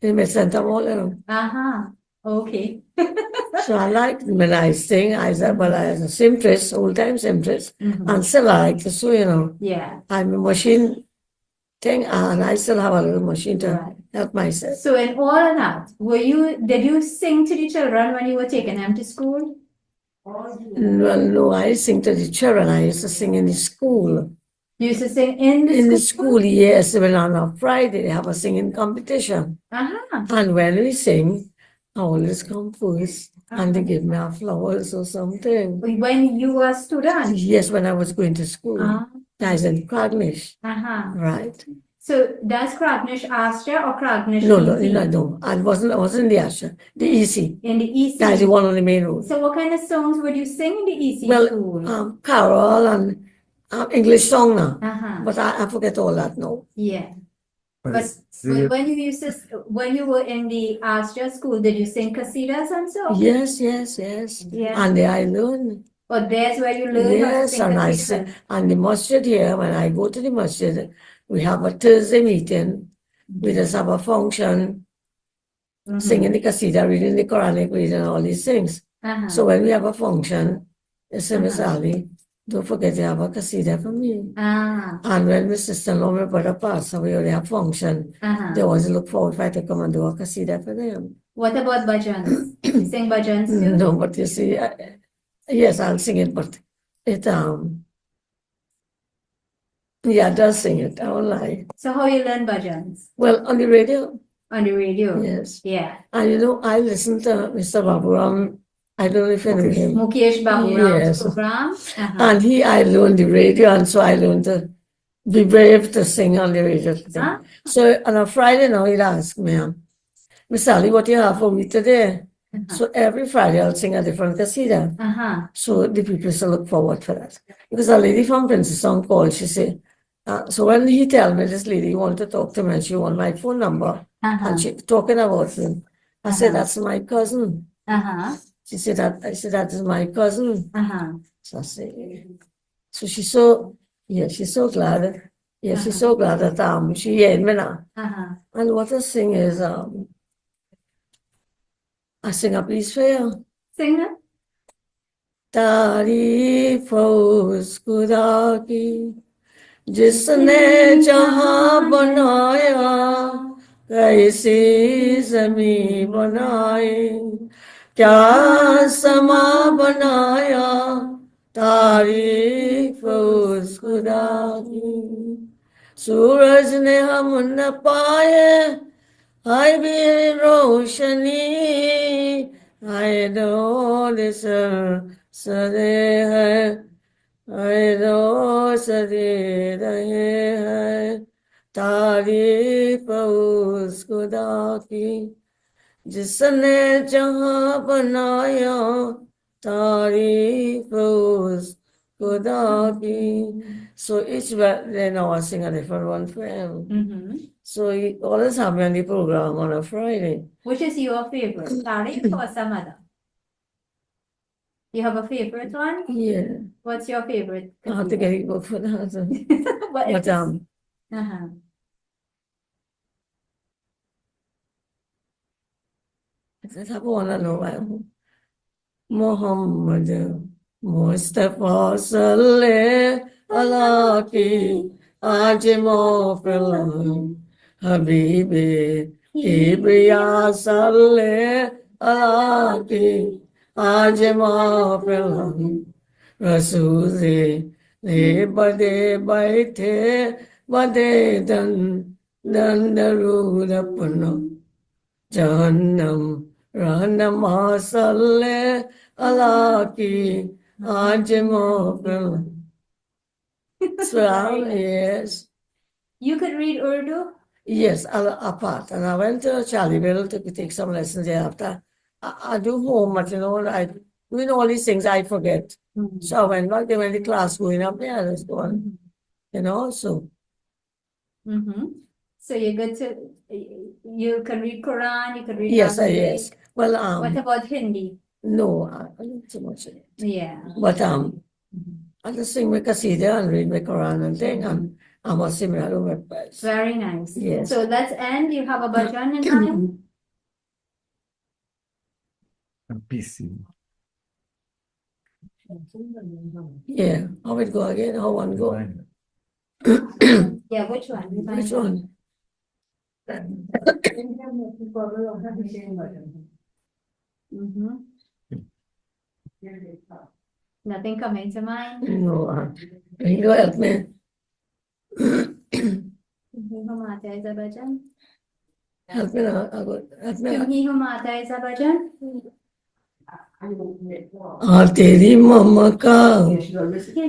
G: in my center all around.
D: Okay.
G: So I like when I sing, I said, well, I was a seamstress, old-time seamstress, and still I like to sew, you know.
D: Yeah.
G: I'm a machine thing, and I still have a little machine to
D: Right.
G: help myself.
D: So in all of that, did you sing to the children when you were taking them to school?
G: Well, no, I sing to the children. I used to sing in the school.
D: You used to sing in the
G: In
D: school?
G: the school, yes. When on a Friday, they have a singing competition. And when we sing, I always come first, and they give me a flowers or something.
D: When you were a student?
G: Yes, when I was going to school. I was in Kragnish. Right.
D: So does Kragnish Astra or Kragnish
G: No,
D: EC?
G: no. I wasn't in the Asha. The EC.
D: In the EC?
G: That's the one on the main road.
D: So what kind of songs would you sing in the EC
G: Well,
D: school?
G: carol and English song now. But I forget all that now.
D: Yeah.
B: But
D: But
B: see,
D: when you were in the Astra school, did you sing Qasidas and so?
G: Yes.
D: Yeah.
G: And I learn.
D: But there's where you learn how to
G: Yes,
D: sing
G: and I
D: Qasidas.
G: sing. And the masjid here, when I go to the masjid, we have a Thursday meeting. We just have a function, singing the Qasida, reading the Quranic, reading all these things. So when we have a function, they say, Miss Ali, don't forget to have a Qasida for me. And when my sister-in-law, my brother passed away, or they have function, they always look forward for I to come and do a Qasida for them.
D: What about bhajans? You sing bhajans too?
G: No, but you see, yes, I'll sing it, but it, yeah, does sing it, I won't lie.
D: So how you learn bhajans?
G: Well, on the radio,
D: On the radio?
G: yes.
D: Yeah.
G: And you know, I listen to Mr. Baburam, I don't know if you know him.
D: Mukesh Baburam's
G: Yes.
D: program?
G: And I learned the radio, and so I learned to be brave to sing on the radio. So on a Friday now, he'll ask me, Miss Ali, what do you have for me today? So every Friday I'll sing a different Qasida. So the people still look forward for that. Because a lady from Princess Song called, she said, so when he tell me this lady want to talk to me and she want my phone number, and she talking about him, I said, that's my cousin. She said that, I said, that is my cousin. So I say, so she's so glad. Yeah, she's so glad that she heard me now. And what I sing is I sing a piece for you.
D: Sing it.
G: तारीफ उस खुदा की जिसने जहां बनाया कैसी जमीन बनाई क्या समा बनाया तारीफ उस खुदा की सूरज ने हम न पाए हाय भी रोशनी हाय दो सदे है हाय दो सदे रहे हैं तारीफ उस खुदा की जिसने जहां बनाया तारीफ उस खुदा की. So each day now I sing a different one for him. So he always have me on the program on a Friday.
D: Which is your favorite, Tariq or some other? You have a favorite one?
G: Yeah,
D: What's your favorite?
G: I have to get it book for that.
D: But
G: But I have one I know. Muhammad Mustafa Saleh Allah ki aaj mawfilam Habibi Ibriya Saleh Allah ki aaj mawfilam Rasul ne bade baithe bade dan darud apna Jahannam Ranama Saleh Allah ki aaj mawfilam. So yes.
D: you could read Urdu?
G: Yes, a part. And I went to Charlieville to take some lessons thereafter. I do home, but you know, doing all these things, I forget. So I went back there when the class going up there, I was going, you know, so
D: So you go to, you can read Quran, you can read
G: Yes,
D: Arabic.
G: yes. Well,
D: What about Hindi?
G: no, I don't so much.
D: Yeah.
G: But I just sing my Qasida and read my Quran and thing, and I'm a similar to my best.
D: Very nice.
G: Yes.
D: So let's end. You have a bhajan in mind?
B: PC.
G: Yeah. How it go again? How one go?
D: Yeah, which one?
G: Which one?
D: Mhm. Nothing coming to mind?
G: No, can you help me?
D: Tumhi ho mata is a bhajan.
G: Help me now. Help me now.
D: Tumhi ho mata is a bhajan.
G: तेरी ममका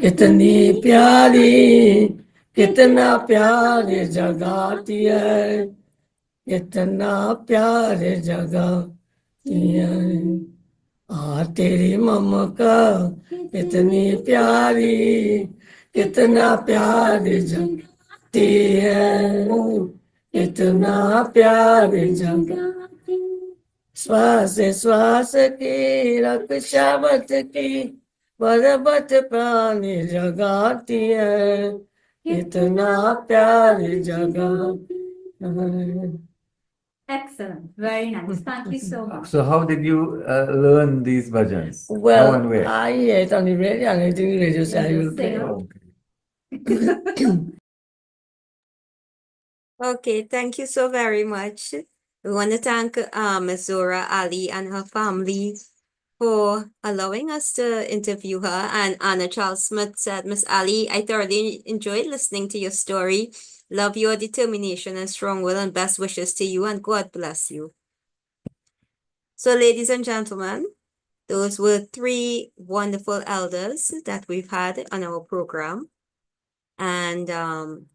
G: कितनी प्यारी कितना प्यार जगाती है कितना प्यार जगाती है तेरी ममका कितनी प्यारी कितना प्यार जगाती है कितना प्यार जगाती श्वास श्वास की रक्षावत की पर्वत प्राण जगाती है कितना प्यार जगाती है
D: Excellent. Very nice. Thank you so much.
B: So how did you learn these bhajans? How
G: Well,
B: and where?
G: I hear it on the radio and I think the radio say I will play.
B: Okay.
C: Okay, thank you so very much. We want to thank Ms. Zora Ali and her family for allowing us to interview her. And Anna Charles Smith said, Ms. Ali, I thoroughly enjoyed listening to your story. Love your determination and strong will, and best wishes to you, and God bless you. So, ladies and gentlemen, those were 3 wonderful elders that we've had on our program. And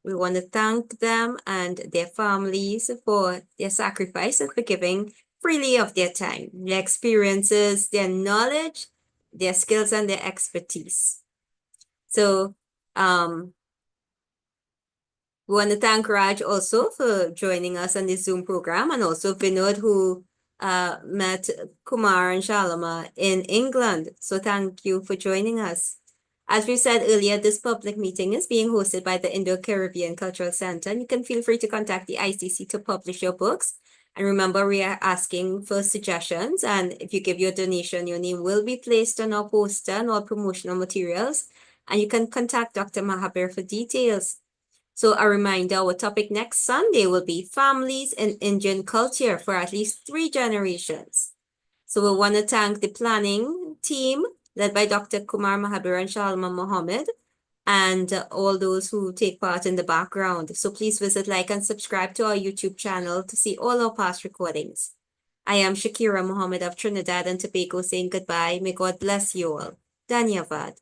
C: we want to thank them and their families for their sacrifice and for giving freely of their time, their experiences, their knowledge, their skills, and their expertise. So we want to thank Raj also for joining us on this Zoom program, and also Vinod, who met Kumar and Shalama in England. So thank you for joining us. As we said earlier, this public meeting is being hosted by the Indo-Caribbean Cultural Center, and you can feel free to contact the ICC to publish your books. And remember, we are asking for suggestions, and if you give your donation, your name will be placed on our poster and all promotional materials, and you can contact Dr. Mahabir for details. So a reminder, our topic next Sunday will be families in Indian culture for at least 3 generations. So we want to thank the planning team led by Dr. Kumar Mahabir and Shalma Mohammed, and all those who take part in the background. So please visit, like, and subscribe to our YouTube channel to see all our past recordings. I am Shakira Mohammed of Trinidad and Tobago saying goodbye. May God bless you all. Dhanyavad.